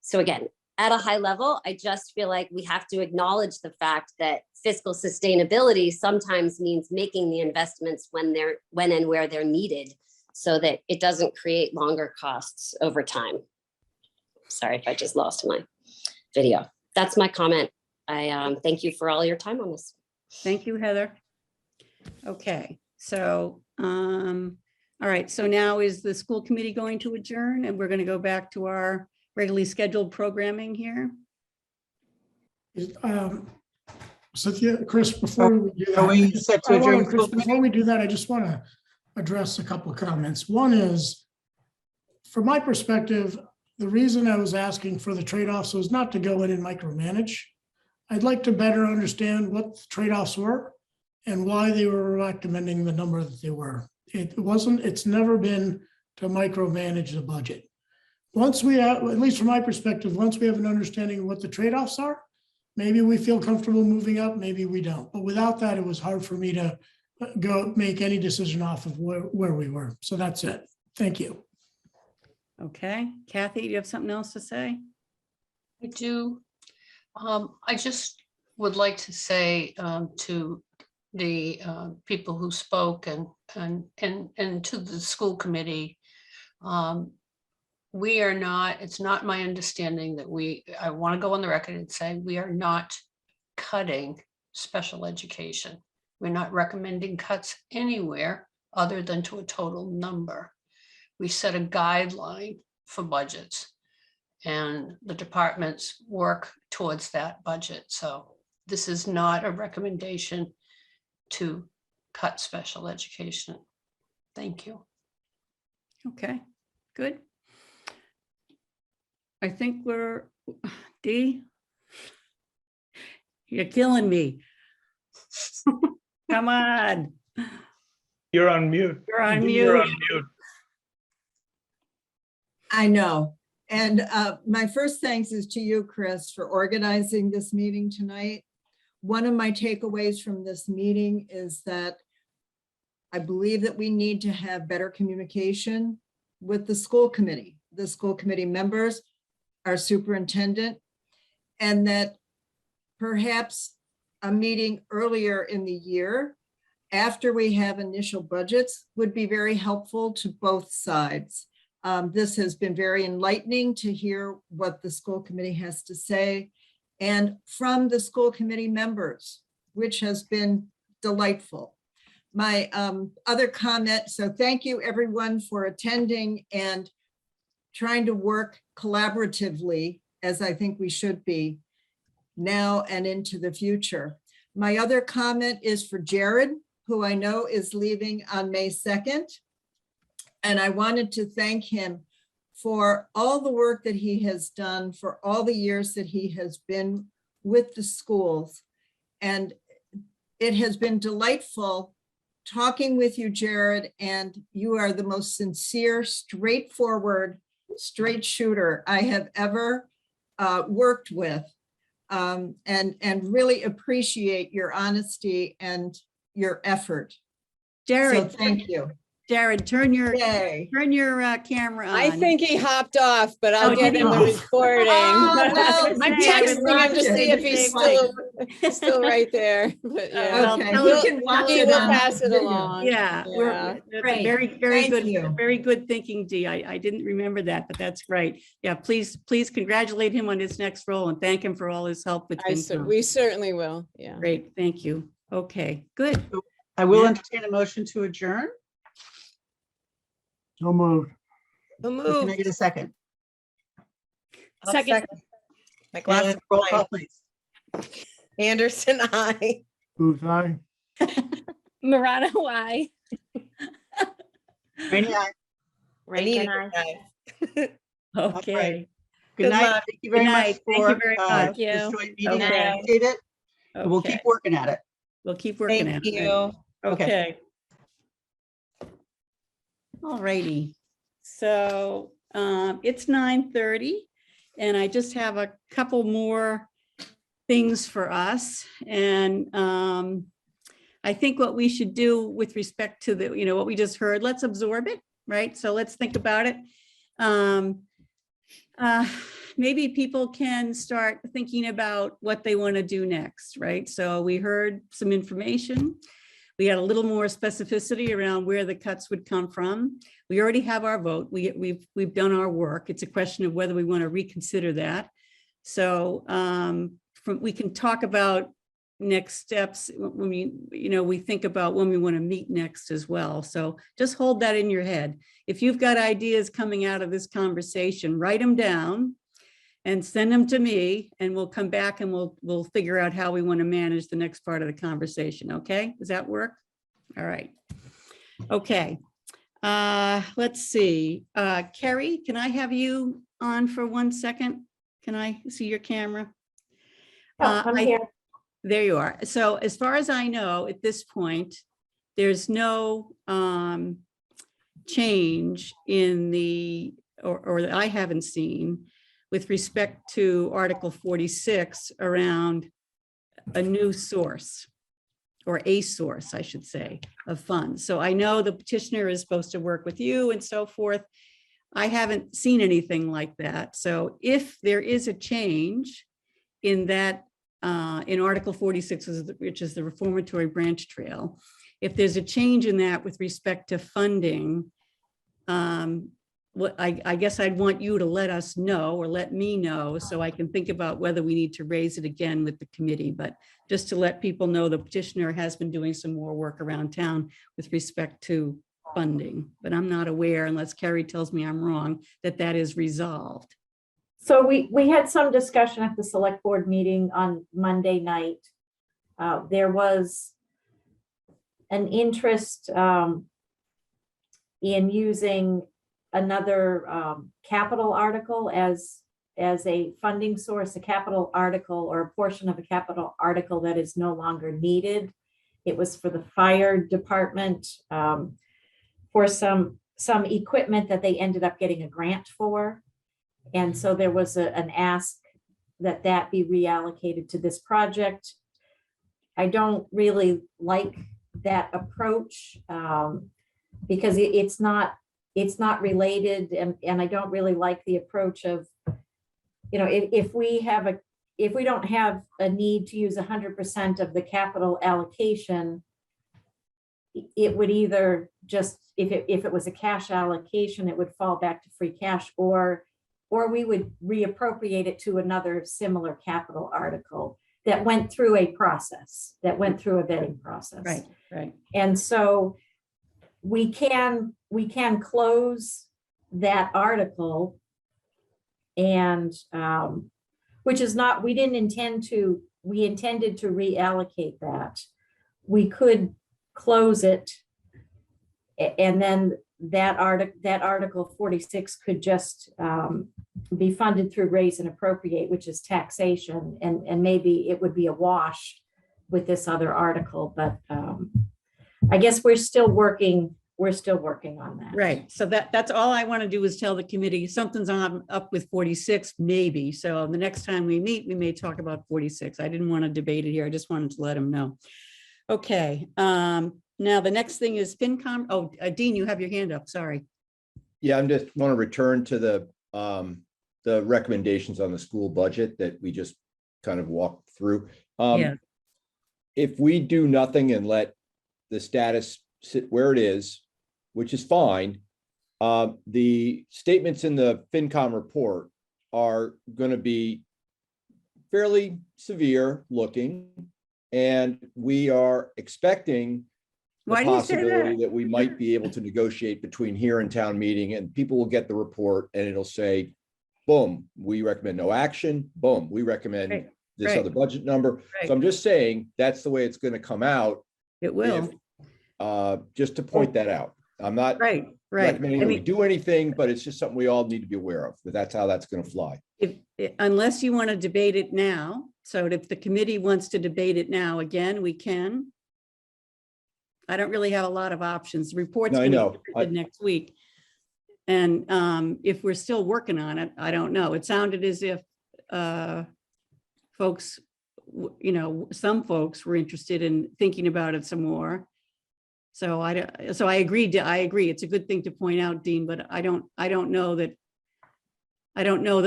So again, at a high level, I just feel like we have to acknowledge the fact that fiscal sustainability sometimes means making the investments when and where they're needed, so that it doesn't create longer costs over time. Sorry if I just lost my video. That's my comment. I thank you for all your time on this. Thank you, Heather. Okay, so, all right, so now is the school committee going to adjourn, and we're going to go back to our regularly scheduled programming here? Cynthia, Chris, before we do that, before we do that, I just want to address a couple of comments. One is, from my perspective, the reason I was asking for the trade-offs was not to go in and micromanage. I'd like to better understand what the trade-offs were and why they were recommending the number that they were. It's never been to micromanage the budget. Once we have, at least from my perspective, once we have an understanding of what the trade-offs are, maybe we feel comfortable moving up, maybe we don't. But without that, it was hard for me to go make any decision off of where we were. So that's it. Thank you. Okay, Kathy, do you have something else to say? I do. I just would like to say to the people who spoke and to the school committee, we are not, it's not my understanding that I want to go on the record and say we are not cutting special education. We're not recommending cuts anywhere other than to a total number. We set a guideline for budgets, and the departments work towards that budget. So this is not a recommendation to cut special education. Thank you. Okay, good. I think we're, Dee, you're killing me. Come on. You're on mute. You're on mute. You're on mute. I know. And my first thanks is to you, Chris, for organizing this meeting tonight. One of my takeaways from this meeting is that I believe that we need to have better communication with the school committee members, our superintendent, and that perhaps a meeting earlier in the year after we have initial budgets would be very helpful to both sides. This has been very enlightening to hear what the school committee has to say and from the school committee members, which has been delightful. My other comment, so thank you everyone for attending and trying to work collaboratively, as I think we should be now and into the future. My other comment is for Jared, who I know is leaving on May 2nd. And I wanted to thank him for all the work that he has done, for all the years that he has been with the schools. And it has been delightful talking with you, Jared, and you are the most sincere, straightforward, straight shooter I have ever worked with. And really appreciate your honesty and your effort. So Jared, thank you. Jared, turn your Yay. camera on. I think he hopped off, but I'll Oh, get did him the he? recording. Oh, no. I'm I would texting him to love see to. if he's still right there. But yeah, Well, Okay, tell we us- can watch he it will on pass it video. along. Yeah, Yeah. that's Great. very Thank good, you. very good thinking, Dee. I didn't remember that, but that's great. Yeah, please congratulate him on his next role and thank him for all his help with FinCom. We certainly will. Yeah. Great, thank you. Okay, good. I will Yeah. entertain a motion to adjourn. So moved. Who Can I moved? get a second? I'll Second. My glass And of roll call, wine. please. Anderson, aye. Booth, aye. Marana, why? Rainey, aye. Anita, aye. Okay. Good Good night. luck. Thank you very Good much night. Thank for you very this much. joint meeting. I Okay. appreciate it. And we'll Okay. keep working at it. We'll keep working Thank at it. you. Okay. All righty. So it's 9:30 and I just have a couple more things for us. And I think what we should do with respect to the, what we just heard, let's absorb it, right? So let's think about it. Maybe people can start thinking about what they want to do next, right? So we heard some information. We had a little more specificity around where the cuts would come from. We already have our vote. We've done our work. It's a question of whether we want to reconsider that. So we can talk about next steps when we think about when we want to meet next as well. So just hold that in your head. If you've got ideas coming out of this conversation, write them down and send them to me, and we'll come back and we'll figure out how we want to manage the next part of the conversation. Okay, does that work? All right. Okay. Let's see. Carrie, can I have you on for 1 second? Can I see your camera? I'm here. There you are. So as far as I know, at this point, there's no change in the, or that I haven't seen with respect to Article 46 around a new source, or a source, I should say, of funds. So I know the petitioner is supposed to work with you and so forth. I haven't seen anything like that. So if there is a change in that, in Article 46, which is the reformatory branch trail, if there's a change in that with respect to funding, what I guess I'd want you to let us know, or let me know, so I can think about whether we need to raise it again with the committee. But just to let people know, the petitioner has been doing some more work around town with respect to funding, but I'm not aware, unless Carrie tells me I'm wrong, that that is resolved. So we had some discussion at the select board meeting on Monday night. There was an interest in using another capital article as a funding source, a capital article or a portion of a capital article that is no longer needed. It was for the fire department, for some equipment that they ended up getting a grant for. And so there was an ask that be reallocated to this project. I don't really like that approach because it's not related, and I don't really like the approach of, if we don't have a need to use 100% of the capital allocation, it would either just, if it was a cash allocation, it would fall back to free cash, or we would reappropriate it to another similar capital article that went through a process, that went through a vetting process. Right. And so we can close that article, and which is not, we intended to reallocate that. We could close it, and then that article 46 could just be funded through raise and appropriate, which is taxation, and maybe it would be a wash with this other article. But I guess we're still working we're still working on that. Right. So that's all I want to do is tell the committee something's on up with 46, maybe. So the next time we meet, we may talk about 46. I didn't want to debate it here. I just wanted to let them know. Okay. Now the next thing is FinCom. Oh, Dean, you have your hand up. Sorry. Yeah, I'm just want to return to the recommendations on the school budget that we just kind of walked through. Yeah. If we do nothing and let the status sit where it is, which is fine, the statements in the FinCom report are going to be fairly severe looking, and we are expecting the Why do you say possibility that? that we might be able to negotiate between here and town meeting, and people will get the report and it'll say, boom, we recommend no action. Boom, we recommend Right, this right. other budget number. Right. So I'm just saying that's the way it's going to come out. It will. Just to point that out. I'm not Right. recommending I that we mean, do anything, but it's just something we all need to be aware of, that that's how that's going to fly. unless you want to debate it now. So if the committee wants to debate it now, again, we can. I don't really have a lot of options. The report's No, I going to know. be printed next week. And if we're still working on it, I don't know. It sounded as if folks, some folks were interested in thinking about it some more. So I agree. It's a good thing to point out, Dean, but I don't know that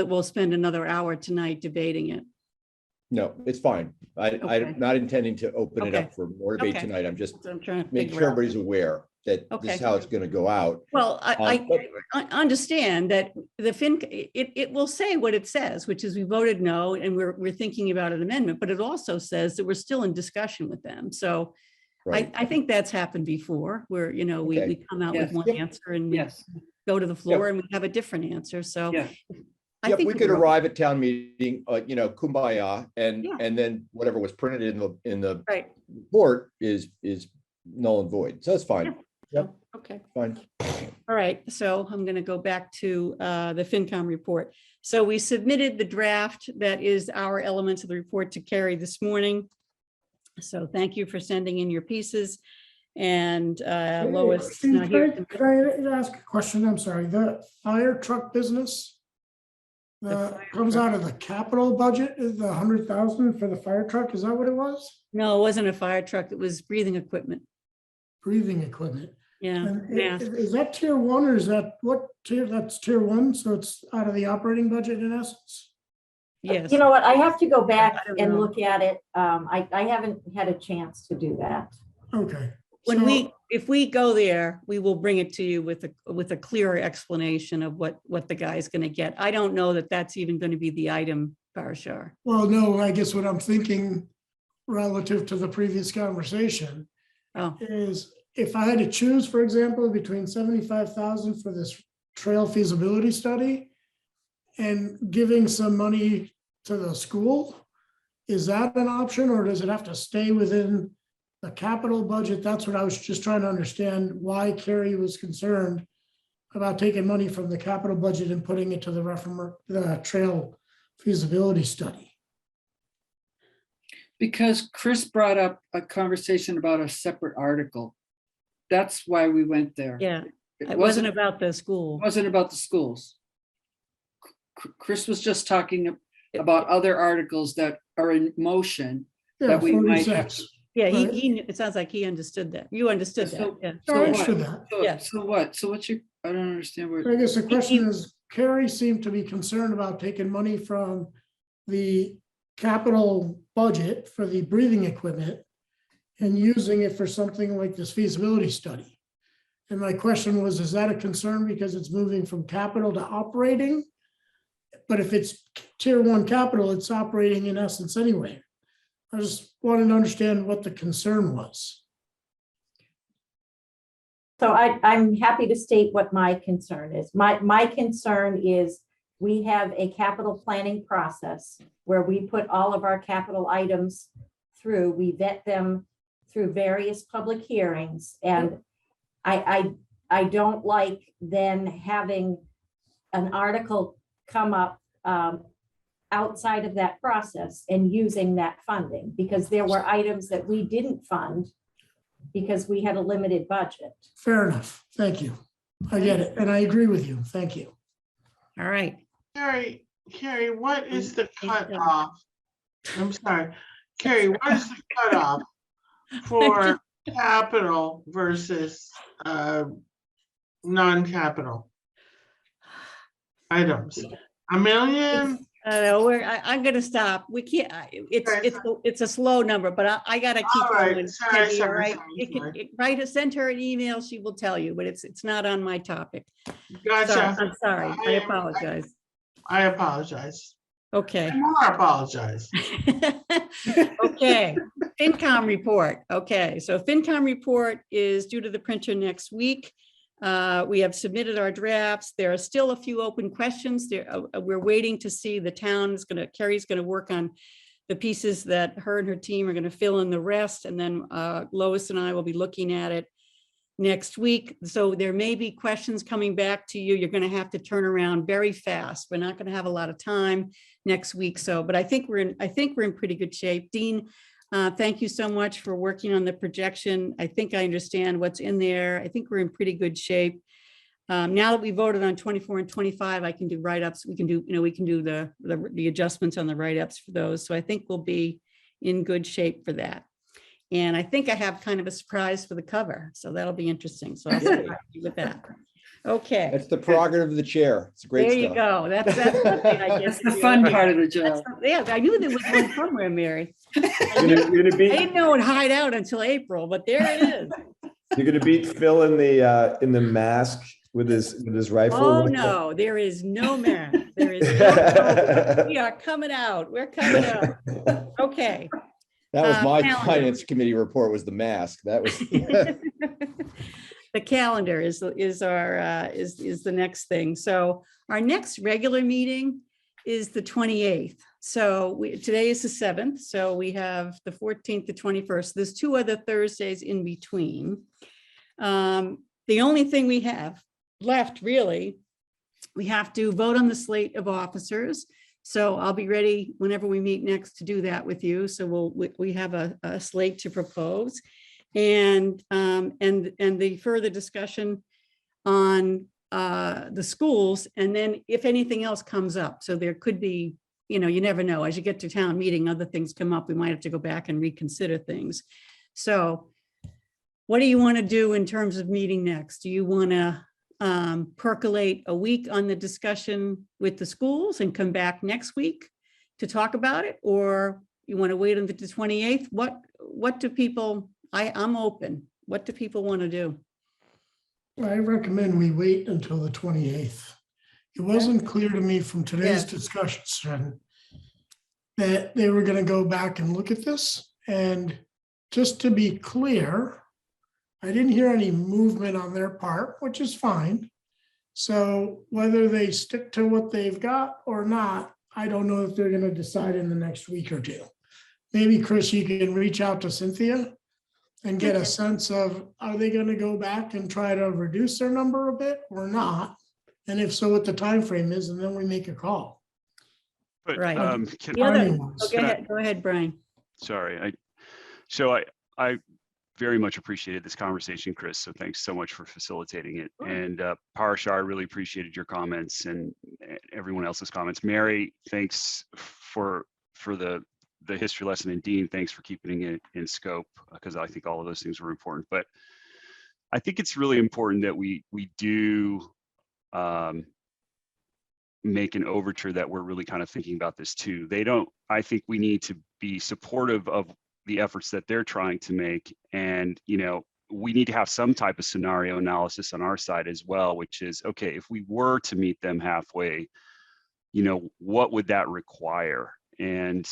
we'll spend another hour tonight debating it. No, it's fine. Okay. I'm not intending to open it Okay. up for more debate Okay. tonight. I'm just So I'm trying to making figure sure out. everybody's aware that this is Okay. how it's going to go out. Well, I But- understand that it will say what it says, which is we voted no, and we're thinking about an amendment, but it also says that we're still in discussion with them. So Right. I think that's happened before where, we Okay. come out with Yes. one Yep. answer and we Yes. go to the floor and we have a different answer. So Yeah. I Yep, think we could we're- arrive at town meeting, kumbaya, Yeah. and then whatever was printed in the Right. report is null and void. So that's fine. Yep, Okay. fine. All right, so I'm going to go back to the FinCom report. So we submitted the draft that is our elements of the report to Carrie this morning. So thank you for sending in your pieces. And Lois. is Steve, not here. Could I ask a question? I'm sorry. The fire truck business comes out of the capital budget, is the 100,000 for the fire truck? Is that what it was? No, it wasn't a fire truck. It was breathing equipment. Breathing equipment. Yeah, And yeah. is that tier one or is that what tier? That's tier one, so it's out of the operating budget in essence? Yes. You know what, I have to go back I don't and know. look at it. I haven't had a chance to do that. Okay. If we go there, we will bring it to you with a clearer explanation of what the guy's going to get. I don't know that that's even going to be the item, Parashar. Well, no, I guess what I'm thinking relative to the previous conversation is if I had to choose, for example, between 75,000 for this trail feasibility study and giving some money to the school, is that an option or does it have to stay within the capital budget? That's what I was just trying to understand, why Carrie was concerned about taking money from the capital budget and putting it to the trail feasibility study. Because Chris brought up a conversation about a separate article. That's why we went there. Yeah, it wasn't about the school. It wasn't about the schools. Chris was just talking about other articles that are in motion Yeah, that we might have. 46. Yeah, Right. it sounds like he understood that. You understood that. So- Yeah. I understood that. Yeah. So what? So what's your, I don't understand what. I guess the question is, Carrie seemed to be concerned about taking money from the capital budget for the breathing equipment and using it for something like this feasibility study. And my question was, is that a concern because it's moving from capital to operating? But if it's tier one capital, it's operating in essence anyway. I just wanted to understand what the concern was. So I'm happy to state what my concern is. My concern is we have a capital planning process where we put all of our capital items through, we vet them through various public hearings. And I don't like then having an article come up outside of that process and using that funding, because there were items that we didn't fund because we had a limited budget. Fair enough. Thank you. I get it. And I agree with you. Thank you. All right. Carrie, what is the cutoff? I'm sorry. Carrie, what is the cutoff for capital versus non-capital items? $1 million? No, I'm gonna stop. We can't, it's a slow number, but I gotta keep All right. going. Sorry, Peggy, all right? sorry. Send her an email, she will tell you, but it's not on my topic. Gotcha. Sorry, I'm sorry, I apologize. I apologize. Okay. I apologize. Okay, FinCom report. Okay, so FinCom report is due to the printer next week. We have submitted our drafts. There are still a few open questions. We're waiting to see the town is going to, Carrie's going to work on the pieces that her and her team are going to fill in the rest. And then Lois and I will be looking at it next week. So there may be questions coming back to you. You're going to have to turn around very fast. We're not going to have a lot of time next week. So, but I think we're in pretty good shape. Dean, thank you so much for working on the projection. I think I understand what's in there. I think we're in pretty good shape. Now that we voted on 24 and 25, I can do write-ups. We can do the adjustments on the write-ups for those. So I think we'll be in good shape for that. And I think I have kind of a surprise for the cover. So that'll be interesting. So I'll start with that. Okay. That's the prerogative of the chair. It's great There stuff. you go. That's something I guess. That's the fun part of the job. Yeah, I knew there was one somewhere, Mary. You're gonna I didn't know it'd hide out until April, but there it is. You're gonna beat Phil in the mask with his rifle. Oh, no, there is no mask. There is no, we are coming out. We're coming out. Okay. That was my calendar. finance committee report, was the mask. That was. The calendar is the next thing. So our next regular meeting is the 28th. So today is the 7th. So we have the 14th, the 21st. There's 2 other Thursdays in between. The only thing we have left, really, we have to vote on the slate of officers. So I'll be ready whenever we meet next to do that with you. So we have a slate to propose, and the further discussion on the schools, and then if anything else comes up. So there could be, you never know. As you get to town meeting, other things come up. We might have to go back and reconsider things. So what do you want to do in terms of meeting next? Do you want to percolate a week on the discussion with the schools and come back next week to talk about it? Or you want to wait until the 28th? What do people, I'm open. What do people want to do? I recommend we wait until the 28th. It wasn't clear to me from today's discussion, Sven, that they were going to go back and look at this. And just to be clear, I didn't hear any movement on their part, which is fine. So whether they stick to what they've got or not, I don't know if they're going to decide in the next week or two. Maybe, Chris, you can reach out to Cynthia and get a sense of, are they going to go back and try to reduce their number a bit or not? And if so, what the time frame is, and then we make a call. But, Right. Go ahead, Brian. Sorry. I very much appreciated this conversation, Chris. So thanks so much for facilitating it. And Parashar, I really appreciated your comments and everyone else's comments. Mary, thanks for the history lesson, and Dean, thanks for keeping it in scope, because I think all of those things were important. But I think it's really important that we do make an overture that we're really kind of thinking about this too. I think we need to be supportive of the efforts that they're trying to make. And, we need to have some type of scenario analysis on our side as well, which is, okay, if we were to meet them halfway, what would that require? And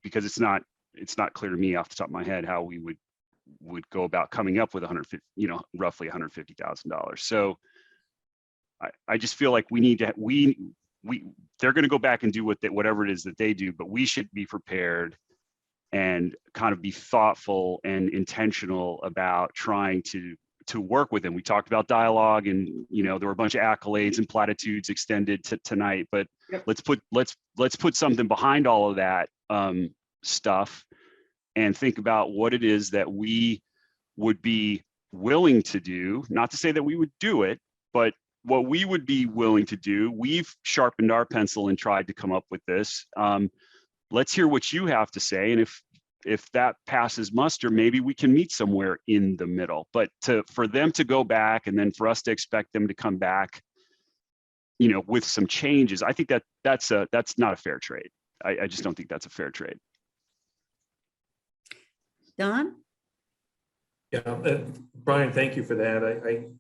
because it's not clear to me off the top of my head how we would go about coming up with roughly $150,000. So I just feel like we need to, they're going to go back and do whatever it is that they do, but we should be prepared and kind of be thoughtful and intentional about trying to work with them. We talked about dialogue, and there were a bunch of accolades and platitudes extended to tonight, but let's put something behind all of that stuff and think about what it is that we would be willing to do, not to say that we would do it, but what we would be willing to do. We've sharpened our pencil and tried to come up with this. Let's hear what you have to say. And if that passes muster, maybe we can meet somewhere in the middle. But for them to go back and then for us to expect them to come back, you know, with some changes, I think that's not a fair trade. I just don't think that's a fair trade. Don? Yeah, Brian, thank you for that.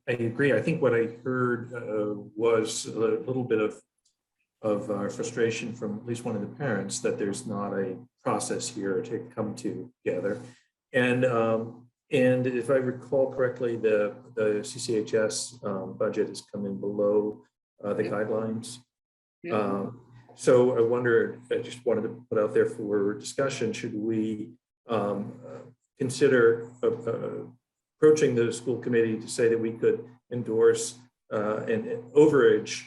I agree. I think what I heard was a little bit of frustration from at least one of the parents that there's not a process here to come together. And if I recall correctly, the CCHS budget has come in below the guidelines. So I wondered, I just wanted to put out there for discussion, should we consider approaching the school committee to say that we could endorse an overage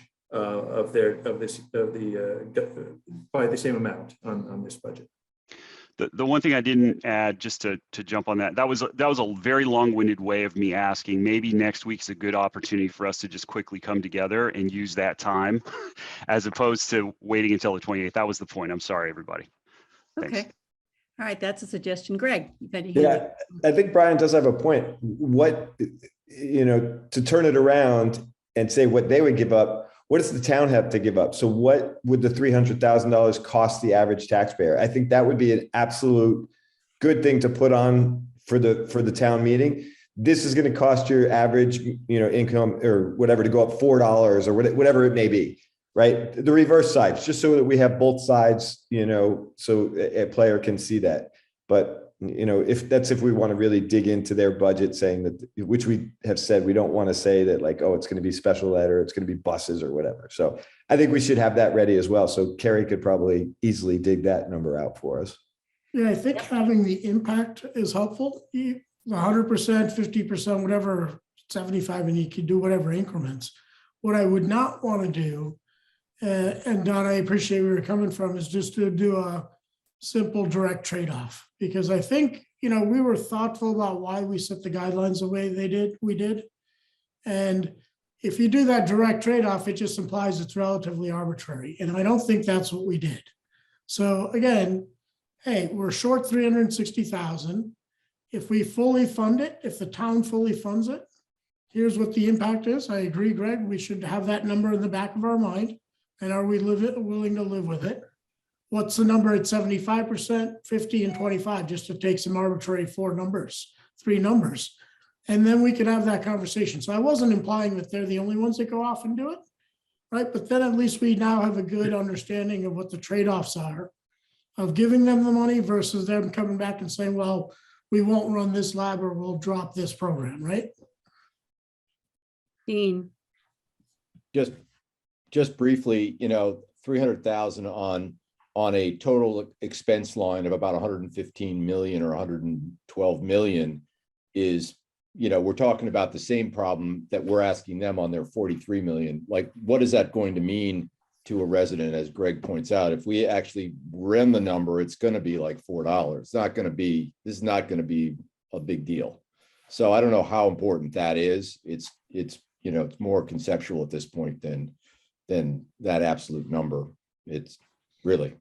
by the same amount on this budget. The one thing I didn't add, just to jump on that was a very long-winded way of me asking. Maybe next week's a good opportunity for us to just quickly come together and use that time, as opposed to waiting until the 28th. That was the point. I'm sorry, everybody. Thanks. Okay. All right, that's a suggestion. Greg, yeah, I think Brian does have a point. What, you know, to turn it around and say what they would give up, what does the town have to give up? So what would the $300,000 cost the average taxpayer? I think that would be an absolute good thing to put on for the town meeting. This is going to cost your average, you know, income or whatever to go up $4 or whatever it may be. Right. The reverse sides, just so that we have both sides, you know, so a player can see that. But, you know, if we want to really dig into their budget, saying that, which we have said, we don't want to say that like, oh, it's going to be special ed or it's going to be buses or whatever. So I think we should have that ready as well. So Carrie could probably easily dig that number out for us. Yeah, I think having the impact is helpful. 100%, 50%, whatever, 75, and you can do whatever increments. What I would not want to do, and Don, I appreciate where you're coming from, is just to do a simple direct trade-off. Because I think, you know, we were thoughtful about why we set the guidelines the way we did. And if you do that direct trade-off, it just implies it's relatively arbitrary. And I don't think that's what we did. So again, hey, we're short 360,000. If we fully fund it, if the town fully funds it, here's what the impact is. I agree, Greg, we should have that number in the back of our mind. And are we willing to live with it? What's the number at 75%, 50, and 25, just to take some arbitrary three numbers. And then we could have that conversation. So I wasn't implying that they're the only ones that go off and do it, right? But then at least we now have a good understanding of what the trade-offs are of giving them the money versus them coming back and saying, well, we won't run this lab or we'll drop this program, right? Dean. Just briefly, you know, 300,000 on a total expense line of about 115 million or 112 million is, you know, we're talking about the same problem that we're asking them on their 43 million. Like, what is that going to mean to a resident? As Greg points out, if we actually run the number, it's going to be like $4. This is not going to be a big deal. So I don't know how important that is. It's, you know, it's more conceptual at this point than that absolute number. It's really.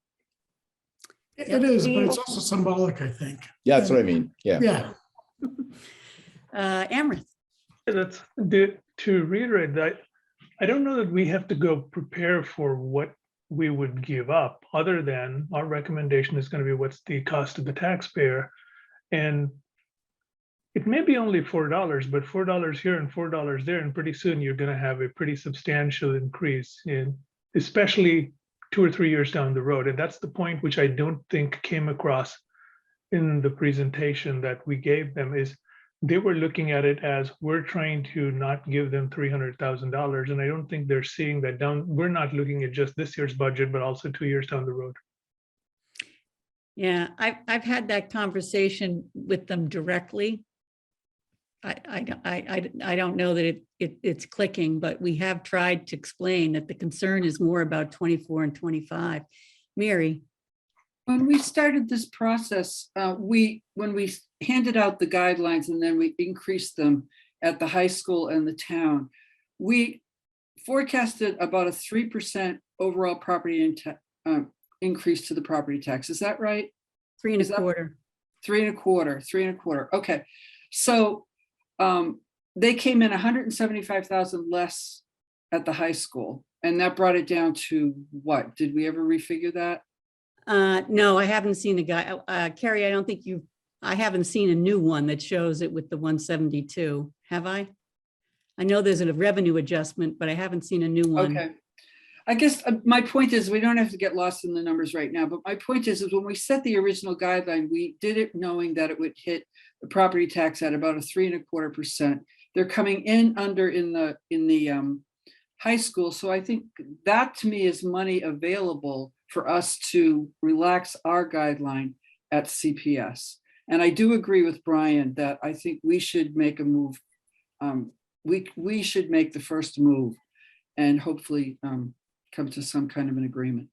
It is, but it's also symbolic, I think. Yeah, that's what I mean. Yeah. Yeah. Amrith. That's to reiterate that I don't know that we have to go prepare for what we would give up, other than our recommendation is going to be what's the cost of the taxpayer. And it may be only $4, but $4 here and $4 there, and pretty soon you're going to have a pretty substantial increase in, especially 2 or 3 years down the road. And that's the point which I don't think came across in the presentation that we gave them, is they were looking at it as we're trying to not give them $300,000. And I don't think they're seeing that we're not looking at just this year's budget, but also 2 years down the road. Yeah, I've had that conversation with them directly. I don't know that it's clicking, but we have tried to explain that the concern is more about 24 and 25. Mary. When we started this process, when we handed out the guidelines and then we increased them at the high school and the town, we forecasted about a 3% overall property increase to the property tax. Is that right? 3.25. 3.25. Okay. So they came in 175,000 less at the high school. And that brought it down to what? Did we ever refigure that? No, I haven't seen the guy. Carrie, I don't think I haven't seen a new one that shows it with the 172. Have I? I know there's a revenue adjustment, but I haven't seen a new one. Okay. I guess my point is, we don't have to get lost in the numbers right now, but my point is when we set the original guideline, we did it knowing that it would hit the property tax at about a 3.25%. They're coming in under in the high school. So I think that to me is money available for us to relax our guideline at CPS. And I do agree with Brian that I think we should make a move. We should make the first move and hopefully come to some kind of an agreement.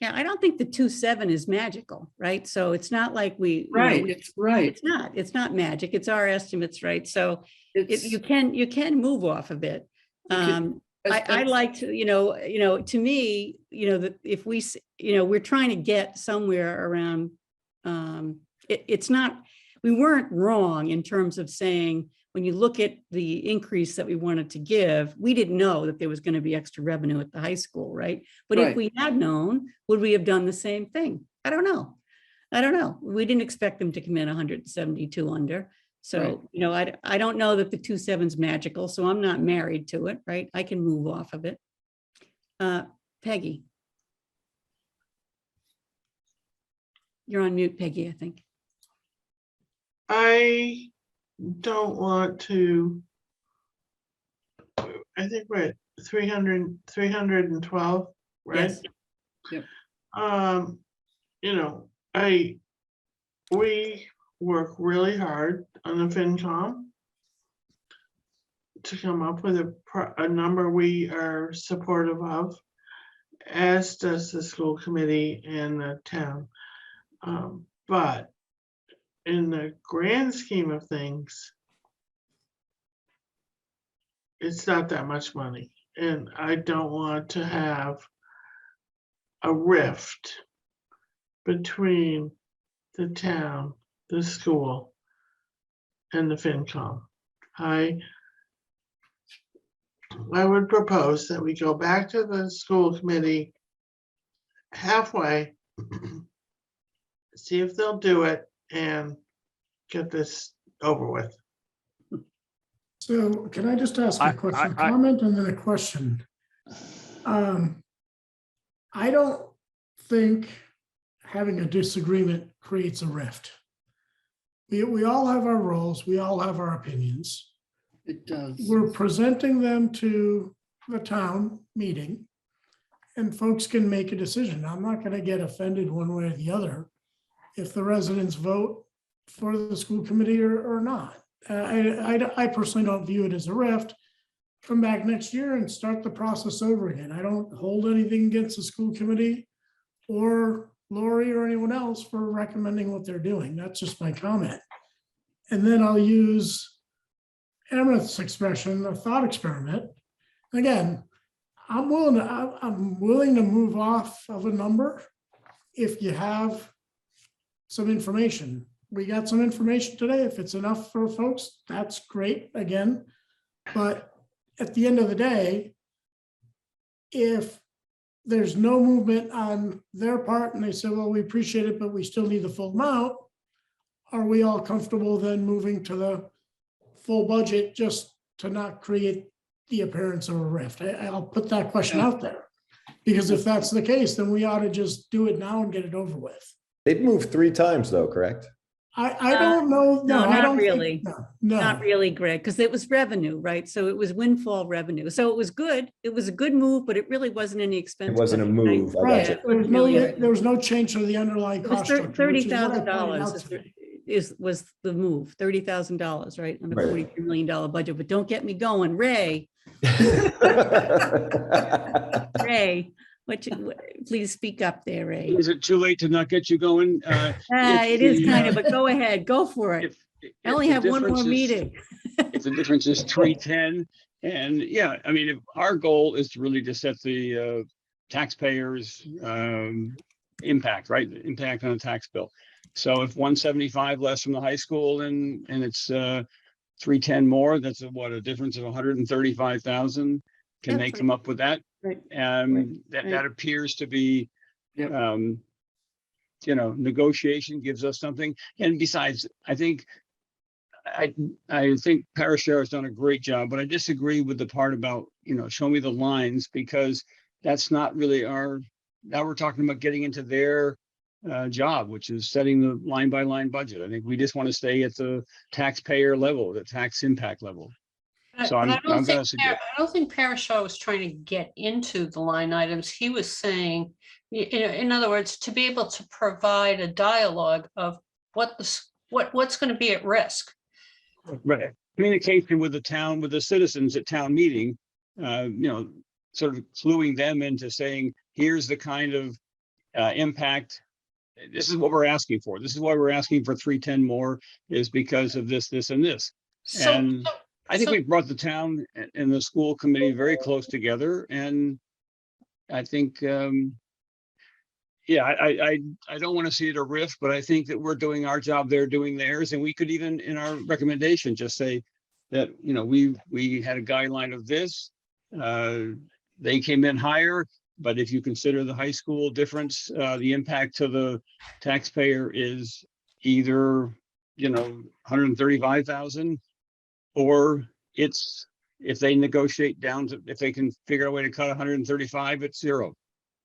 Yeah, I don't think the 2.7 is magical, right? So it's not like we, right. It's right. It's not magic. It's our estimates, right? So you can move off of it. I like to, to me, that if we, we're trying to get somewhere around, it's not, we weren't wrong in terms of saying, when you look at the increase that we wanted to give, we didn't know that there was going to be extra revenue at the high school, right? But if we had known, would we have done the same thing? I don't know. We didn't expect them to come in 172 under. So, I don't know that the 2.7 is magical, so I'm not married to it, right? I can move off of it. Peggy. You're on mute, Peggy, I think. I don't want to, I think we're at 312, right? Yes. Yep. We work really hard on the FinCom to come up with a number we are supportive of, as does the school committee and the town. But in the grand scheme of things, it's not that much money. And I don't want to have a rift between the town, the school, and the FinCom. I would propose that we go back to the school committee halfway, see if they'll do it, and get this over with. So can I just ask a question, a comment and then a question? I don't think having a disagreement creates a rift. We all have our roles, we all have our opinions. It does. We're presenting them to the town meeting and folks can make a decision. I'm not going to get offended one way or the other if the residents vote for the school committee or not. I personally don't view it as a rift. Come back next year and start the process over again. I don't hold anything against the school committee or Lori or anyone else for recommending what they're doing. That's just my comment. And then I'll use Amrith's expression, a thought experiment. Again, I'm willing to move off of a number if you have some information. We got some information today. If it's enough for folks, that's great again. But at the end of the day, if there's no movement on their part and they say, well, we appreciate it, but we still need the full amount, are we all comfortable then moving to the full budget just to not create the appearance of a rift? I'll put that question out there, because if that's the case, then we ought to just do it now and get it over with. They've moved 3 times though, correct? I don't know. No, I not don't really. think, no. Not really, Greg, because it was revenue, right? So it was windfall revenue. So it was good. It was a good move, but it really wasn't any expense. It wasn't a cutting, right? move. I Right. gotcha. There was no change to the underlying It was cost structure. which is what I pointed out $30,000 today. was the move, $30,000, right? On a Right. $43 million budget, but don't get me going, Ray. Ray, Please speak up there, Ray. Is it too late to not get you going? It is kind of, but go ahead, go for it. I only have one more meeting. If the difference is 310, and yeah, I mean, if our goal is to really just set the taxpayers impact, right? Impact on the tax bill. So if 175 less from the high school and it's 310 more, that's a difference of 135,000. Can they come up with that? Right. That appears to be, negotiation gives us something. And besides, I think Parashar has done a great job, but I disagree with the part about, show me the lines, because that's not really now we're talking about getting into their job, which is setting the line by line budget. I think we just want to stay at the taxpayer level, the tax impact level. So I I'm going to suggest. I don't think Parashar was trying to get into the line items. He was saying, in other words, to be able to provide a dialogue of what's going to be at risk. Right. Communication with the town, with the citizens at town meeting, sort of cluing them into saying, here's the kind of impact. This is what we're asking for. This is why we're asking for 310 more, is because of this, this, and this. And I think we've brought the town and the school committee very close together. And I think, I don't want to see it a rift, but I think that we're doing our job, they're doing theirs. And we could even, in our recommendation, just say that, we had a guideline of this. They came in higher, but if you consider the high school difference, the impact to the taxpayer is either, 135,000, or it's, if they negotiate down to, if they can figure out a way to cut 135, it's zero.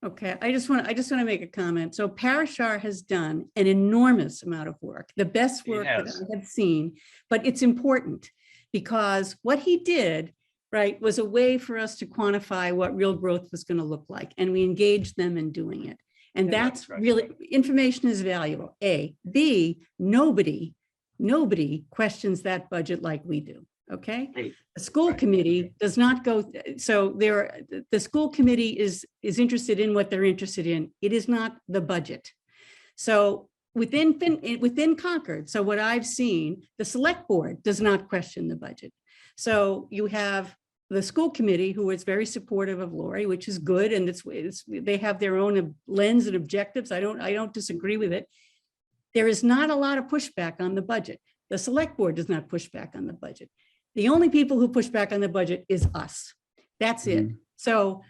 Okay, I just want to make a comment. So Parashar has done an enormous amount of work, the best work that I have seen, but it's important because what he did, right, was a way for us to quantify what real growth was going to look like. And we engaged them in doing it. And that's really, information is valuable, A. B, nobody questions that budget like we do. Okay. The school committee does not go. So the school committee is interested in what they're interested in. It is not the budget. So within Concord, so what I've seen, the select board does not question the budget. So you have the school committee, who is very supportive of Lori, which is good. And they have their own lens and objectives. I don't disagree with it. There is not a lot of pushback on the budget. The select board does not push back on the budget. The only people who push back on the budget is us. That's it. So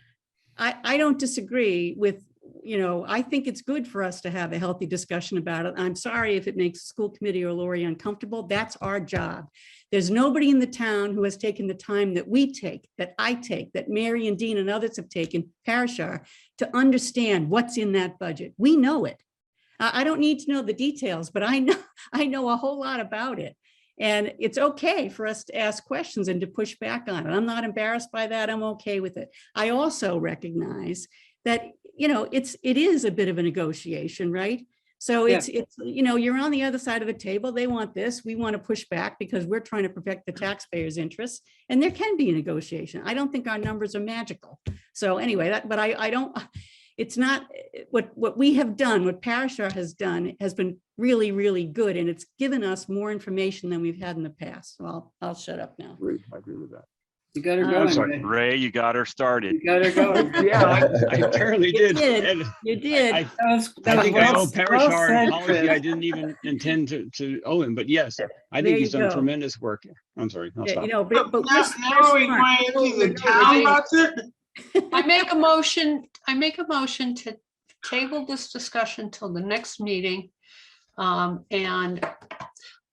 I don't disagree with, I think it's good for us to have a healthy discussion about it. I'm sorry if it makes the school committee or Lori uncomfortable. That's our job. There's nobody in the town who has taken the time that we take, that I take, that Mary and Dean and others have taken, Parashar, to understand what's in that budget. We know it. I don't need to know the details, but I know a whole lot about it. And it's okay for us to ask questions and to push back on it. I'm not embarrassed by that. I'm okay with it. I also recognize that, it is a bit of a negotiation, right? So it's you're on the other side of the table. They want this. We want to push back because we're trying to protect the taxpayers' interests. And there can be a negotiation. I don't think our numbers are magical. So anyway, but I don't. It's not what we have done, what Parashar has done has been really, really good. And it's given us more information than we've had in the past. So I'll shut up now. I agree with that. You got her I'm going. sorry, Ray, you got her started. You got her going. Yeah, I apparently You did. did. And You did. I think I owe Parashar an apology. I didn't even intend to owe him, but yes, I think he's done tremendous work. I'm sorry. I'll stop. But we're Now we're going into the town budget. I make a motion to table this discussion till the next meeting. And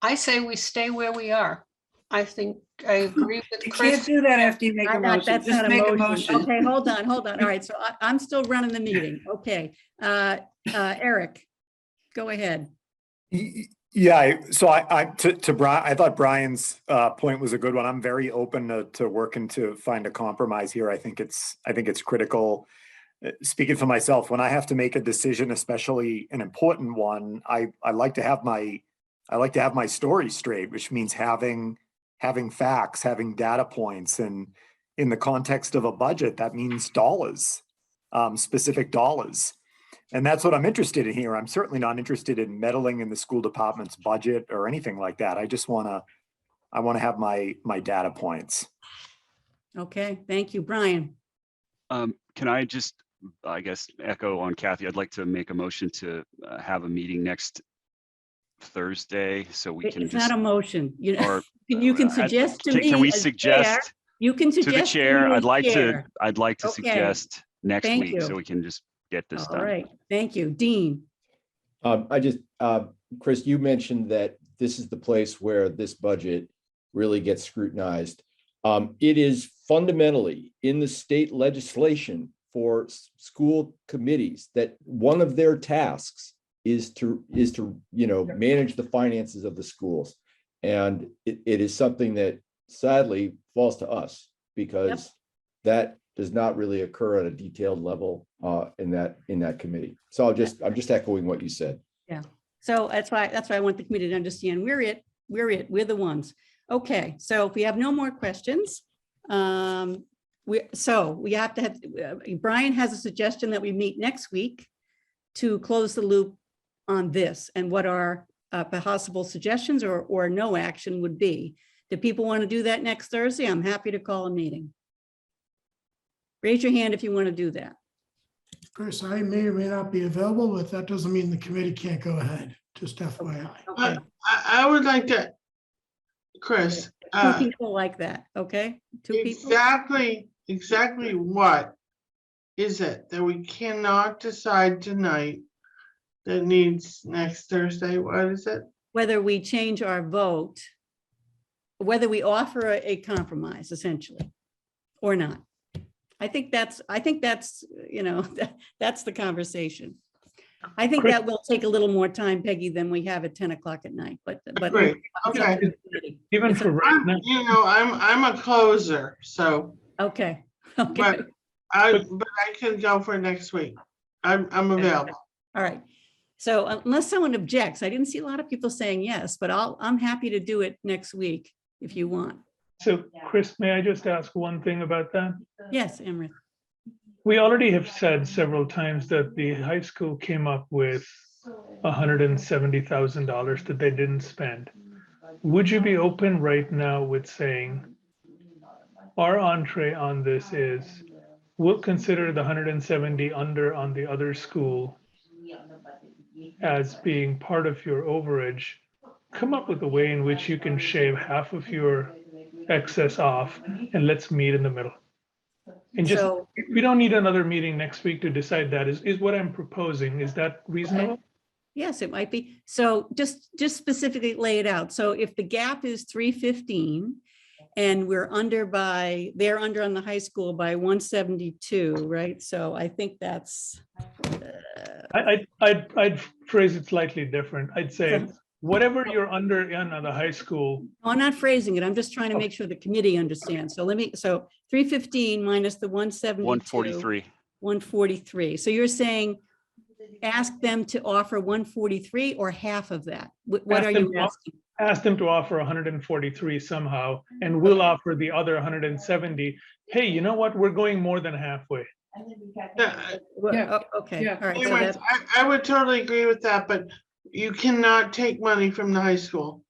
I say we stay where we are. I think I agree with You Chris. can't do that after you make a motion. That's Just not make a motion. Okay, hold on. All right, so I'm still running the meeting. Okay. Eric, go ahead. Yeah, so to Brian, I thought Brian's point was a good one. I'm very open to working to find a compromise here. I think it's critical. Speaking for myself, when I have to make a decision, especially an important one, I like to have my story straight, which means having facts, having data points, and in the context of a budget, that means dollars. specific dollars. And that's what I'm interested in here. I'm certainly not interested in meddling in the school department's budget or anything like that. I just want to have my data points. Okay, thank you, Brian. Can I just, I guess, echo on Kathy? I'd like to make a motion to have a meeting next Thursday, so we can It's just. not a motion. You Or you can suggest to me. Can we as chair, suggest you can to the suggest chair? me as I'd like chair. to Okay. suggest next Thank week, so you. we can just get this All done. right, thank you, Dean. Chris, you mentioned that this is the place where this budget really gets scrutinized. It is fundamentally in the state legislation for school committees that one of their tasks is to manage the finances of the schools. And it is something that sadly falls to us, because that does not really occur at a detailed level in that committee. So I'm just echoing what you said. Yeah, so that's why I want the committee to understand we're the ones. Okay, so if we have no more questions, we have to have, Brian has a suggestion that we meet next week to close the loop on this and what our possible suggestions or no action would be. Do people want to do that next Thursday? I'm happy to call a meeting. Raise your hand if you want to do that. Chris, I may or may not be available, but that doesn't mean the committee can't go ahead, just FYI. Okay. I would like to, Chris. Two people like that, okay? Two people. Exactly what is it that we cannot decide tonight that needs next Thursday? What is it? Whether we change our vote, whether we offer a compromise essentially or not. I think that's, that's the conversation. I think that will take a little more time, Peggy, than we have at 10 o'clock at night, but. Great. Okay. Even for right now. I'm a closer, so. Okay. But I can go for next week. I'm available. All right. So unless someone objects, I didn't see a lot of people saying yes, but I'm happy to do it next week if you want. So Chris, may I just ask one thing about that? Yes, Amrit. We already have said several times that the high school came up with $170,000 that they didn't spend. Would you be open right now with saying our entree on this is we'll consider the 170 under on the other school as being part of your overage. Come up with a way in which you can shave half of your excess off, and let's meet in the middle. And just, we don't need another meeting next week to decide that is what I'm proposing. Is that reasonable? Okay. Yes, it might be. So just specifically lay it out. So if the gap is 315 and they're under on the high school by 172, right? So I think that's. I'd phrase it slightly different. I'd say whatever you're under on the high school. No, I'm not phrasing it. I'm just trying to make sure the committee understands. So 315 minus the 172. 143. 143. So you're saying ask them to offer 143 or half of that? What are you asking? Ask them to offer 143 somehow, and we'll offer the other 170. Hey, you know what? We're going more than halfway. Okay. All right. Anyways, I would totally agree with that, but you cannot take money from the high school.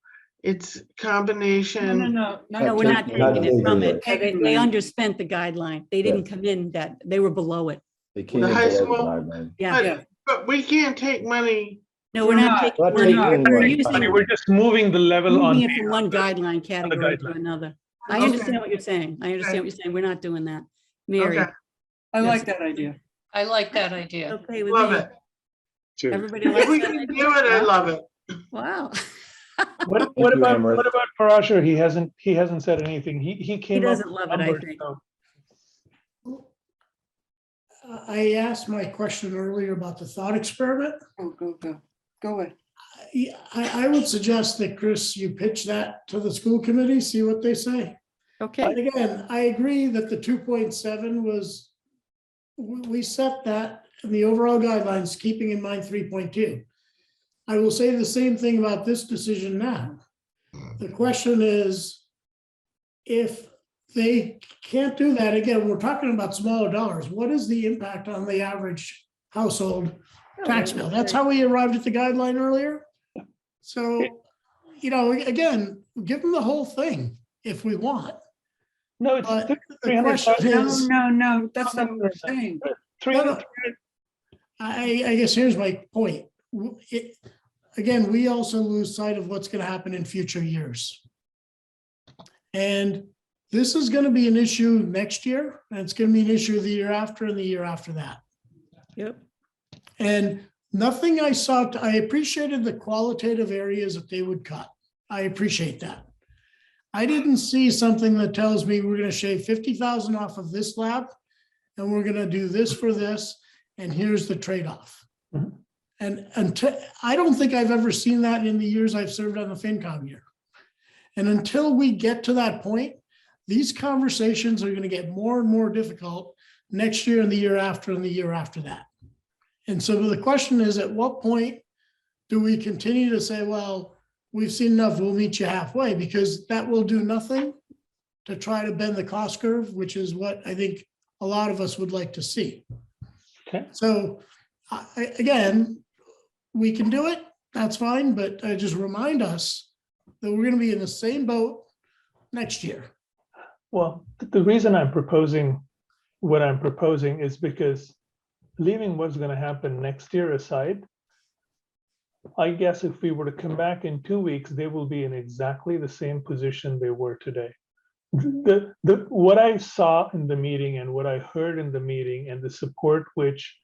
It's combination. No, we're not taking it from it. They underspent the guideline. They didn't come in that, they were below it. They came The in high below the school? guideline. Yeah. But we can't take money. No, we're not taking money. We're just moving the level on. Moving it from one guideline category to another. I understand what you're saying. We're not doing that. Mary. Okay. I like that idea. I like that idea. Okay with Love me. it. Everybody If likes we that can idea? do it, I love it. Wow. What about Parashar? He hasn't said anything. He came up doesn't with love it, I numbers, think. so. I asked my question earlier about the thought experiment. Go away. I would suggest that, Chris, you pitch that to the school committee, see what they say. Okay. And again, I agree that the 2.7 was, we set that in the overall guidelines, keeping in mind 3.2. I will say the same thing about this decision now. The question is, if they can't do that. Again, we're talking about smaller dollars. What is the impact on the average household tax bill? That's how we arrived at the guideline earlier. So, you know, again, give them the whole thing if we want. No, it's But the 300,000. question is, No, that's not what we're saying. 300. I guess here's my point. Again, we also lose sight of what's going to happen in future years. And this is going to be an issue next year, and it's going to be an issue the year after and the year after that. Yep. And nothing I saw, I appreciated the qualitative areas that they would cut. I appreciate that. I didn't see something that tells me we're going to shave 50,000 off of this lab, and we're going to do this for this, and here's the trade-off. Mhm. And until, I don't think I've ever seen that in the years I've served on the FinCom here. And until we get to that point, these conversations are going to get more and more difficult next year and the year after and the year after that. And so the question is, at what point do we continue to say, well, we've seen enough, we'll meet you halfway, because that will do nothing to try to bend the cost curve, which is what I think a lot of us would like to see. Okay. So again, we can do it, that's fine, but I just remind us that we're going to be in the same boat next year. Well, the reason I'm proposing what I'm proposing is because leaving what's going to happen next year aside, I guess if we were to come back in 2 weeks, they will be in exactly the same position they were today. What I saw in the meeting and what I heard in the meeting and the support which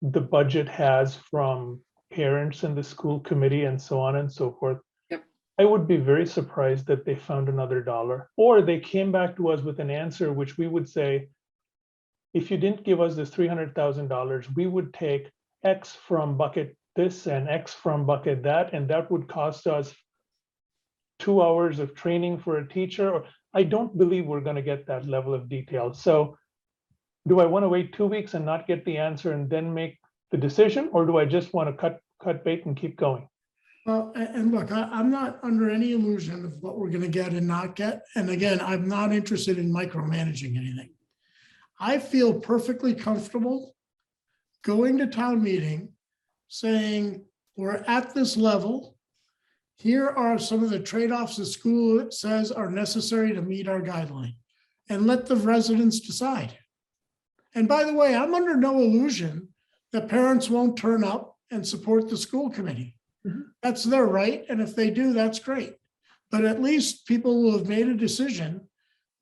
the budget has from parents and the school committee and so on and so forth, I would be very surprised that they found another dollar, or they came back to us with an answer which we would say, if you didn't give us this $300,000, we would take X from bucket this and X from bucket that, and that would cost us 2 hours of training for a teacher. Or I don't believe we're going to get that level of detail. So do I want to wait 2 weeks and not get the answer and then make the decision, or do I just want to cut bait and keep going? Well, and look, I'm not under any illusion of what we're going to get and not get. And again, I'm not interested in micromanaging anything. I feel perfectly comfortable going to town meeting, saying, we're at this level. Here are some of the trade-offs the school says are necessary to meet our guideline, and let the residents decide. And by the way, I'm under no illusion that parents won't turn up and support the school committee. That's their right. And if they do, that's great. But at least people will have made a decision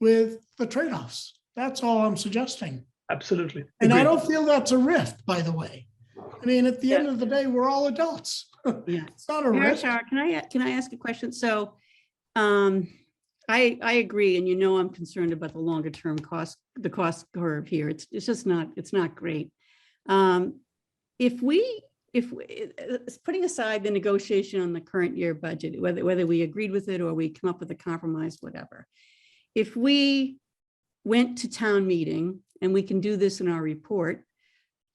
with the trade-offs. That's all I'm suggesting. Absolutely. And I don't feel that's a rift, by the way. I mean, at the end of the day, we're all adults. Yeah. It's not a rift. Can I ask a question? So I agree, and you know I'm concerned about the longer term cost, the cost curve here. It's just not, it's not great. If putting aside the negotiation on the current year budget, whether we agreed with it or we come up with a compromise, whatever, if we went to town meeting, and we can do this in our report,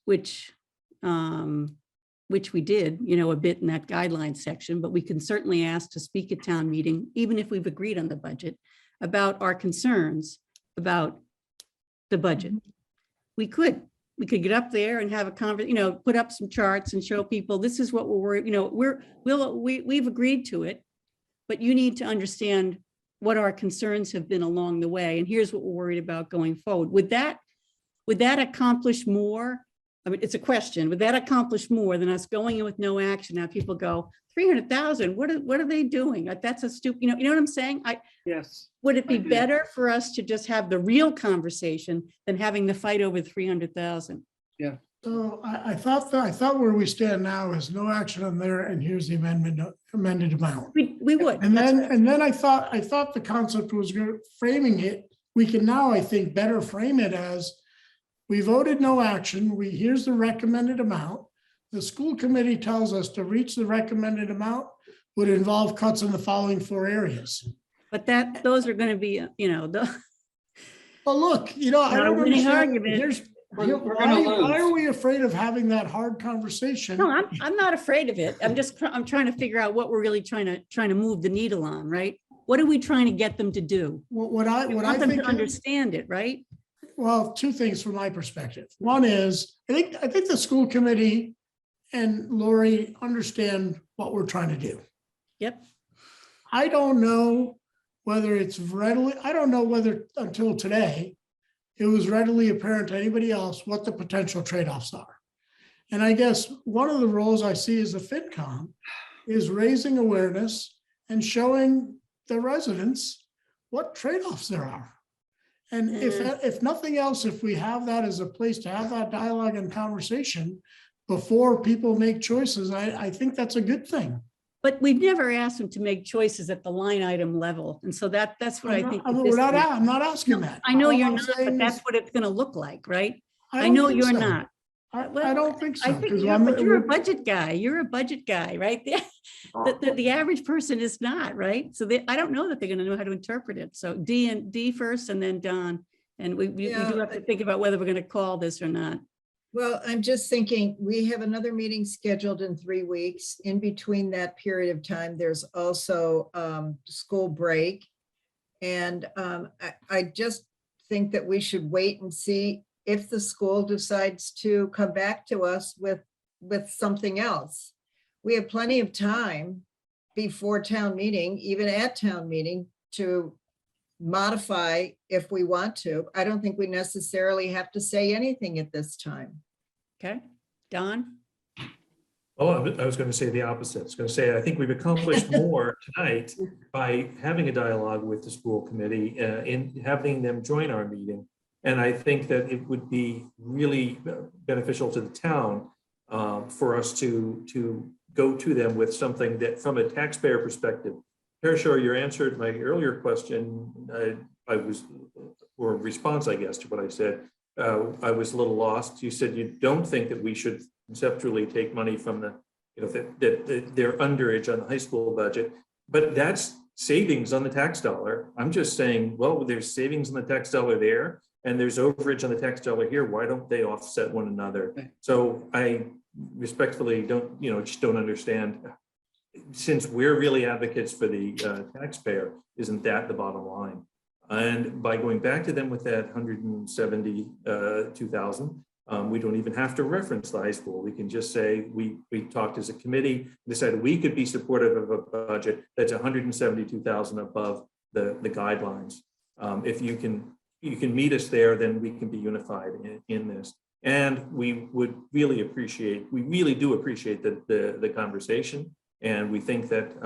which we did, you know, a bit in that guideline section, but we can certainly ask to speak at town meeting, even if we've agreed on the budget, about our concerns about the budget. We could get up there and have a conversation, you know, put up some charts and show people, this is what we're worried, you know, we've agreed to it, but you need to understand what our concerns have been along the way. And here's what we're worried about going forward. Would that accomplish more? I mean, it's a question. Would that accomplish more than us going in with no action? Now people go, 300,000, what are they doing? Like, that's a stupid, you know what I'm saying? Yes. Would it be better for us to just have the real conversation than having the fight over 300,000? Yeah. So I thought where we stand now is no action on there, and here's the amended amount. We would. And then I thought the concept was framing it. We can now, I think, better frame it as, we voted no action. Here's the recommended amount. The school committee tells us to reach the recommended amount would involve cuts in the following 4 areas. But those are going to be, you know, well, look, you know, I don't understand. Why are we afraid of having that hard conversation? No, I'm not afraid of it. I'm trying to figure out what we're really trying to move the needle on, right? what are we trying to get them to do? What I We want them think to understand it, right? Well, two things from my perspective. One is, I think the school committee and Lori understand what we're trying to do. Yep. I don't know whether it's readily, I don't know whether until today, it was readily apparent to anybody else what the potential trade-offs are. And I guess one of the roles I see as a FinCom is raising awareness and showing the residents what trade-offs there are. And if nothing else, if we have that as a place to have that dialogue and conversation before people make choices, I think that's a good thing. But we've never asked them to make choices at the line item level. And so that's what I think. I'm not asking that. I know All you're I'm not, but saying that's is- what it's going to look like, right? I I don't know think you're so. not. I don't think so. I think 'cause you're a budget guy. You're a budget guy, right? The average person is not, right? So I don't know that they're going to know how to interpret it. So D first and then Don. And we do have to think about whether we're going to call this or not. Well, I'm just thinking, we have another meeting scheduled in 3 weeks. In between that period of time, there's also school break. And I just think that we should wait and see if the school decides to come back to us with something else. We have plenty of time before town meeting, even at town meeting, to modify if we want to. I don't think we necessarily have to say anything at this time. Okay, Don? Well, I was going to say the opposite. I was going to say, I think we've accomplished more tonight by having a dialogue with the school committee in having them join our meeting. And I think that it would be really beneficial to the town for us to go to them with something that, from a taxpayer perspective, Parashar, you answered my earlier question. Or response, I guess, to what I said. I was a little lost. You said you don't think that we should conceptually take money from the, that they're underage on the high school budget, but that's savings on the tax dollar. I'm just saying, well, there's savings on the tax dollar there, and there's overage on the tax dollar here. Why don't they offset one another? So I respectfully don't, just don't understand. Since we're really advocates for the taxpayer, isn't that the bottom line? And by going back to them with that 172,000, we don't even have to reference the high school. We can just say we talked as a committee, decided we could be supportive of a budget that's 172,000 above the guidelines. If you can meet us there, then we can be unified in this. And we would really appreciate, we really do appreciate the conversation. And we think that,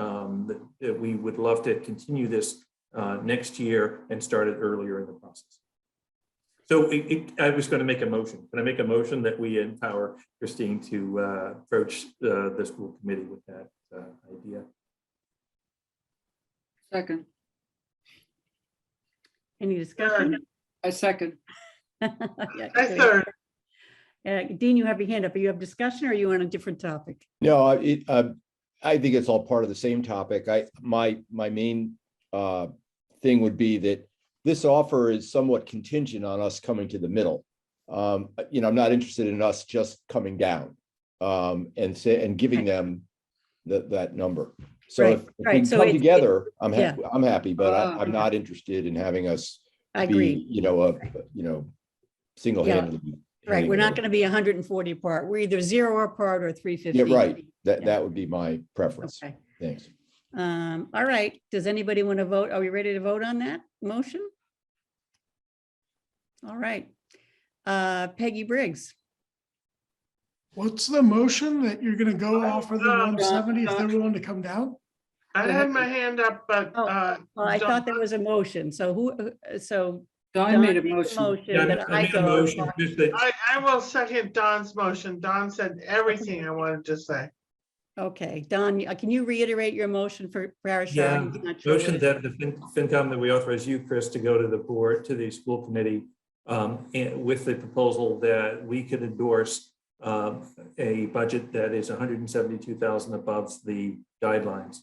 that we would love to continue this next year and start it earlier in the process. So I was going to make a motion. Can I make a motion that we empower Christine to approach the school committee with that idea? Second. Any discussion? I second. Yeah, I okay. third. Dean, you have your hand up. Are you have discussion or are you on a different topic? No, I think it's all part of the same topic. My main thing would be that this offer is somewhat contingent on us coming to the middle. I'm not interested in us just coming down and giving them that number. So Right, if right. we So come it's- together, I'm yeah. happy, but I'm not interested in having us I be, agree. single-handedly. Right, we're handing not it going to be 140 apart. We're either 0 apart or 350. over. Yeah, right. Yeah. That would be my preference. Okay. Thanks. All right. Does anybody want to vote? Are we ready to vote on that motion? All right. Peggy Briggs. What's the motion that you're gonna go offer the 170 if they're willing to come down? I had my hand up, but Well, I thought there was a motion. So Don made a the motion. Yeah, that I made a go. motion, just that I will second Don's motion. Don said everything I wanted to say. Okay, Don, can you reiterate your motion for Parashar? Yeah, He's not sure motion what that the FinCom, that we authorize you, Chris, to go to the board, to the school committee, and with the proposal that we could endorse a budget that is 172,000 above the guidelines.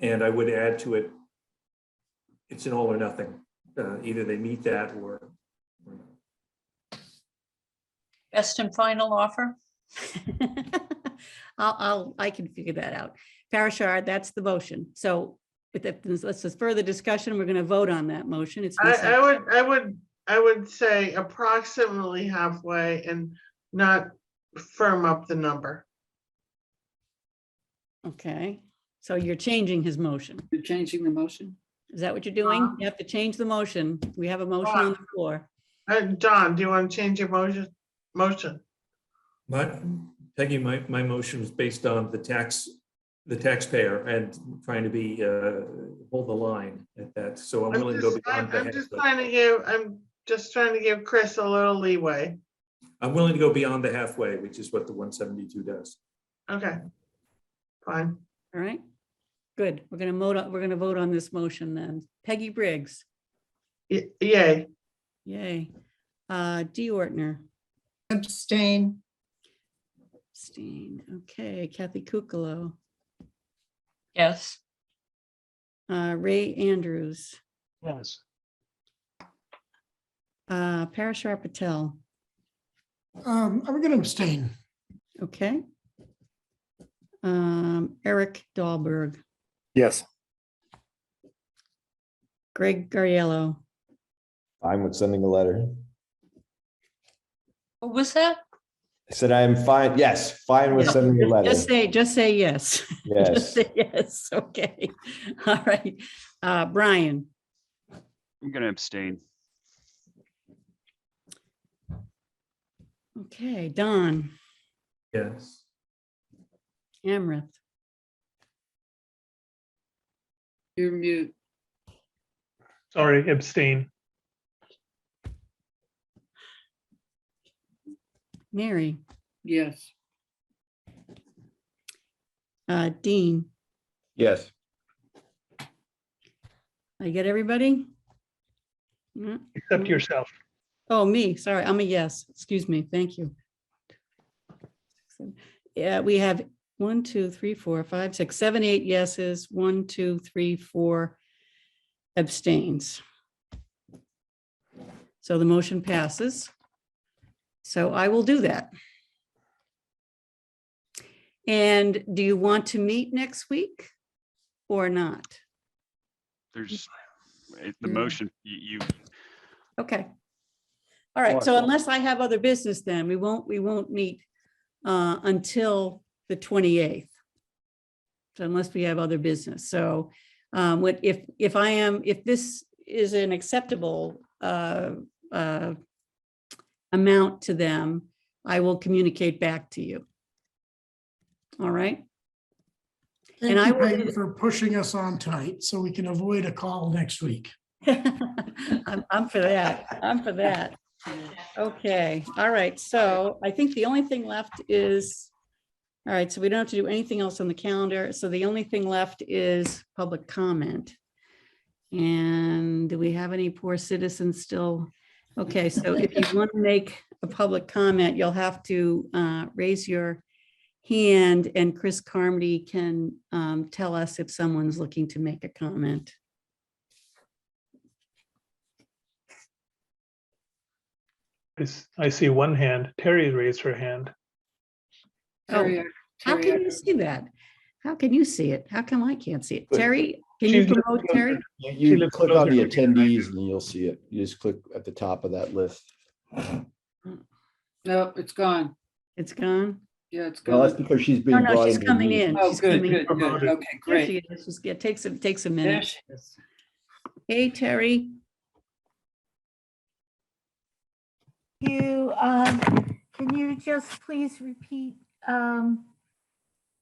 And I would add to it, it's an all or nothing. Either they meet that or Best and final offer? I can figure that out. Parashar, that's the motion. So If that's a further discussion, we're going to vote on that motion. It's been I would say approximately halfway and not firm up the number. Okay, so you're changing his motion. You're changing the motion? Is that what you're doing? You have to change the motion. We have a motion on the floor. John, do you want to change your motion? Peggy, my motion was based on the taxpayer and trying to be, hold the line at that. So I'm willing to go beyond the I'm just halfway. trying to give Chris a little leeway. I'm willing to go beyond the halfway, which is what the 172 does. Okay, fine. All right, good. We're going to vote on this motion then. Peggy Briggs. Yay. Yay. Dee Ortner. Abstain. Abstain. Okay, Kathy Kukalo. Yes. Ray Andrews. Yes. Parashar Patel. I'm going to abstain. Okay. Eric Dahlberg. Yes. Greg Garriello. I'm with sending a letter. What was that? I said I am fine. Yes, fine with sending a letter. Just say yes. Yes. Just say yes. Okay. All right. Brian. I'm going to abstain. Okay. Don. Yes. Amrith. You're mute. Sorry, abstain. Mary. Yes. Dean. Yes. I get everybody? No? Except yourself. Oh, me. Sorry. I'm a yes. Excuse me. Thank you. Yeah, we have 1, 2, 3, 4, 5, 6, 7, 8 yeses, 1, 2, 3, 4 abstains. So the motion passes. So I will do that. And do you want to meet next week or not? There's the motion, you. Okay. All right. So unless I have other business, then we won't meet until the 28th. So unless we have other business. So if this is an acceptable amount to them, I will communicate back to you. All right. Thank And I you, will Peggy, for pushing us on tonight so we can avoid a call next week. I'm for that. I'm for that. Okay. All right. So I think the only thing left is, all right, so we don't have to do anything else on the calendar. So the only thing left is public comment. And do we have any poor citizens still? Okay, so if you want to make a public comment, you'll have to raise your hand and Chris Carmody can tell us if someone's looking to make a comment. I see one hand. Terry raised her hand. Oh, how can you see that? How can you see it? How come I can't see it? Terry, can you promote Terry? You click on the attendees and you'll see it. You just click at the top of that list. No, it's gone. It's gone? Yeah, it's Well, that's gone. because she's being No, brought she's into the coming meeting. in. Oh, She's good, coming in. good, good. Okay, There great. she is. It takes a There minute. she is. Hey, Terry. Can you just please repeat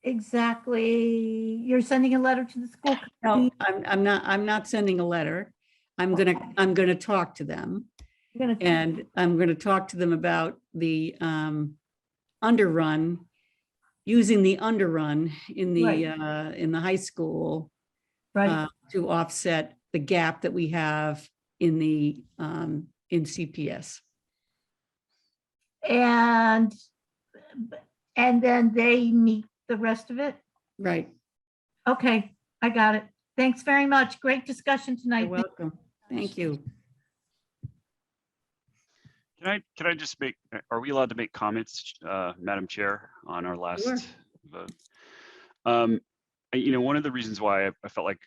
exactly, you're sending a letter to the school No, committee? I'm not sending a letter. I'm gonna talk to them. You're gonna- And I'm gonna talk to them about the underrun, using the underrun in the high school Right. to offset the gap that we have in the in CPS. And then they meet the rest of it? Right. Okay, I got it. Thanks very much. Great discussion tonight. You're welcome. Thank you. Can I just make, are we allowed to make comments, Madam Chair, on our last Sure. vote? One of the reasons why I felt like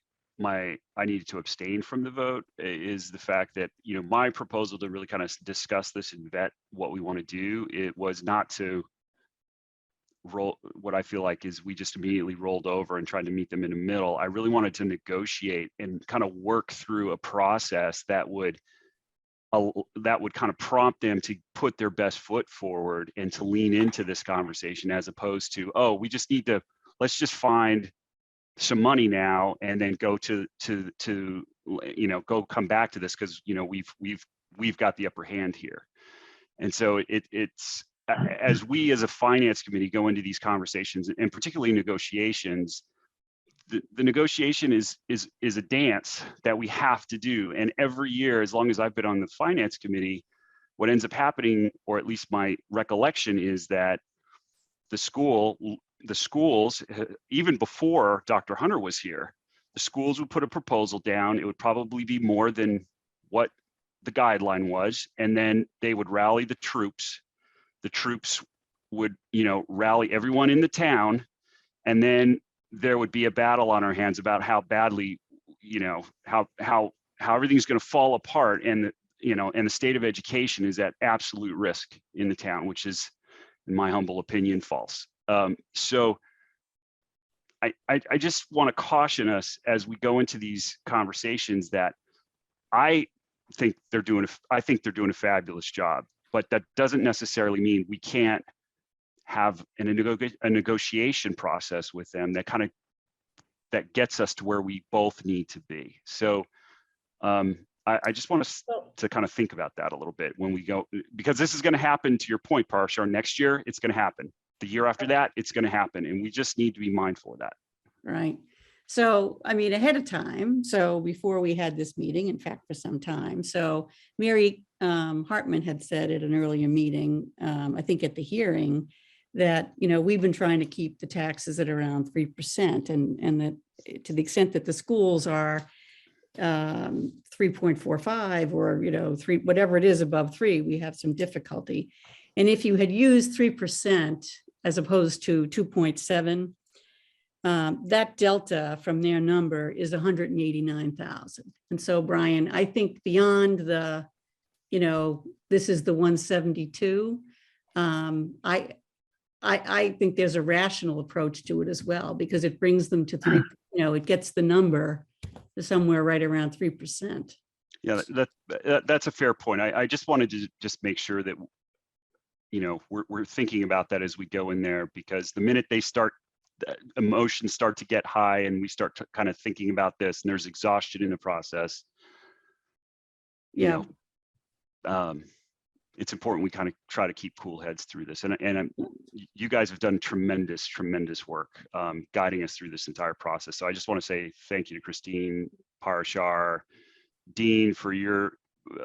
I needed to abstain from the vote is the fact that, you know, my proposal to really kind of discuss this and vet what we want to do, it was not to roll what I feel like is we just immediately rolled over and tried to meet them in the middle. I really wanted to negotiate and kind of work through a process that would kind of prompt them to put their best foot forward and to lean into this conversation, as opposed to, oh, we just need to, let's just find some money now and then go to you know, go come back to this because, you know, we've got the upper hand here. And so it's as we as a finance committee go into these conversations, and particularly negotiations, the negotiation is a dance that we have to do. And every year, as long as I've been on the finance committee, what ends up happening, or at least my recollection, is that the schools, even before Dr. Hunter was here, the schools would put a proposal down. It would probably be more than what the guideline was. And then they would rally the troops. The troops would, you know, rally everyone in the town. And then there would be a battle on our hands about how badly, you know, how everything's going to fall apart. And, you know, and the state of education is at absolute risk in the town, which is, in my humble opinion, false. So I just want to caution us as we go into these conversations that I think they're doing a fabulous job, but that doesn't necessarily mean we can't have a negotiation process with them that gets us to where we both need to be. So I just want us to kind of think about that a little bit when we go, because this is going to happen, to your point, Parashar. Next year, it's going to happen. The year after that, it's going to happen. And we just need to be mindful of that. Right. So, I mean, ahead of time, so before we had this meeting, in fact, for some time, so Mary Hartman had said at an earlier meeting, I think at the hearing, that, you know, we've been trying to keep the taxes at around 3%, and that to the extent that the schools are 3.45 or, you know, 3, whatever it is above 3, we have some difficulty. And if you had used 3% as opposed to 2.7, that delta from their number is 189,000. And so, Brian, I think beyond the, you know, this is the 172, I think there's a rational approach to it as well, because it brings them to 3, you know, it gets the number to somewhere right around 3%. Yeah, that's a fair point. I just wanted to just make sure that, you know, we're thinking about that as we go in there, because the minute they start, the emotions start to get high and we start to kind of thinking about this and there's exhaustion in the process. Yeah. You know, it's important we kind of try to keep cool heads through this. And you guys have done tremendous work guiding us through this entire process. So I just want to say thank you to Christine, Parashar, Dean, for your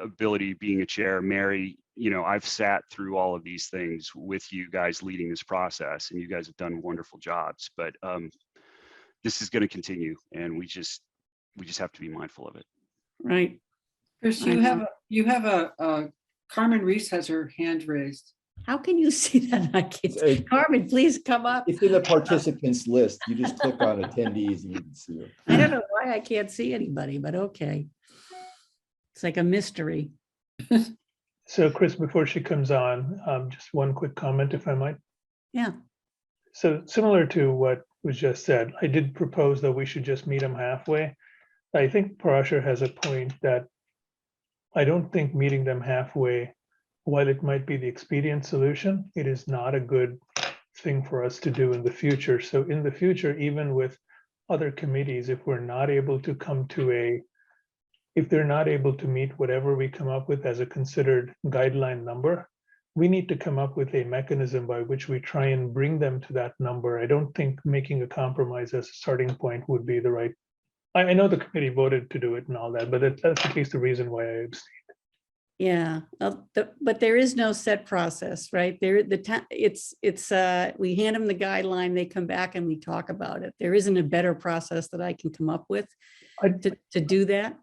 ability being a chair. Mary, you know, I've sat through all of these things with you guys leading this process, and you guys have done wonderful jobs. But this is going to continue, and we just have to be mindful of it. Right. Chris, you have a Carmen Reese has her hand raised. How can you see that? I can't. Carmen, please come up. It's in the participants list. You just click on attendees and you can see it. I don't know why I can't see anybody, but okay. It's like a mystery. So Chris, before she comes on, just one quick comment, if I might. Yeah. So similar to what was just said, I did propose that we should just meet them halfway. I think Parashar has a point that I don't think meeting them halfway, while it might be the expedient solution, it is not a good thing for us to do in the future. So in the future, even with other committees, if we're not able to come to if they're not able to meet whatever we come up with as a considered guideline number, we need to come up with a mechanism by which we try and bring them to that number. I don't think making a compromise as a starting point would be the right. I know the committee voted to do it and all that, but that's at least the reason why I abstained. Yeah, but there is no set process, right? We hand them the guideline, they come back and we talk about it. There isn't a better process that I can come up with to do that.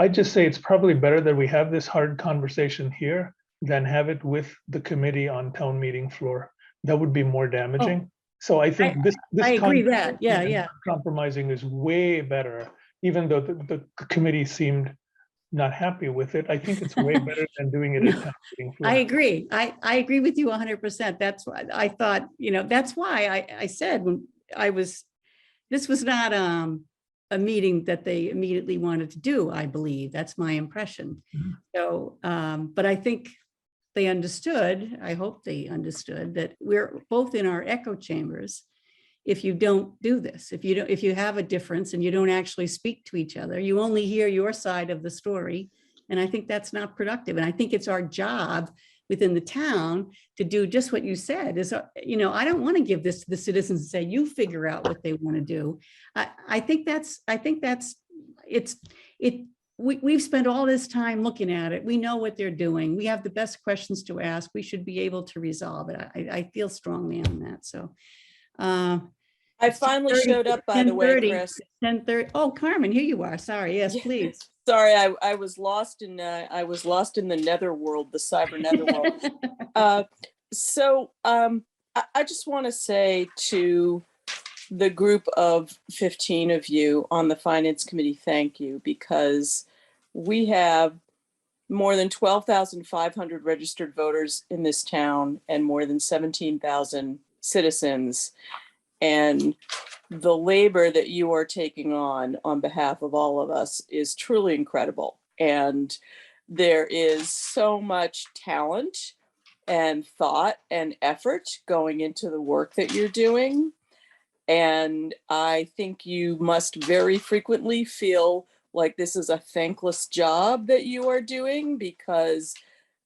I'd just say it's probably better that we have this hard conversation here than have it with the committee on town meeting floor. That would be more damaging. So I think this I agree that, yeah. compromising is way better even though the committee seemed not happy with it, I think it's way better than doing it at town meeting floor. I agree. I agree with you 100%. That's why I thought, that's why I said when this was not a meeting that they immediately wanted to do, I believe. That's my impression. So, but I think they understood, I hope they understood that we're both in our echo chambers. If you don't do this, if you have a difference and you don't actually speak to each other, you only hear your side of the story. And I think that's not productive. And I think it's our job within the town to do just what you said is, I don't want to give this to the citizens and say, you figure out what they want to do. We've spent all this time looking at it. We know what they're doing. We have the best questions to ask. We should be able to resolve it. I feel strongly on that. So, I finally showed up, by the way, Chris. 10:30. Oh, Carmen, here you are. Sorry. Yes, please. Sorry, I was lost in the netherworld, the cyber netherworld. I just want to say to the group of 15 of you on the Finance Committee, thank you, because we have more than 12,500 registered voters in this town and more than 17,000 citizens. And the labor that you are taking on behalf of all of us is truly incredible. And there is so much talent and thought and effort going into the work that you're doing. And I think you must very frequently feel like this is a thankless job that you are doing, because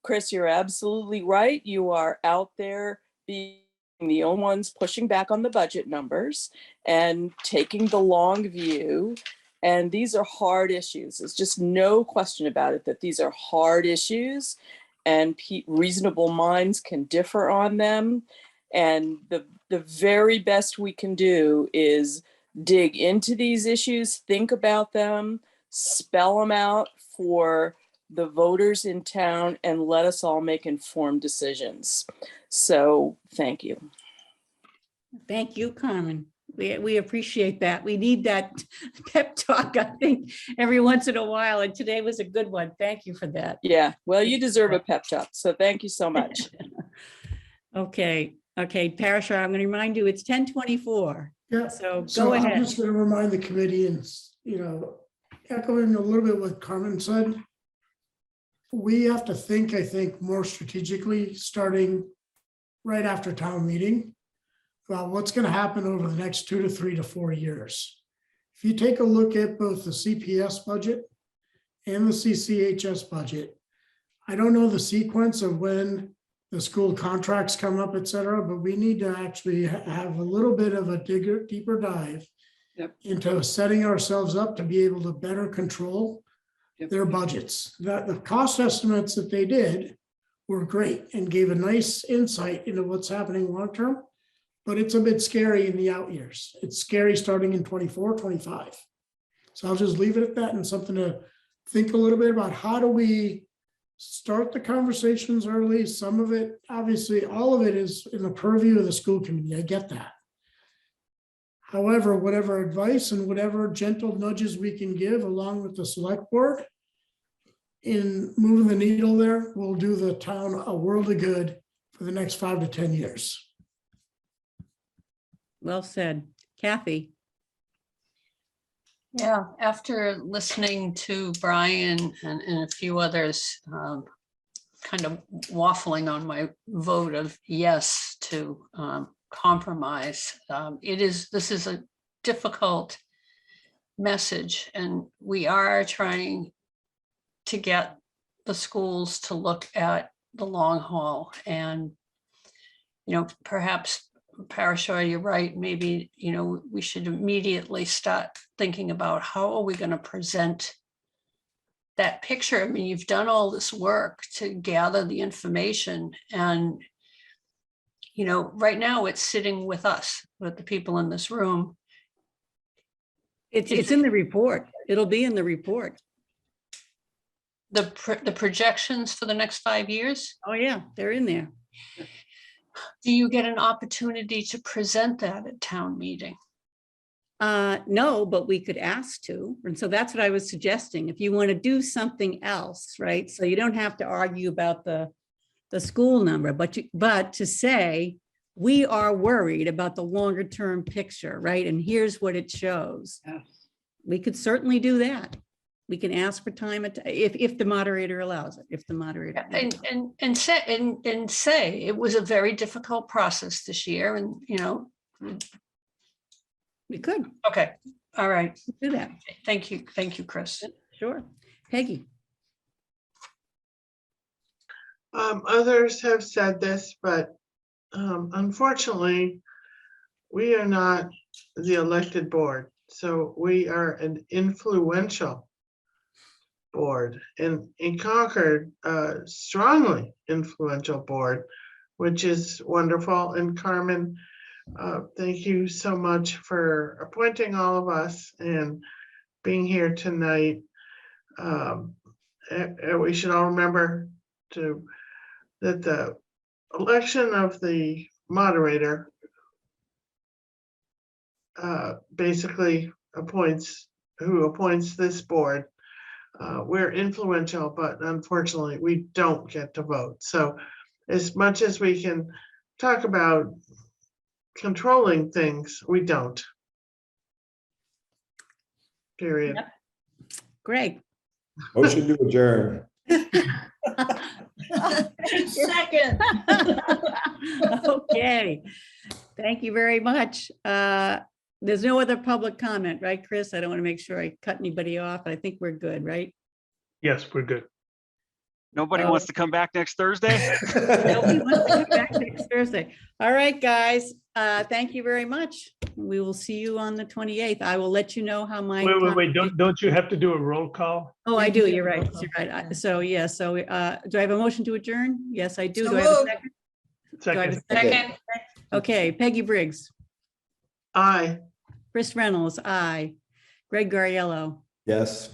Chris, you're absolutely right. You are out there being the only ones pushing back on the budget numbers and taking the long view. And these are hard issues. There's just no question about it that these are hard issues, and reasonable minds can differ on them. And the very best we can do is dig into these issues, think about them, spell them out for the voters in town, and let us all make informed decisions. So thank you. Thank you, Carmen. We appreciate that. We need that pep talk, I think, every once in a while. And today was a good one. Thank you for that. Yeah, well, you deserve a pep talk. So thank you so much. Okay, Parashar, I'm going to remind you, it's 10:24. Yeah. So go ahead. I'm just going to remind the committee, and echoing a little bit what Carmen said, we have to think, I think, more strategically, starting right after town meeting, about what's going to happen over the next 2 to 3 to 4 years. If you take a look at both the CPS budget and the CCHS budget, I don't know the sequence of when the school contracts come up, et cetera, but we need to actually have a little bit of a deeper dive into setting ourselves up to be able to better control their budgets. The cost estimates that they did were great and gave a nice insight into what's happening long-term, but it's a bit scary in the out years. It's scary starting in 24, 25. So I'll just leave it at that, and something to think a little bit about. How do we start the conversations early? Some of it, obviously, all of it is in the purview of the school committee. I get that. However, whatever advice and whatever gentle nudges we can give along with the select board in moving the needle there will do the town a world of good for the next 5 to 10 years. Well said. Kathy. Yeah, after listening to Brian and a few others kind of waffling on my vote of yes to compromise, this is a difficult message, and we are trying to get the schools to look at the long haul. And perhaps, Parashar, you're right. Maybe, we should immediately start thinking about how are we going to present that picture. I mean, you've done all this work to gather the information, and, right now it's sitting with us, with the people in this room. It's in the report. It'll be in the report. The projections for the next 5 years? Oh yeah, they're in there. Do you get an opportunity to present that at town meeting? No, but we could ask to. And so that's what I was suggesting. If you want to do something else, right? So you don't have to argue about the school number, but to say, we are worried about the longer term picture, right? And here's what it shows. We could certainly do that. We can ask for time if the moderator allows it, if the moderator. And say it was a very difficult process this year, and we could. Okay, all right. Do that. Thank you, Chris. Sure. Peggy. Others have said this, but unfortunately, we are not the elected board. So we are an influential board, and in Concord, strongly influential board, which is wonderful. And Carmen, thank you so much for appointing all of us and being here tonight. And we should all remember that the election of the moderator basically appoints this board. We're influential, but unfortunately we don't get to vote. So as much as we can talk about controlling things, we don't. Period. Yep. Greg. Motion to adjourn. Second. Okay. Thank you very much. There's no other public comment, right, Chris? I don't want to make sure I cut anybody off. I think we're good, right? Yes, we're good. Nobody wants to come back next Thursday? Nobody wants to come back next Thursday. All right, guys. Thank you very much. We will see you on the 28th. I will let you know how my. Wait, don't you have to do a roll call? Oh, I do. You're right. You're right. So, yeah. So do I have a motion to adjourn? Yes, I do. Do I have a second? Do I have a second? Okay. Peggy Briggs. Aye. Chris Reynolds, aye. Greg Gariello. Yes.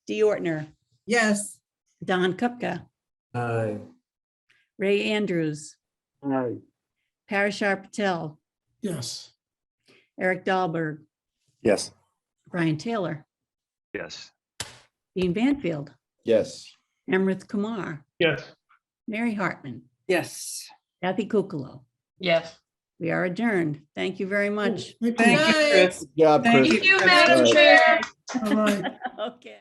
Dee Ortner. Yes. Don Kupka. Aye. Ray Andrews. Aye. Parashar Patel. Yes. Eric Dahlberg. Yes. Brian Taylor. Yes. Dean Banfield. Yes. Amrith Kumar. Yes. Mary Hartman. Yes. Kathy Kukalo. Yes. We are adjourned. Thank you very much. Thank Thank you, Chris. Good job, Chris. Thank you, Madam Chair. All right. Okay.